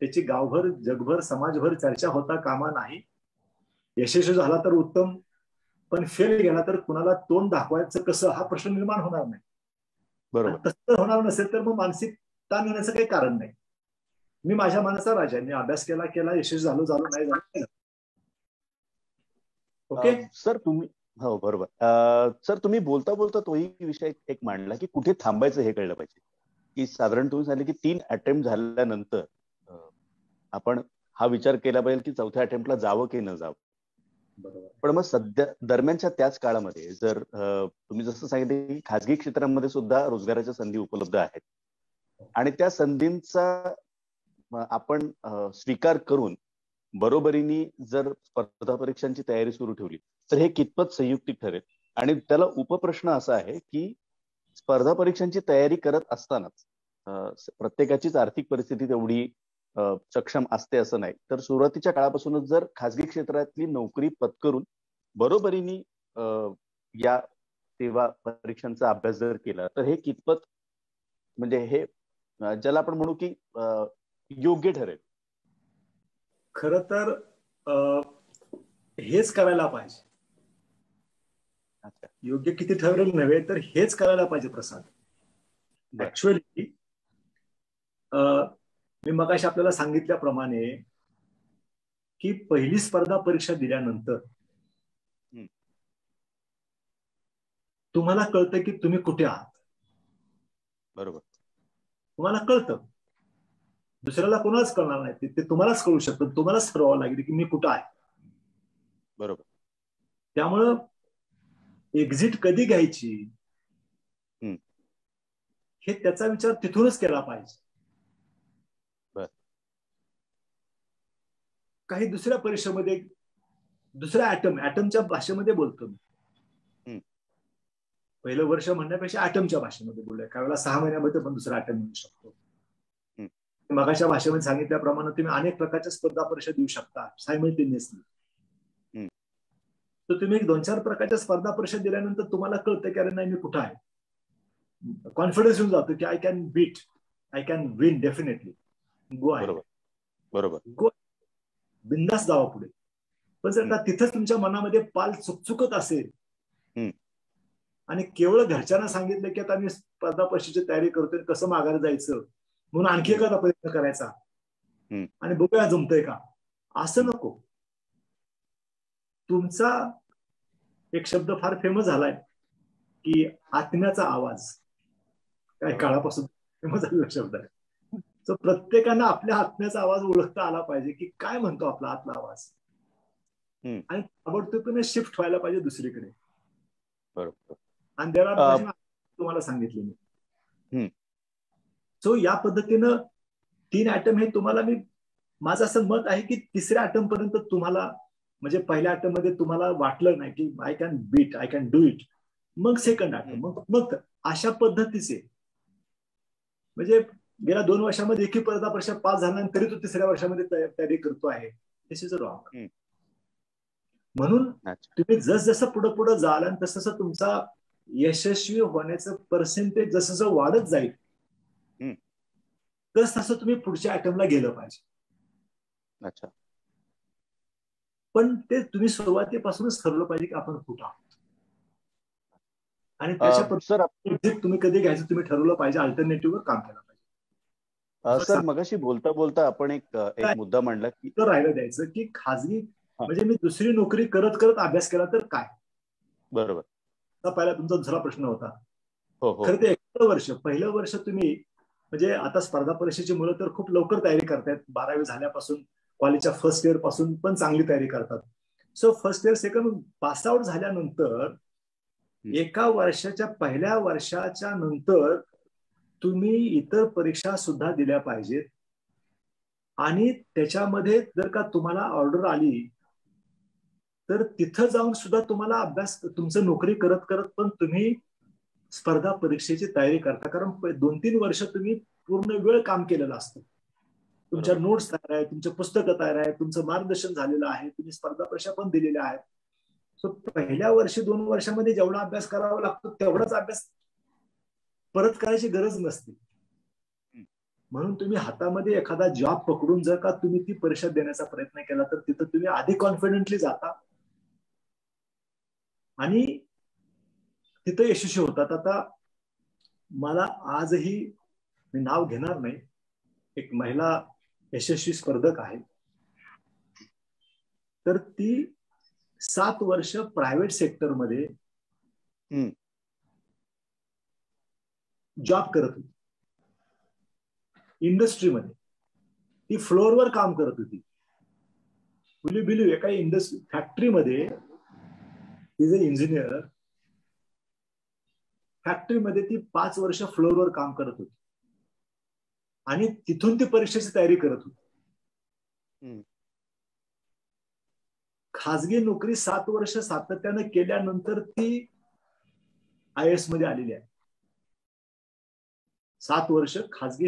त्याची गावभर जगभर समाजभर चर्चा होता कामा नाही. यशस्वी झाला तर उत्तम, पण फेल गेला तर कुणाला तोंड दाखवायचं कसं, हा प्रश्न निर्माण होणार नाही. बरोबर. तसं होणार नसेल तर मग मानसिक ताण येण्याचं काही कारण नाही. मी माझ्या मनाचा राजा, मी अभ्यास केला, यशस्वी झालो नाही झालो. ओके सर, तुम्ही हो बरोबर. सर, तुम्ही बोलता बोलता तोही विषय एक मांडला की कुठे थांबायचं हे कळलं पाहिजे. की साधारण तुम्ही सांगितले की 3 अटेम्प्ट झाल्यानंतर आपण हा विचार केला पाहिजे की 4थ्या अटेम्प्टला जावं की न जावं. बरोबर. पण मग सध्या दरम्यानच्या त्याच काळामध्ये जर तुम्ही जसं सांगितलं की खाजगी क्षेत्रामध्ये सुद्धा रोजगाराच्या संधी उपलब्ध आहेत आणि त्या संधींचा आपण स्वीकार करून बरोबरीने जर स्पर्धा परीक्षांची तयारी सुरू ठेवली तर हे कितपत संयुक्तिक ठरेल. आणि त्याला उपप्रश्न असा आहे की स्पर्धा परीक्षांची तयारी करत असतानाच प्रत्येकाचीच आर्थिक परिस्थिती तेवढी सक्षम असते असं नाही. तर सुरुवातीच्या काळापासूनच जर खाजगी क्षेत्रातली नोकरी पत्करून बरोबरीने या सेवा परीक्षांचा अभ्यास जर केला तर हे कितपत म्हणजे हे ज्याला आपण म्हणू की योग्य ठरेल? खर तर हेच करायला पाहिजे. योग्य किती ठरेल नव्हे तर हेच करायला पाहिजे प्रसाद. ऍक्च्युअली मी मगाशी आपल्याला सांगितल्याप्रमाणे की पहिली स्पर्धा परीक्षा दिल्यानंतर तुम्हाला कळतं की तुम्ही कुठे आहात. बरोबर. तुम्हाला कळतं, दुसऱ्याला कोणालाच कळणार नाही. ते तुम्हालाच कळू शकतं. तुम्हालाच ठरवावं लागेल की मी कुठं आहे. बरोबर. त्यामुळं एक्झिट कधी घ्यायची हे त्याचा विचार तिथूनच केला पाहिजे. काही दुसऱ्या परीक्षेमध्ये दुसऱ्या ऍटमच्या भाषेमध्ये बोलतो मी. पहिलं वर्ष म्हणण्यापेक्षा ऍटमच्या भाषेमध्ये बोलूया. काही वेळेला 6 महिन्यामध्ये पण दुसरा ऍटम मिळू शकतो. मगाच्या भाषेमध्ये सांगितल्याप्रमाणे तुम्ही अनेक प्रकारच्या स्पर्धा परीक्षा देऊ शकता सायमल्टेनियसली. तर तुम्ही 2-4 प्रकारच्या स्पर्धा परीक्षा दिल्यानंतर तुम्हाला कळतं की अरे नाही मी कुठं आहे. कॉन्फिडन्स येऊन जातो की I can beat, I can win definitely. Go आहे. बरोबर. गो, बिंदास जावा पुढे. पण जर का तिथंच तुमच्या मनामध्ये पाल चुकचुकत असेल आणि केवळ घरच्यांना सांगितलं की आता मी स्पर्धा परीक्षेची तयारी करतोय, कसं माघारी जायचं म्हणून आणखी एखादा प्रयत्न करायचा आणि बघूया जमतंय का, असं नको. तुमचा एक शब्द फार फेमस झालाय की आत्म्याचा आवाज, काही काळापासून फेमस झालेला शब्द आहे. सो प्रत्येकानं आपल्या आत्म्याचा आवाज ओळखता आला पाहिजे की काय म्हणतो आपला आतला आवाज, आणि ताबडतोब शिफ्ट व्हायला पाहिजे दुसरीकडे. बरोबर. आणि तुम्हाला सांगितले मी. सो या पद्धतीनं 3 ऍटम हे तुम्हाला मी, माझं असं मत आहे की तिसऱ्या ऍटम पर्यंत तुम्हाला, म्हणजे पहिल्या ऍटम मध्ये तुम्हाला वाटलं नाही की I can beat, I can do it, मग सेकंड ऍटम, मग अशा पद्धतीचे. म्हणजे गेल्या 2 वर्षामध्ये एकही स्पर्धा परीक्षा पास झाला तरी तो तिसऱ्या वर्षामध्ये तयारी करतो आहे. दिस इज रॉंग. म्हणून तुम्ही जसं पुढे पुढे जाल आणि तसं तुमचा यशस्वी होण्याचं पर्सेंटेज जसं वाढत जाईल तसं तुम्ही पुढच्या आयटमला गेलं पाहिजे. अच्छा. पण ते तुम्ही सुरुवातीपासूनच ठरवलं पाहिजे की आपण कुठं आहोत, आणि त्याच्या पद्धतीने तुम्ही कधी घ्यायचं तुम्ही ठरवलं पाहिजे. अल्टरनेटिव्हवर काम केलं पाहिजे. सर मगाशी बोलता बोलता आपण एक मुद्दा मांडला की राहिलं द्यायचं की खाजगी, म्हणजे मी दुसरी नोकरी करत करत अभ्यास केला तर काय. बरोबर. पहिला तुमचा दुसरा प्रश्न होता. हो. खरं ते पहिलं वर्ष तुम्ही, म्हणजे आता स्पर्धा परीक्षेची मुलं तर खूप लवकर तयारी करतात. 12वी झाल्यापासून कॉलेजच्या फर्स्ट इयर पासून पण चांगली तयारी करतात. So first year second pass out झाल्यानंतर एका वर्षाच्या पहिल्या वर्षाच्या नंतर तुम्ही इतर परीक्षा सुद्धा दिल्या पाहिजेत. आणि त्याच्यामध्ये जर का तुम्हाला ऑर्डर आली तर तिथं जाऊन सुद्धा तुम्हाला अभ्यास, तुमचं नोकरी करत करत पण तुम्ही स्पर्धा परीक्षेची तयारी करता. कारण 2-3 वर्ष तुम्ही पूर्ण वेळ काम केलेलं असतं. तुमच्या नोट्स तयार आहे, तुमचे पुस्तकं तयार आहे, तुमचं मार्गदर्शन झालेलं आहे, तुम्ही स्पर्धा परीक्षा पण दिलेल्या आहेत. सो पहिल्या वर्षी 2 वर्षामध्ये जेवढा अभ्यास करावा लागतो तेवढाच अभ्यास परत करायची गरज नसते. म्हणून तुम्ही हातामध्ये एखादा जॉब पकडून जर का तुम्ही ती परीक्षा देण्याचा प्रयत्न केला तर तिथं तुम्ही आधी कॉन्फिडेंटली जाता आणि तिथं यशस्वी होतात. आता मला आजही, मी नाव घेणार नाही, एक महिला यशस्वी स्पर्धक आहे. तर ती 7 वर्ष प्रायव्हेट सेक्टरमध्ये जॉब करत होती. इंडस्ट्रीमध्ये ती फ्लोअरवर काम करत होती. विल बिलीव्ह, एका इंडस्ट्री फॅक्टरीमध्ये इज अ इंजिनियर. फॅक्टरीमध्ये ती 5 वर्ष फ्लोअरवर काम करत होती आणि तिथून ती परीक्षेची तयारी करत होती. खाजगी नोकरी 7 वर्ष सातत्याने केल्यानंतर ती IAS मध्ये आलेली आहे. 7 वर्ष खाजगी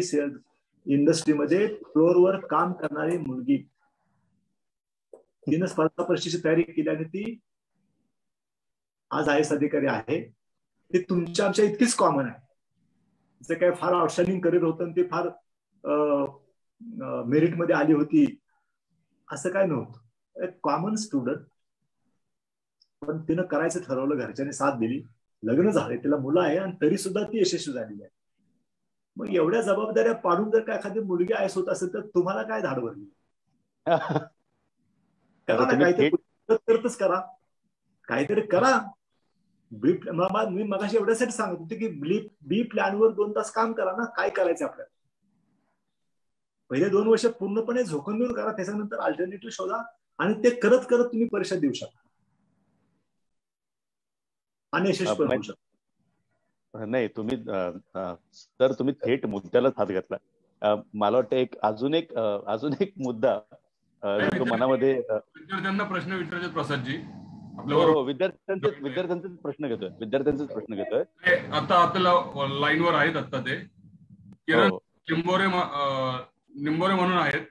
इंडस्ट्रीमध्ये फ्लोअरवर काम करणारी मुलगी, तिनं स्पर्धा परीक्षेची तयारी केली आणि ती आज आय एस अधिकारी आहे ते तुमच्या आमच्या इतकीच कॉमन आहे. जे काही फार आउटस्टँडिंग करीत होतं ते फार मेरिटमध्ये आली होती असं काय नव्हतं. कॉमन स्टुडंट, पण तिनं करायचं ठरवलं, घरच्यांनी साथ दिली, लग्न झाले, तिला मुलं आहे आणि तरी सुद्धा ती यशस्वी झालेली आहे. मग एवढ्या जबाबदाऱ्या पाडून जर का एखादी मुलगी आयस होत असेल तर तुम्हाला काय धाड भरली? करा ना काहीतरी, करतच करा, काहीतरी करा. मी मगाशी एवढ्यासाठी सांगत होते की बी प्लॅनवर 2 तास काम करा ना. काय करायचं आपल्याला, पहिले 2 वर्ष पूर्णपणे झोकून देऊन करा, त्याच्यानंतर अल्टरनेटिव्ह शोधा आणि ते करत करत तुम्ही परीक्षा देऊ शकता आणि यशस्वी पण होऊ शकता. नाही तुम्ही तर तुम्ही थेट मुद्द्यालाच हात घातला. मला वाटतं अजून एक मुद्दा जो मनामध्ये विद्यार्थ्यांना प्रश्न विचारायचे प्रसादजी. विद्यार्थ्यांचाच प्रश्न घेतोय. आता आपल्याला लाईनवर आहेत आता ते किरण निंबोरे म्हणून आहेत,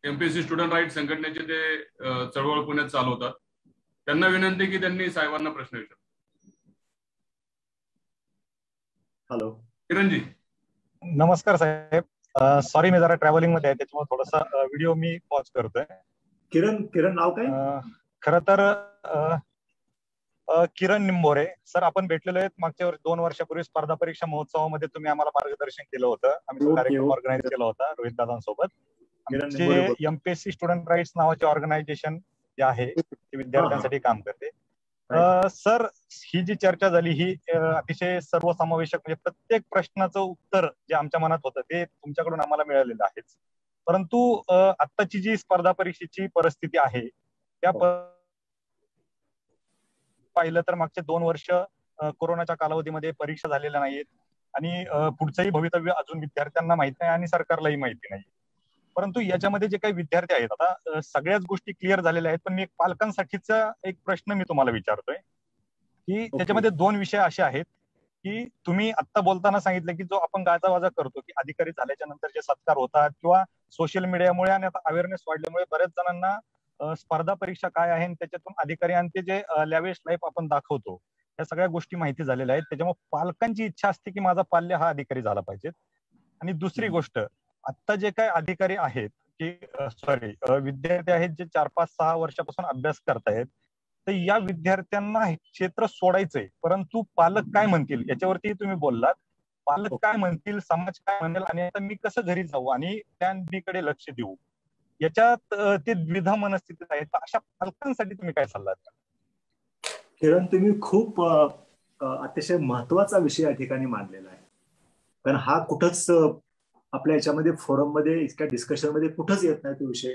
एमपीएससी स्टुडंट राईट संघटनेचे ते चळवळ पुण्यात चालवतात. त्यांना विनंती की त्यांनी साहेबांना प्रश्न विचारा. हॅलो किरणजी. नमस्कार साहेब. सॉरी मी जरा ट्रॅव्हलिंग मध्ये आहे त्याच्यामुळे थोडासा व्हिडिओ मी पॉज करतोय. किरण नाव काय? खरं तर किरण निंबोरे सर, आपण भेटलेलो आहेत मागच्या 2 वर्षापूर्वी स्पर्धा परीक्षा महोत्सवामध्ये. तुम्ही आम्हाला मार्गदर्शन केलं होतं, आम्ही तो कार्यक्रम ऑर्गनाईज केला होता रोहित दादांसोबत. एमपीएससी स्टुडंट राईट्स नावाचे ऑर्गनायझेशन जे आहे ते विद्यार्थ्यांसाठी काम करते. सर, ही जी चर्चा झाली ही अतिशय सर्वसमावेशक, म्हणजे प्रत्येक प्रश्नाचं उत्तर जे आमच्या मनात होतं ते तुमच्याकडून आम्हाला मिळालेलं आहेच. परंतु आत्ताची जी स्पर्धा परीक्षेची परिस्थिती आहे त्या पाहिलं तर मागचे 2 वर्ष कोरोनाच्या कालावधीमध्ये परीक्षा झालेल्या नाहीत आणि पुढचंही भवितव्य अजून विद्यार्थ्यांना माहित नाही आणि सरकारलाही माहिती नाही. परंतु याच्यामध्ये जे काही विद्यार्थी आहेत, आता सगळ्याच गोष्टी क्लिअर झालेल्या आहेत, पण मी पालकांसाठीचा एक प्रश्न मी तुम्हाला विचारतोय की त्याच्यामध्ये 2 विषय असे आहेत की तुम्ही आता बोलताना सांगितलं की जो आपण गाजावाजा करतो की अधिकारी झाल्याच्या नंतर जे सत्कार होतात किंवा सोशल मीडियामुळे आणि आता अवेअरनेस वाढल्यामुळे बऱ्याच जणांना स्पर्धा परीक्षा काय आहे त्याच्यातून अधिकारी आणि ते जे लॅविश लाईफ आपण दाखवतो या सगळ्या गोष्टी माहिती झालेल्या आहेत. त्याच्यामुळे पालकांची इच्छा असते की माझा पाल्य हा अधिकारी झाला पाहिजे. आणि दुसरी गोष्ट, आता जे काही अधिकारी आहेत की विद्यार्थी आहेत जे 4-5-6 वर्षापासून अभ्यास करतायत, तर या विद्यार्थ्यांना हे क्षेत्र सोडायचंय, परंतु पालक काय म्हणतील याच्यावरती तुम्ही बोललात. पालक काय म्हणतील, समाज काय म्हणेल आणि आता मी कसं घरी जाऊ आणि त्या मुलीकडे लक्ष देऊ, याच्यात ते द्विधा मनस्थितीत आहेत. अशा पालकांसाठी तुम्ही काय सल्ला द्याल? किरण, तुम्ही खूप अतिशय महत्वाचा विषय या ठिकाणी मांडलेला आहे. कारण हा कुठंच आपल्या याच्यामध्ये फोरम मध्ये इतक्या डिस्कशन मध्ये कुठंच येत नाही तो विषय.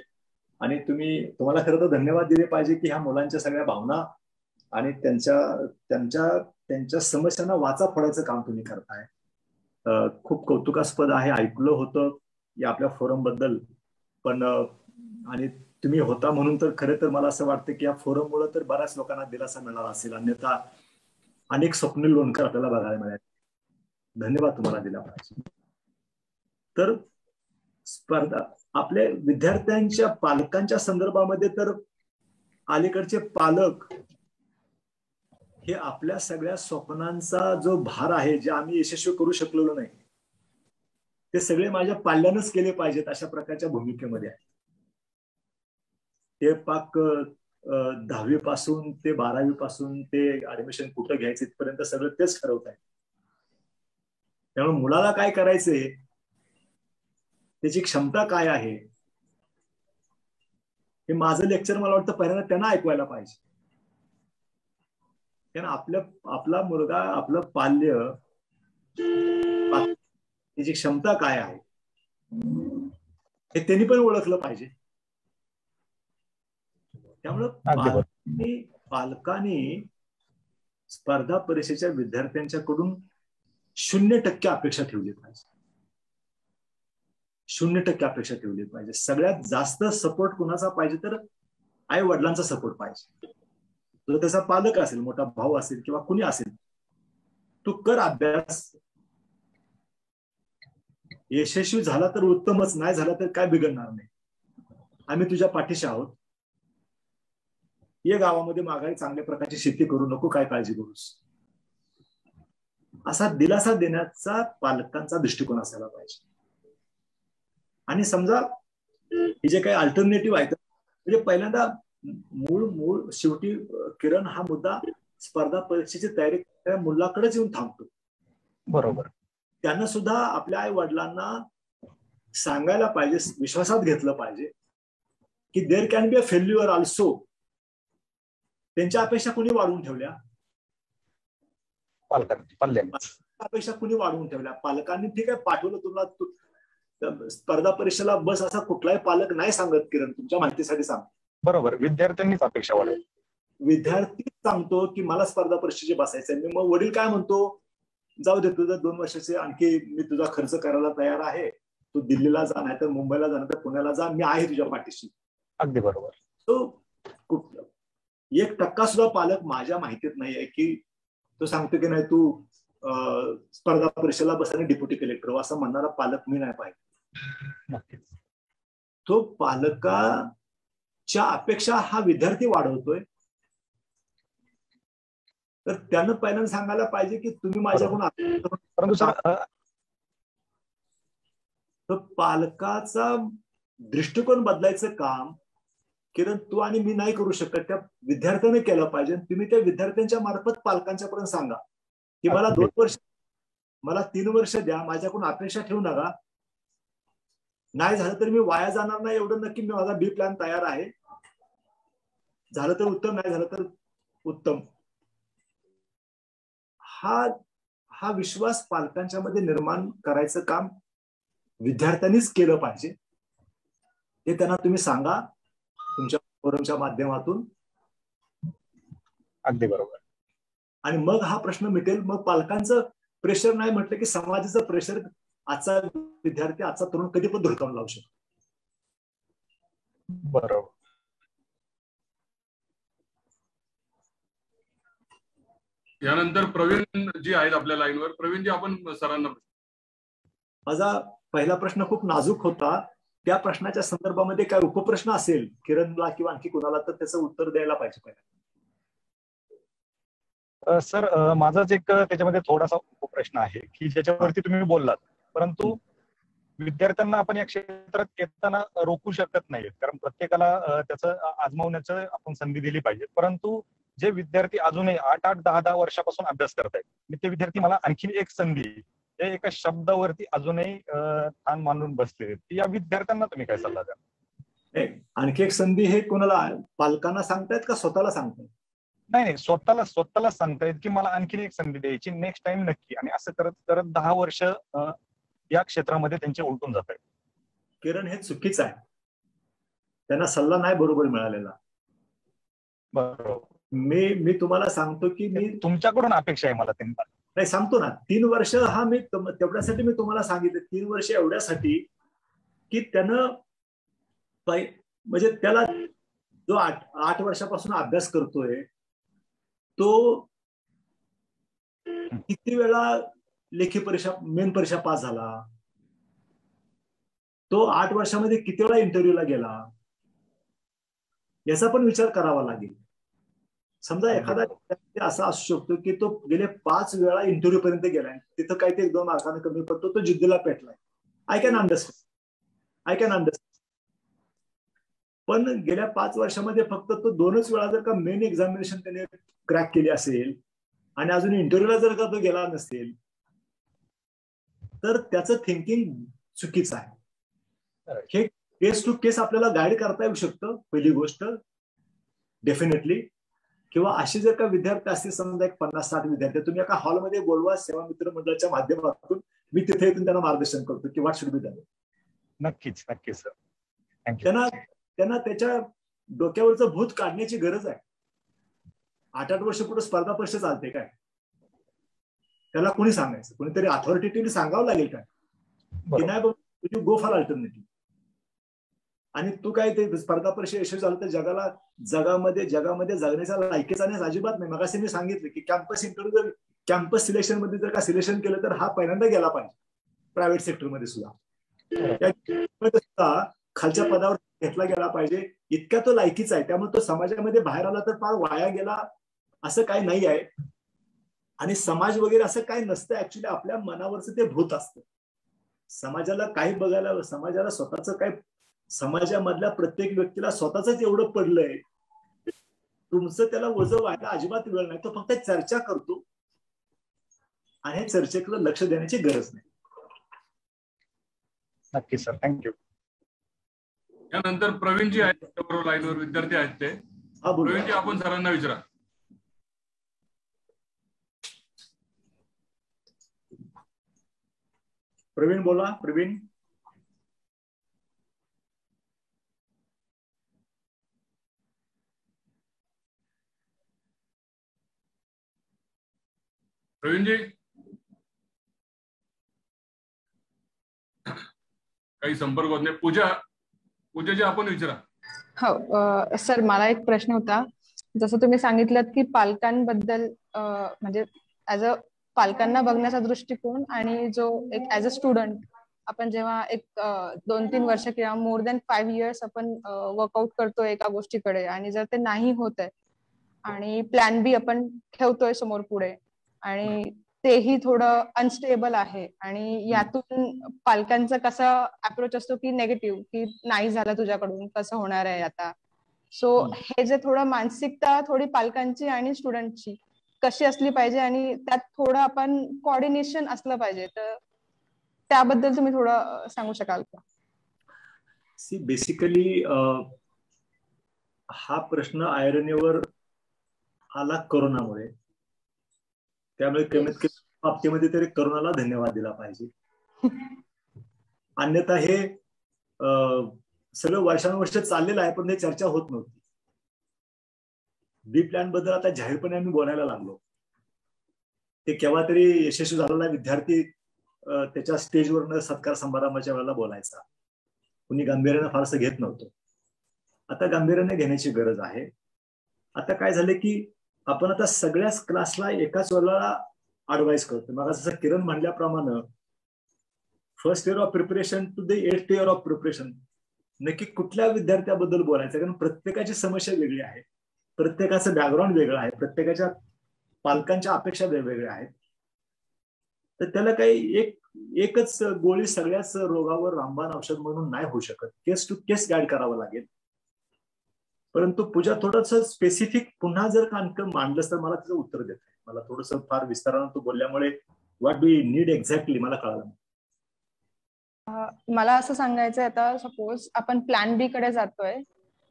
आणि तुम्हाला खरं तर धन्यवाद दिले पाहिजे की ह्या मुलांच्या सगळ्या भावना आणि त्यांच्या समस्यांना वाचा फोडायचं काम तुम्ही करताय. खूप कौतुकास्पद आहे. ऐकलं होतं या आपल्या फोरम बद्दल, पण आणि तुम्ही होता म्हणून तर खरं तर मला असं वाटतं की या फोरम मुळे तर बऱ्याच लोकांना दिलासा मिळाला असेल, अन्यथा अनेक स्वप्नील लोणकर आपल्याला बघायला मिळाले. धन्यवाद तुम्हाला दिला पाहिजे. तर स्पर्धा आपल्या विद्यार्थ्यांच्या पालकांच्या संदर्भामध्ये तर अलीकडचे पालक हे आपल्या सगळ्या स्वप्नांचा जो भार आहे, जे आम्ही यशस्वी करू शकलेलो नाही, ते सगळे माझ्या पाल्यानंच केले पाहिजेत अशा प्रकारच्या भूमिकेमध्ये आहे. ते पाक 10वी पासून ते 12वी पासून ते ऍडमिशन कुठं घ्यायचं इथपर्यंत सगळं तेच ठरवत आहे. त्यामुळे मुलाला काय करायचंय, त्याची क्षमता काय आहे, हे माझं लेक्चर मला वाटतं पहिल्यांदा त्यांना ऐकवायला पाहिजे. कारण आपला मुलगा, आपलं पाल्य, त्याची क्षमता काय आहे हे त्यांनी पण ओळखलं पाहिजे. त्यामुळं पालकांनी स्पर्धा परीक्षेच्या विद्यार्थ्यांच्याकडून 0% अपेक्षा ठेवली पाहिजे. 0% अपेक्षा ठेवली पाहिजे. सगळ्यात जास्त सपोर्ट कुणाचा पाहिजे तर आई वडिलांचा सपोर्ट पाहिजे. जो त्याचा पालक असेल, मोठा भाऊ असेल किंवा कुणी असेल, तू कर अभ्यास, यशस्वी झाला तर उत्तमच, नाही झाला तर काय बिघडणार नाही, आम्ही तुझ्या पाठीशी आहोत. या गावामध्ये माघारी चांगल्या प्रकारची शेती करू नको, काय काळजी करूस, असा दिलासा देण्याचा पालकांचा दृष्टिकोन असायला पाहिजे. आणि समजा हे जे काही अल्टरनेटिव्ह आहेत, म्हणजे पहिल्यांदा मूळ शेवटी किरण हा मुद्दा स्पर्धा परीक्षेची तयारी करणाऱ्या मुलाकडेच येऊन थांबतो. बरोबर. त्यांना सुद्धा आपल्या आई वडिलांना सांगायला पाहिजे, विश्वासात घेतलं पाहिजे की there can be a failure also. त्यांच्या अपेक्षा कुणी वाढवून ठेवल्या? अपेक्षा कुणी वाढवून ठेवल्या? पालकांनी. ठीक आहे, पाठवलं तुला स्पर्धा परीक्षेला बस, असा कुठलाही पालक नाही सांगत किरण, तुमच्या माहितीसाठी सांग. बरोबर, विद्यार्थ्यांनीच अपेक्षा वाढवली. विद्यार्थी सांगतो की मला स्पर्धा परीक्षेचे बसायचंय. मी मग वडील काय म्हणतो, जाऊ दे तुझं 2 वर्षाचे आणखी मी तुझा खर्च करायला तयार आहे, तू दिल्लीला जा, नाही तर मुंबईला जा, नाही तर पुण्याला जा, मी आहे तुझ्या पाठीशी. अगदी बरोबर. तो 1% सुद्धा पालक माझ्या माहितीत नाहीये की तो सांगतो की नाही तू स्पर्धा परीक्षेला बस आणि डेप्युटी कलेक्टर असं म्हणणारा पालक मी नाही पाहिजे. तो पालकाच्या अपेक्षा हा विद्यार्थी वाढवतोय, तर त्यानं पहिल्यांदा सांगायला पाहिजे की तुम्ही माझ्याकडून. तर पालकाचा दृष्टिकोन बदलायचं काम किरण तू आणि मी नाही करू शकत, त्या विद्यार्थ्याने केलं पाहिजे. तुम्ही त्या विद्यार्थ्यांच्या मार्फत पालकांच्या पर्यंत सांगा की मला 2 वर्ष, मला 3 वर्ष द्या, माझ्याकडून अपेक्षा ठेवू नका. नाही झालं तर मी वाया जाणार नाही एवढं नक्की, मी माझा बी प्लॅन तयार आहे. झालं तर उत्तम, नाही झालं तर उत्तम. हा विश्वास पालकांच्या मध्ये निर्माण करायचं काम विद्यार्थ्यांनीच केलं पाहिजे. हे त्यांना तुम्ही सांगा तुमच्या फोरमच्या माध्यमातून. अगदी बरोबर. आणि मग हा प्रश्न मिटेल. मग पालकांचं प्रेशर नाही म्हटलं की समाजाचं प्रेशर आजचा विद्यार्थी, आजचा तरुण कधी पण धुडकावून लावू शकतो. बरोबर. यानंतर प्रवीण जी आहेत आपल्या लाईनवर. प्रवीणजी, आपण सरांना. माझा पहिला प्रश्न खूप नाजूक होता. त्या प्रश्नाच्या संदर्भामध्ये काय उपप्रश्न असेल किरणला किंवा आणखी कोणाला, तर त्याचं उत्तर द्यायला पाहिजे. सर, माझाच एक त्याच्यामध्ये थोडासा उपप्रश्न आहे की ज्याच्यावरती तुम्ही बोललात, परंतु विद्यार्थ्यांना आपण या क्षेत्रात येताना रोखू शकत नाही, कारण प्रत्येकाला त्याचं आजमावण्याचं आपण संधी दिली पाहिजे. परंतु जे विद्यार्थी अजूनही 8-8, 10-10 वर्षापासून अभ्यास करतायत, ते विद्यार्थी मला आणखी एक संधी, एका शब्दावरती अजूनही ठाण मांडून बसले, या विद्यार्थ्यांना तुम्ही काय सल्ला द्या? आणखी एक संधी हे कोणाला, पालकांना सांगतायत का स्वतःला सांगतायत? नाही, स्वतःला सांगतायत की मला आणखीन एक संधी द्यायची, नेक्स्ट टाइम नक्की. आणि असं करत करत 10 वर्ष या क्षेत्रामध्ये त्यांचे उलटून जात आहेत. किरण, हे चुकीचं आहे. त्यांना सल्ला नाही बरोबर मिळालेला. बरोबर. मी तुम्हाला सांगतो की मी तुमच्याकडून अपेक्षा आहे मला त्यांना. नाही, सांगतो ना, 3 वर्ष हा मी तेवढ्यासाठी मी तुम्हाला सांगितलं. 3 वर्ष एवढ्यासाठी की त्यानं म्हणजे त्याला जो 8 वर्षापासून अभ्यास करतोय तो किती वेळा लेखी परीक्षा, मेन परीक्षा पास झाला, तो 8 वर्षामध्ये किती वेळा इंटरव्ह्यूला गेला, याचा पण विचार करावा लागेल. समजा एखादा असा असू शकतो की तो गेले 5 वेळा इंटरव्ह्यू पर्यंत गेलाय, तिथं काही ते 1-2 मार्काने कमी पडतो, तो जिद्दीला पेटलाय. I can understand. पण गेल्या 5 वर्षामध्ये फक्त तो 2च वेळा जर का मेन एक्झामिनेशन त्याने क्रॅक केली असेल आणि अजून इंटरव्ह्यूला जर का तो गेला नसेल, तर त्याचं थिंकिंग चुकीचं आहे. हे केस टू केस आपल्याला गाईड करता येऊ शकतं, पहिली गोष्ट डेफिनेटली. किंवा अशी जर का विद्यार्थी असतील, समजा एक 50-60 विद्यार्थी, तुम्ही एका हॉलमध्ये बोलवा सेवा मित्र मंडळाच्या माध्यमातून, मी तिथे येऊन त्यांना मार्गदर्शन करतो की व्हॉट शुड बी डन. नक्कीच सर. त्यांना त्याच्या डोक्यावरचं भूत काढण्याची गरज आहे. 8-8 वर्ष कुठं स्पर्धा परीक्षा चालते काय? त्याला कोणी सांगायचं? कोणीतरी अथॉरिटेटिव्हली सांगावं लागेल काय की नाही बाबा तुझी गो फॉर अल्टरनेटिव्ह. आणि तू काय ते स्पर्धा परीक्षा यशस्वी झालं तर जगामध्ये जगण्याच्या लायकीचा नाही, अजिबात नाही. मगाशी मी सांगितलं की कॅम्पस इंटरव्ह्यू, जर कॅम्पस सिलेक्शन मध्ये जर का सिलेक्शन केलं तर हा पहिल्यांदा गेला पाहिजे प्रायव्हेट सेक्टरमध्ये सुद्धा. खालच्या पदावर घेतला गेला पाहिजे, इतका तो लायकीचा आहे. त्यामुळे तो समाजामध्ये बाहेर आला तर फार वाया गेला असं काही नाही आहे. आणि समाज वगैरे असं काही नसतं, ऍक्च्युली आपल्या मनावरचं ते भूत असतं. समाजाला काही बघायला, समाजाला स्वतःच काय, समाजामधल्या प्रत्येक व्यक्तीला स्वतःच एवढं पडलंय, तुमचं त्याला वजन व्हायला अजिबात वेळ नाही. तो फक्त चर्चा करतो आणि हे चर्चेकडे लक्ष देण्याची गरज नाही. नक्की सर, थँक्यू. त्यानंतर प्रवीणजी आहेत बरोबर, लाईनवर विद्यार्थी आहेत ते. प्रवीणजी, आपण सरांना विचारा. प्रवीण बोला. प्रवीण. प्रवीणजी काही संपर्क होत नाही. पूजाजी आपण विचारा. हो सर, मला एक प्रश्न होता. जसं तुम्ही सांगितलं की पालकांबद्दल म्हणजे ऍज अ पालकांना बघण्याचा दृष्टिकोन आणि जो एक ऍज अ स्टुडंट आपण जेव्हा एक 2-3 वर्ष किंवा मोर दॅन 5 इयर्स आपण वर्कआउट करतोय एका गोष्टीकडे आणि जर ते नाही होत आहे आणि प्लॅन बी आपण ठेवतोय समोर पुढे आणि तेही थोडं अनस्टेबल आहे आणि यातून पालकांचा कसा अप्रोच असतो की नेगेटिव्ह, की नाही झालं तुझ्याकडून, कसं होणार आहे आता. सो हे जे थोडं मानसिकता थोडी पालकांची आणि स्टुडंटची कशी असली पाहिजे आणि त्यात थोडं आपण कोऑर्डिनेशन असलं पाहिजे, तर त्याबद्दल तुम्ही थोडं सांगू शकाल का? सी बेसिकली हा प्रश्न आयरनीवर आला करोनामुळे, त्यामुळे कमीत कमी बाबतीमध्ये तरी करोनाला धन्यवाद दिला पाहिजे. अन्यथा हे सगळं वर्षानुवर्ष चाललेलं आहे पण ते चर्चा होत नव्हती. बी प्लॅन बद्दल आता जाहीरपणे आम्ही बोलायला लागलो. ते केव्हा तरी यशस्वी झालेला विद्यार्थी त्याच्या स्टेजवरनं सत्कार समारंभाच्या वेळेला बोलायचा, कुणी गांभीर्यानं फारसं घेत नव्हतं. आता गांभीर्याने घेण्याची गरज आहे. आता काय झालं की आपण आता सगळ्याच क्लासला एकाच वेळेला ऍडवाइस करतो. मग जसं किरण म्हणल्याप्रमाणे first year of preparation to the 8th year of preparation, नक्की कुठल्या विद्यार्थ्याबद्दल बोलायचं, कारण प्रत्येकाची समस्या वेगळी आहे, प्रत्येकाचं बॅकग्राऊंड वेगळं आहे, प्रत्येकाच्या पालकांच्या अपेक्षा वेगवेगळ्या आहेत. तर त्याला काही एकच गोळी सगळ्याच रोगावर रामबाण औषध म्हणून नाही होऊ शकत. केस टू केस गाईड करावं लागेल. परंतु पूजा थोडस स्पेसिफिक पुन्हा जर का मांडलंस तर मला त्याचं उत्तर देत आहे. मला थोडस फार विस्तारानं तू बोलल्यामुळे what do you need exactly मला कळालं. मला असं सांगायचंय, आता सपोज आपण प्लॅन बी कडे जातोय,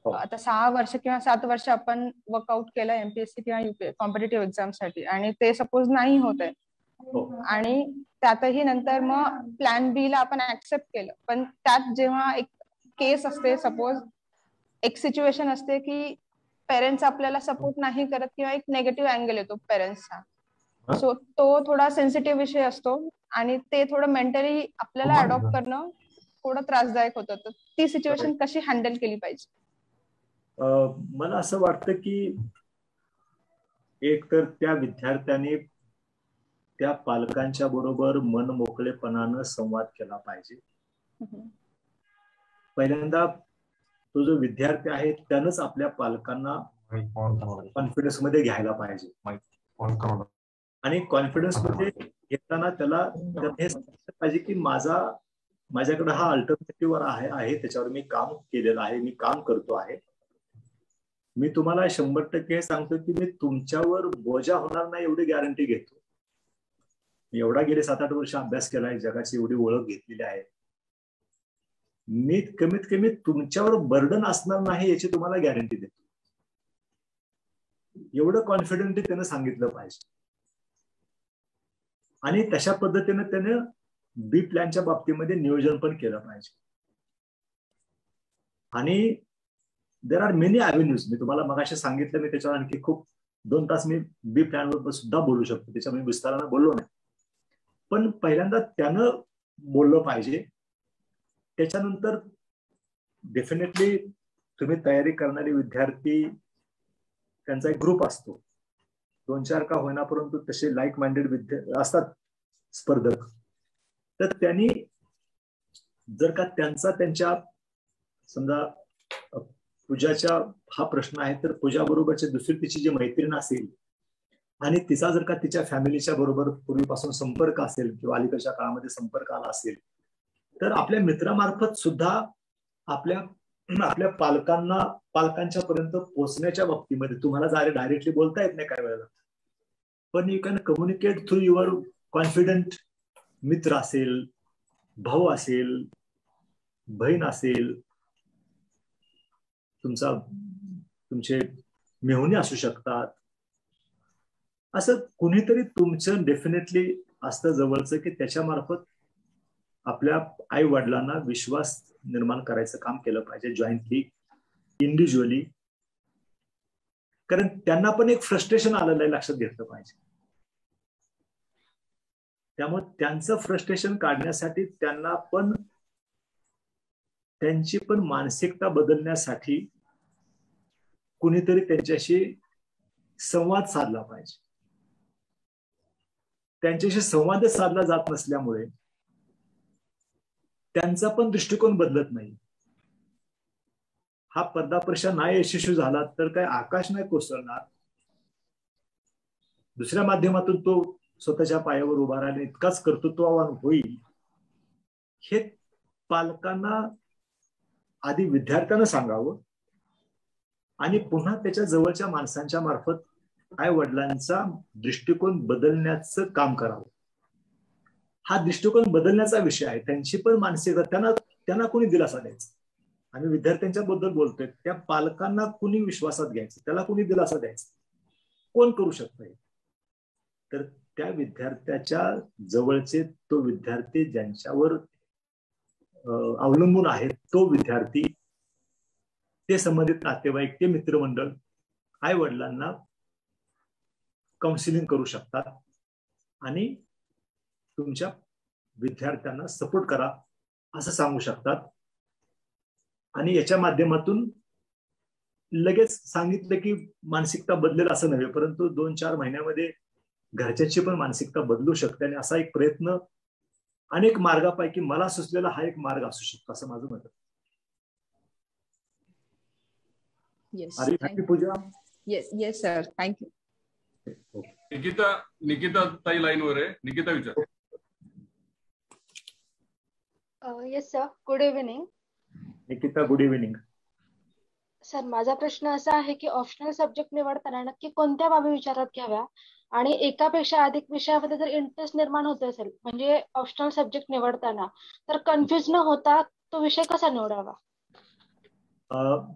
आता 6 वर्ष किंवा 7 वर्ष आपण वर्कआउट केलं एमपीएससी किंवा यूपीएससी कॉम्पिटेटिव्ह एक्झाम साठी आणि ते सपोज नाही होत आहे आणि त्यातही नंतर मग प्लॅन बी ला आपण ऍक्सेप्ट केलं, पण त्यात जेव्हा एक केस असते, सपोज एक सिच्युएशन असते की पेरेंट्स आपल्याला सपोर्ट नाही करत किंवा एक निगेटिव्ह अँगल येतो पेरेंट्सचा, सो तो थोडा सेन्सिटिव्ह विषय असतो आणि ते थोडं मेंटली आपल्याला अडॉप्ट करणं थोडं त्रासदायक होतं. तर ती सिच्युएशन कशी हँडल केली पाहिजे? मला असं वाटतं की एक तर त्या विद्यार्थ्याने त्या पालकांच्या बरोबर मन मोकळेपणानं संवाद केला पाहिजे. पहिल्यांदा तो जो विद्यार्थी आहे त्यानंच आपल्या पालकांना कॉन्फिडन्स मध्ये घ्यायला पाहिजे आणि कॉन्फिडन्स मध्ये घेताना त्याला हे सांगितलं पाहिजे की माझ्याकडे हा अल्टरनेटिव्ह आहे, त्याच्यावर मी काम केलेलं आहे, मी काम करतो आहे. मी तुम्हाला 100% सांगतो की मी तुमच्यावर बोजा होणार नाही एवढी गॅरंटी घेतो. मी एवढा गेले 7-8 वर्ष अभ्यास केलाय, जगाची एवढी ओळख घेतलेली आहे. मी कमीत कमी तुमच्यावर बर्डन असणार नाही याची तुम्हाला गॅरंटी देतो. एवढं कॉन्फिडेंटली त्यानं सांगितलं पाहिजे आणि तशा पद्धतीने त्यानं बी प्लॅनच्या बाबतीमध्ये नियोजन पण केलं पाहिजे. आणि देर आर मेनी अव्हेन्यूज. मी तुम्हाला मगाशी सांगितलं, मी त्याच्यावर आणखी खूप 2 तास मी बी प्लॅनवर सुद्धा बोलू शकतो, त्याच्यामुळे विस्तारानं बोललो नाही. पण पहिल्यांदा त्यानं बोललं पाहिजे. त्याच्यानंतर डेफिनेटली तुम्ही तयारी करणारे विद्यार्थी, त्यांचा एक ग्रुप असतो, 2-4 का होईना परंतु तसे लाईक माइंडेड विद्यार्थी असतात स्पर्धक. तर त्यांनी जर का त्यांच्या समजा पूजाच्या हा प्रश्न आहे, तर पूजा बरोबरची दुसरी तिची जी मैत्रीण असेल आणि तिचा जर का तिच्या फॅमिलीच्या बरोबर पूर्वीपासून संपर्क असेल किंवा अलीकडच्या काळामध्ये संपर्क आला असेल, तर आपल्या मित्रामार्फत सुद्धा आपल्या पालकांच्या पर्यंत पोहोचण्याच्या बाबतीमध्ये तुम्हाला डायरेक्टली बोलता येत नाही काही वेळेला, पण you can communicate through your confident मित्र असेल, भाऊ असेल, बहीण असेल, तुमचे मेहुणी असू शकतात, असं कुणीतरी तुमचं डेफिनेटली असतं जवळचं की त्याच्या मार्फत आपल्या आई वडिलांना विश्वास निर्माण करायचं काम केलं पाहिजे, जॉईंटली, इंडिव्हिज्युअली. कारण त्यांना पण एक फ्रस्ट्रेशन आलेलं आहे, लक्षात घेतलं पाहिजे. त्यामुळे त्यांचं फ्रस्ट्रेशन काढण्यासाठी त्यांची पण मानसिकता बदलण्यासाठी कुणीतरी त्यांच्याशी संवाद साधला पाहिजे. त्यांच्याशी संवादच साधला जात नसल्यामुळे त्यांचा पण दृष्टिकोन बदलत नाही. हा पर्दाप्रशा नाही यशस्वी झाला तर काय आकाश नाही कोसळणार, दुसऱ्या माध्यमातून तो स्वतःच्या पायावर उभा राहणे इतकाच कर्तृत्ववान होईल, हे पालकांना आधी विद्यार्थ्यांना सांगावं आणि पुन्हा त्याच्या जवळच्या माणसांच्या मार्फत आई वडिलांचा दृष्टिकोन बदलण्याचं काम करावं. हा दृष्टिकोन बदलण्याचा विषय आहे. त्यांची पण मानसिकता त्यांना कोणी दिलासा द्यायचा. आम्ही विद्यार्थ्यांच्या बद्दल बोलतोय, त्या पालकांना कुणी विश्वासात घ्यायचं, त्याला कुणी दिलासा द्यायचा, कोण करू शकतंय? तर त्या विद्यार्थ्याच्या जवळचे तो विद्यार्थी ज्यांच्यावर अवलंबून आहे, तो विद्यार्थी, ते संबंधित नातेवाईक, ते मित्रमंडळ आई वडिलांना काउन्सिलिंग करू शकतात आणि तुमच्या विद्यार्थ्यांना सपोर्ट करा असं सांगू शकतात. आणि याच्या माध्यमातून लगेच सांगितलं की मानसिकता बदलेल असं नव्हे, परंतु 2-4 महिन्यामध्ये घरच्याची पण मानसिकता बदलू शकते. आणि असा एक प्रयत्न अनेक मार्गापैकी मला सुचलेला हा एक मार्ग असू शकतो असं माझं मत आहे. Pooja. Yes sir, thank you. Nikita ताई लाईनवर आहे. निकिता विचार. Yes sir, good evening. Nikita, good evening. Sir, माझा प्रश्न असा आहे की ऑप्शनल सब्जेक्ट निवडताना नक्की कोणत्या बाबी विचारात घ्याव्या, आणि एकापेक्षा अधिक विषयामध्ये जर इंटरेस्ट निर्माण होत असेल म्हणजे ऑप्शनल सब्जेक्ट निवडताना, तर कन्फ्युज न होता तो विषय कसा निवडावा?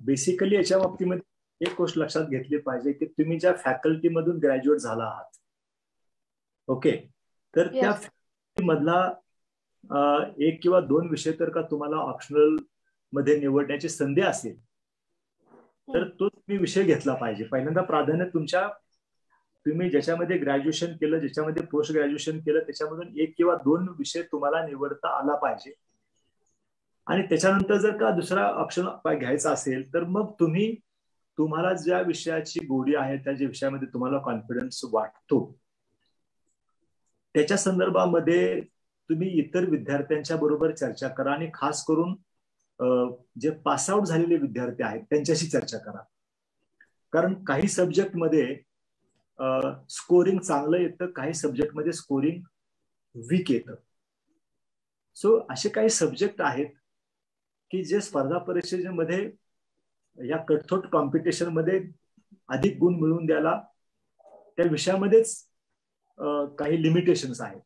बेसिकली याच्या बाबतीमध्ये एक गोष्ट लक्षात घेतली पाहिजे की तुम्ही ज्या फॅकल्टी मधून ग्रॅज्युएट झाला आहात, ओके, तर त्या फॅकल्टी मधला 1 किंवा 2 विषय तर का तुम्हाला ऑप्शनल मध्ये निवडण्याची संधी असेल तर तो तुम्ही विषय घेतला पाहिजे. पहिल्यांदा प्राधान्य तुम्ही ज्याच्यामध्ये ग्रॅज्युएशन केलं, ज्याच्यामध्ये पोस्ट ग्रॅज्युएशन केलं, त्याच्यामधून 1 किंवा 2 विषय तुम्हाला निवडता आला पाहिजे. आणि त्याच्यानंतर जर का दुसरा ऑप्शन घ्यायचा असेल तर मग तुम्हाला ज्या विषयाची गोडी आहे, त्या ज्या विषयामध्ये तुम्हाला कॉन्फिडन्स वाटतो, त्याच्या संदर्भामध्ये तुम्ही इतर विद्यार्थ्यांच्या बरोबर चर्चा करा. आणि खास करून जे पासआउट झालेले विद्यार्थी आहेत त्यांच्याशी चर्चा करा. कारण काही सब्जेक्टमध्ये स्कोरिंग चांगलं येतं, काही सब्जेक्टमध्ये स्कोरिंग वीक येतं. सो असे काही सब्जेक्ट आहेत की जे स्पर्धा परीक्षेमध्ये या कठोर कॉम्पिटिशन मध्ये अधिक गुण मिळवून द्यायला त्या विषयामध्येच काही लिमिटेशन्स आहेत.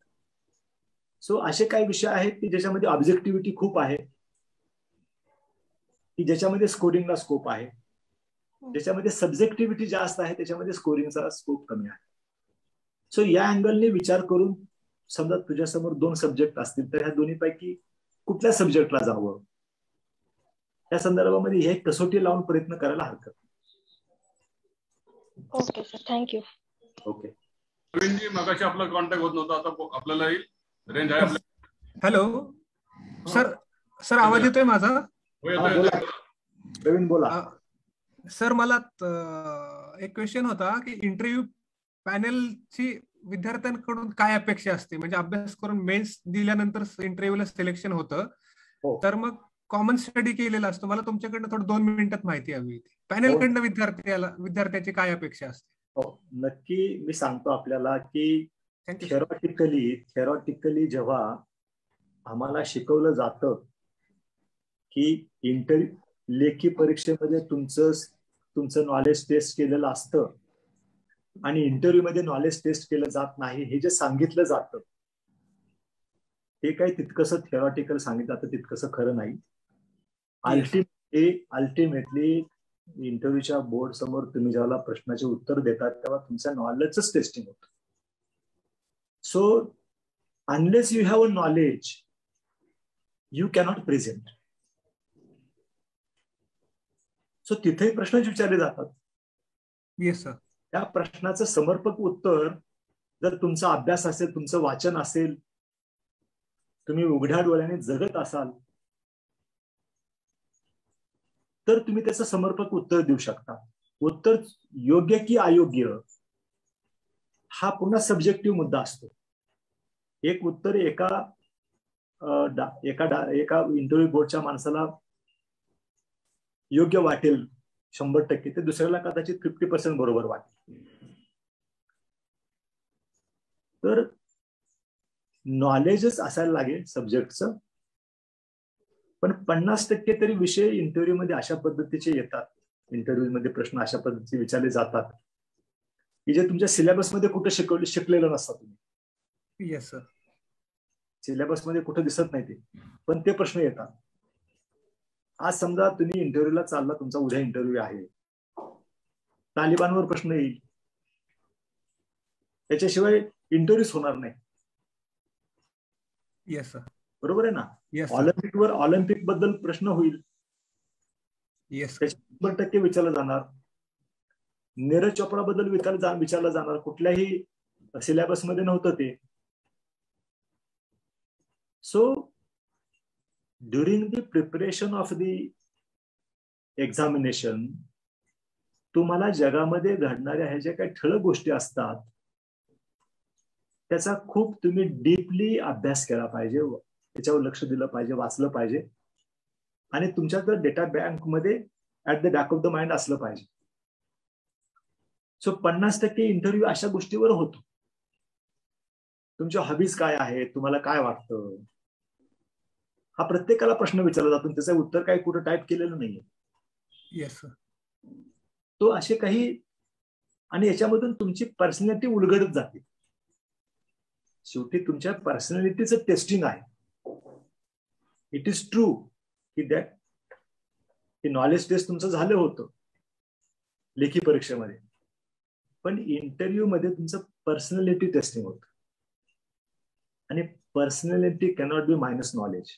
सो असे काही विषय आहेत की ज्याच्यामध्ये ऑब्जेक्टिव्हिटी खूप आहे, की ज्याच्यामध्ये स्कोरिंगला स्कोप आहे, ज्याच्यामध्ये सब्जेक्टिव्हिटी जास्त आहे, त्याच्यामध्ये स्कोरिंगचा स्कोप कमी आहे. सो या अँगलने विचार करून समजा तुझ्यासमोर 2 सब्जेक्ट असतील तर ह्या दोन्हीपैकी कुठल्या सब्जेक्टला जावं, त्या संदर्भामध्ये हे कसोटी लावून प्रयत्न करायला हरकत नाही. Okay sir, thank you. Okay. Pravinji, मगाशी आपला कॉन्टॅक्ट होत नव्हता, आता आपल्याला येईल. रेंज आहे आपल्या. हॅलो सर, आवाज येतोय माझा? प्रवीण बोला. सर, मला एक क्वेश्चन होता की इंटरव्ह्यू पॅनेलची विद्यार्थ्यांकडून काय अपेक्षा असते? म्हणजे अभ्यास करून मेन्स दिल्यानंतर इंटरव्ह्यूला सिलेक्शन होतं, तर मग कॉमन स्टडी केलेला असतो. मला तुमच्याकडनं थोडं 2 मिनिटात माहिती हवी होती. पॅनलकडनं विद्यार्थ्याची काय अपेक्षा असते? हो, नक्की मी सांगतो आपल्याला की थेरॉटिकली जेव्हा आम्हाला शिकवलं जातं की लेखी परीक्षेमध्ये तुमचं नॉलेज टेस्ट केलेलं असतं आणि इंटरव्ह्यू मध्ये नॉलेज टेस्ट केलं जात नाही, हे जे सांगितलं जातं ते काही तितकंसं थेरॉटिकल सांगितलं जातं तितकंसं खरं नाही. अल्टिमेटली इंटरव्ह्यूच्या बोर्ड समोर तुम्ही जेव्हा प्रश्नाचे उत्तर देतात तेव्हा तुमच्या नॉलेजच टेस्टिंग होतं. So unless you have a knowledge you cannot present. So तिथेही प्रश्न विचारले जातात. Yes sir. त्या प्रश्नाचं समर्पक उत्तर जर तुमचा अभ्यास असेल, तुमचं वाचन असेल, तुम्ही उघड्या डोळ्याने जगत असाल तर तुम्ही त्याचं समर्पक उत्तर देऊ शकता. उत्तर योग्य की अयोग्य हा पुन्हा सब्जेक्टिव्ह मुद्दा असतो. एक उत्तर एका इंटरव्ह्यू बोर्डच्या माणसाला योग्य वाटेल 100%, ते दुसऱ्याला कदाचित 50% बरोबर वाटेल. तर नॉलेजच असायला लागेल सब्जेक्टचं, पण 50% तरी विषय इंटरव्ह्यू मध्ये अशा पद्धतीचे येतात, इंटरव्ह्यू मध्ये प्रश्न अशा पद्धतीचे विचारले जातात की जे तुमच्या सिलेबसमध्ये कुठे शिकलेलं नसतं तुम्ही. Yes sir. सिलेबसमध्ये कुठे दिसत नाही ते, पण ते प्रश्न येतात. आज समजा तुम्ही इंटरव्ह्यूला चालला, तुमचा उद्या इंटरव्ह्यू आहे, तालिबानवर प्रश्न येईल, त्याच्याशिवाय इंटरव्ह्यूच होणार नाही. Yes sir. बरोबर आहे ना. येस. ऑलिम्पिक बद्दल प्रश्न होईल. येस. 100% विचारलं जाणार. नीरज चोप्रा बद्दल विचारलं जाणार, कुठल्याही सिलेबस मध्ये नव्हतं ते. So during the preparation of the examination तुम्हाला जगामध्ये घडणाऱ्या ह्या ज्या काही ठळक गोष्टी असतात त्याचा खूप तुम्ही डीपली अभ्यास केला पाहिजे, त्याच्यावर लक्ष दिलं पाहिजे, वाचलं पाहिजे आणि तुमच्या तर डेटा बँक मध्ये at the back of the mind असलं पाहिजे. सो 50% इंटरव्ह्यू अशा गोष्टीवर होतो. तुमच्या हॉबीज काय आहेत, तुम्हाला काय वाटतं, हा प्रत्येकाला प्रश्न विचारला जातो, त्याचं उत्तर काही कुठं टाईप केलेलं नाहीये. येस. तो असे काही, आणि याच्यामधून तुमची पर्सनॅलिटी उलगडत जाते. शेवटी तुमच्या पर्सनॅलिटीचं टेस्टिंग आहे. इट इज ट्रू की दॅट नॉलेज टेस्ट तुमचं झालं होतं लेखी परीक्षेमध्ये, पण इंटरव्ह्यू मध्ये तुमचं पर्सनॅलिटी टेस्टिंग होतं आणि personality cannot be minus knowledge.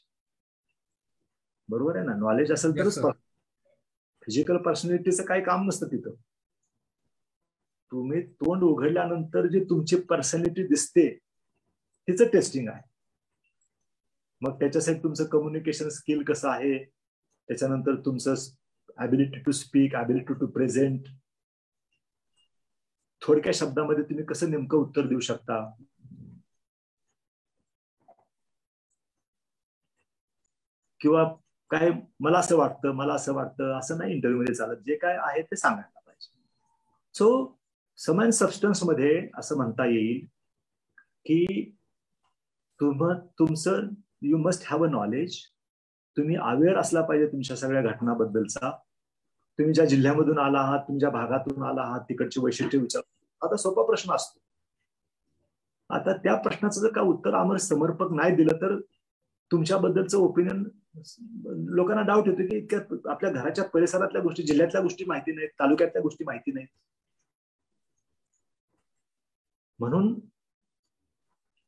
बरोबर आहे ना. नॉलेज असेल तरच फिजिकल पर्सनॅलिटीचं काही काम नसतं तिथं. तुम्ही तोंड उघडल्यानंतर जी तुमची पर्सनॅलिटी दिसते तिचं टेस्टिंग आहे. मग त्याच्यासाठी तुमचं कम्युनिकेशन स्किल कसं आहे, त्याच्यानंतर तुमचं ability to speak, ability to present, थोडक्या शब्दामध्ये तुम्ही कसं नेमकं उत्तर देऊ शकता, किंवा काय मला असं वाटतं असं नाही इंटरव्ह्यू मध्ये चालत. जे काय आहे ते सांगायला पाहिजे. सो समान सबस्टन्स मध्ये असं म्हणता येईल की तुमचं you must have a knowledge. तुम्ही अवेअर असला पाहिजे तुमच्या सगळ्या घटनाबद्दलचा. तुम्ही ज्या जिल्ह्यामधून आला आहात, तुमच्या भागातून आला आहात, तिकडची वैशिष्ट्य विचार. आता सोपा प्रश्न असतो. आता त्या प्रश्नाचं जर का उत्तर आम्हाला समर्पक नाही दिलं तर तुमच्याबद्दलचं ओपिनियन, लोकांना डाऊट येतो की इतक्या आपल्या घराच्या परिसरातल्या गोष्टी, जिल्ह्यातल्या गोष्टी माहिती नाहीत, तालुक्यातल्या गोष्टी माहिती नाहीत. म्हणून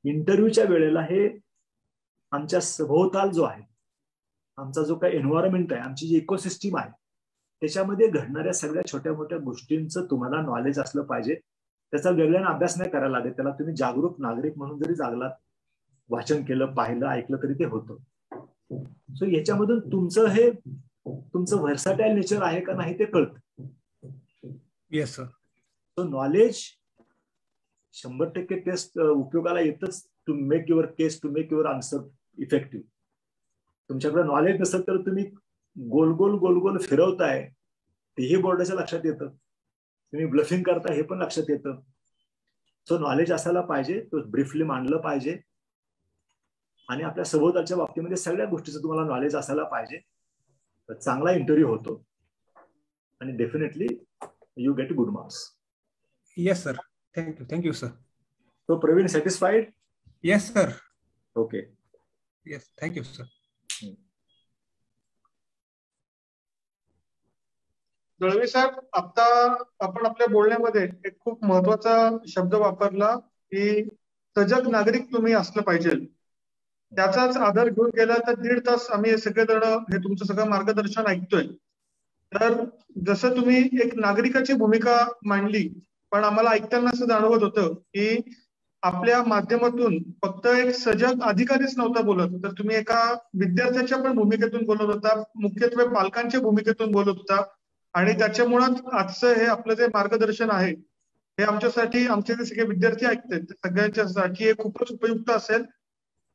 इंटरव्ह्यूच्या वेळेला हे आमच्या सभोवताल जो आहे, आमचा जो काही एन्व्हायरमेंट आहे, आमची जी इकोसिस्टीम आहे, त्याच्यामध्ये घडणाऱ्या सगळ्या छोट्या मोठ्या गोष्टींचं तुम्हाला नॉलेज असलं पाहिजे. त्याचा वेगळ्याने अभ्यास नाही करायला लागेल. त्याला तुम्ही जागरूक नागरिक म्हणून जरी जागलात, वाचन केलं, पाहिलं, ऐकलं तरी ते होतं. सो याच्यामधून तुमचं व्हर्साटाईल नेचर आहे का नाही ते कळतं. Yes sir. So knowledge 100% test उपयोगाला येतच to make your case, to make your answer effective. तुमच्याकडे नॉलेज नसेल तर तुम्ही गोल गोल गोल गोल फिरवताय तेही बोर्डाच्या लक्षात येतं, तुम्ही ब्लफिंग करता हे पण लक्षात येतं. सो नॉलेज असायला पाहिजे, तो ब्रीफली मांडलं पाहिजे आणि आपल्या सभोवतालच्या बाबतीमध्ये सगळ्या गोष्टीचं तुम्हाला नॉलेज असायला पाहिजे. तर चांगला इंटरव्ह्यू होतो आणि definitely you get good marks. Yes sir, thank you sir. So Praveen, satisfied? Yes sir. Okay. Yes, thank you sir. Dalvi साहेब, आता आपण आपल्या बोलण्यामध्ये एक खूप महत्वाचा शब्द वापरला की सजग नागरिक तुम्ही असलं पाहिजे. त्याचाच आधार घेऊन गेला तर 1.5 तास आम्ही सगळेजण हे तुमचं सगळं मार्गदर्शन ऐकतोय. तर जसं तुम्ही एक नागरिकाची भूमिका मांडली, पण आम्हाला ऐकताना असं जाणवत होतं की आपल्या माध्यमातून फक्त एक सजग अधिकारीच नव्हता बोलत, तर तुम्ही एका विद्यार्थ्याच्या पण भूमिकेतून बोलत होता, मुख्यत्वे पालकांच्या भूमिकेतून बोलत होता. आणि त्याच्यामुळेच आजचं हे आपलं जे मार्गदर्शन आहे हे आमच्यासाठी, आमचे जे सगळे विद्यार्थी ऐकतात सगळ्यांच्यासाठी हे खूपच उपयुक्त असेल.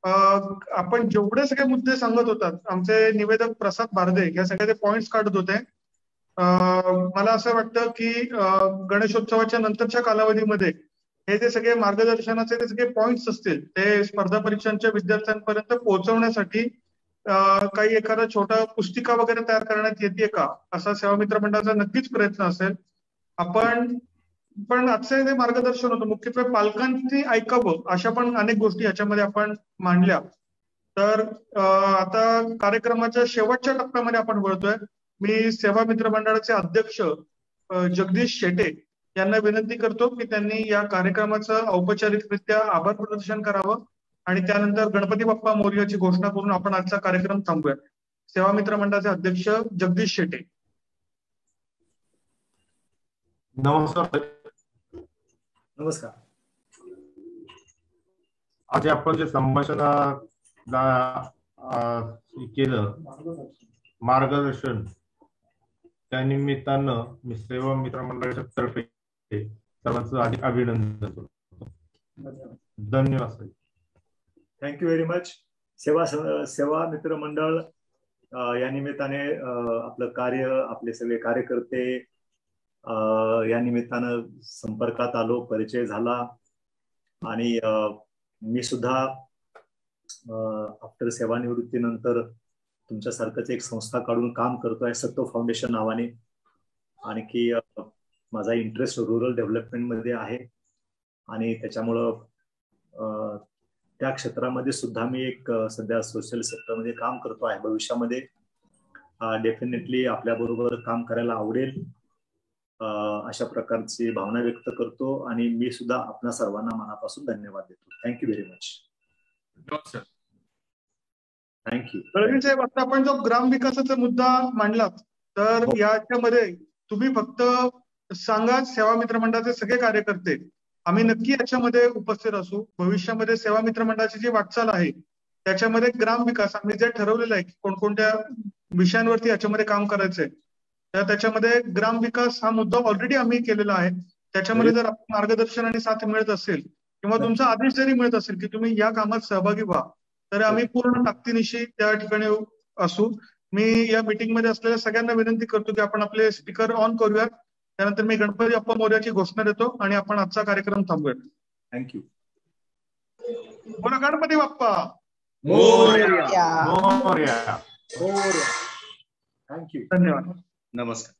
आपण जेवढे सगळे मुद्दे सांगत होतात, आमचे निवेदक प्रसाद भारदे या सगळे पॉइंट्स काढत होते. मला असं वाटतं की गणेशोत्सवाच्या नंतरच्या कालावधीमध्ये हे जे सगळे मार्गदर्शनाचे जे सगळे पॉइंट्स असतील ते स्पर्धा परीक्षांच्या विद्यार्थ्यांपर्यंत पोहोचवण्यासाठी काही एखादा छोटा पुस्तिका वगैरे तयार करण्यात येते का, असा सेवा मित्र मंडळाचा नक्कीच प्रयत्न असेल. पण आजचं जे मार्गदर्शन होतं मुख्यत्वे पालकांनी ऐकावं अशा पण अनेक गोष्टी याच्यामध्ये आपण मांडल्या. तर आता कार्यक्रमाच्या शेवटच्या टप्प्यामध्ये आपण वळतोय. मी सेवा मित्र मंडळाचे अध्यक्ष जगदीश शेटे यांना विनंती करतो की त्यांनी या कार्यक्रमाचं औपचारिकरित्या आभार प्रदर्शन करावं आणि त्यानंतर गणपती बाप्पा मोरयाची घोषणा करून आपण आजचा कार्यक्रम थांबूया. सेवा मित्र मंडळाचे अध्यक्ष जगदीश शेटे. नमस्कार. नमस्कार. आज आपण जे संभाषण केलं मार्गदर्शन, त्या निमित्तानं मी सेवा मित्र मंडळाच्या तर्फे सर्वांचं अभिनंदन करतो. धन्यवाद. Thank you very much. सेवा मित्र मंडळ या निमित्ताने आपलं कार्य, आपले सगळे कार्यकर्ते या निमित्तानं संपर्कात आलो, परिचय झाला आणि मी सुद्धा आफ्टर सेवानिवृत्तीनंतर तुमच्यासारखंच एक संस्था काढून काम करतोय सत्व फाउंडेशन नावाने. आणखी माझा इंटरेस्ट रुरल डेव्हलपमेंट मध्ये आहे आणि त्याच्यामुळं त्या क्षेत्रामध्ये सुद्धा मी एक सध्या सोशल सेक्टरमध्ये काम करतो आहे. भविष्यामध्ये डेफिनेटली आपल्या बरोबर काम करायला आवडेल अशा प्रकारची भावना व्यक्त करतो आणि मी सुद्धा आपल्या सर्वांना मनापासून धन्यवाद देतो. Thank you very much. Thank you. Pravin साहेब, आता आपण जो ग्रामविकासाचा मुद्दा मांडलात, तर याच्यामध्ये तुम्ही फक्त सांगा सेवा मित्र मंडळाचे सगळे कार्यकर्ते आम्ही नक्की याच्यामध्ये उपस्थित असू. भविष्यामध्ये सेवा मित्र मंडळाची जी वाटचाल आहे त्याच्यामध्ये ग्रामविकास आम्ही जे ठरवलेलं आहे की कोणकोणत्या विषयांवरती याच्यामध्ये काम करायचंय, तर त्याच्यामध्ये ग्रामविकास हा मुद्दा ऑलरेडी आम्ही केलेला आहे. त्याच्यामध्ये जर आपण मार्गदर्शन आणि साथ मिळत असेल किंवा तुमचा आदेश जरी मिळत असेल की तुम्ही या कामात सहभागी व्हा, तर आम्ही पूर्ण ताकदीनिशी त्या ठिकाणी असू. मी या मीटिंग मध्ये असलेल्या सगळ्यांना विनंती करतो की आपण आपले स्पीकर ऑन करूयात. त्यानंतर मी गणपती बाप्पा मोरयाची घोषणा देतो आणि आपण आजचा कार्यक्रम थांबूयात. थँक्यू. बोला गणपती बाप्पा मोरया. थँक्यू. धन्यवाद. नमस्कार.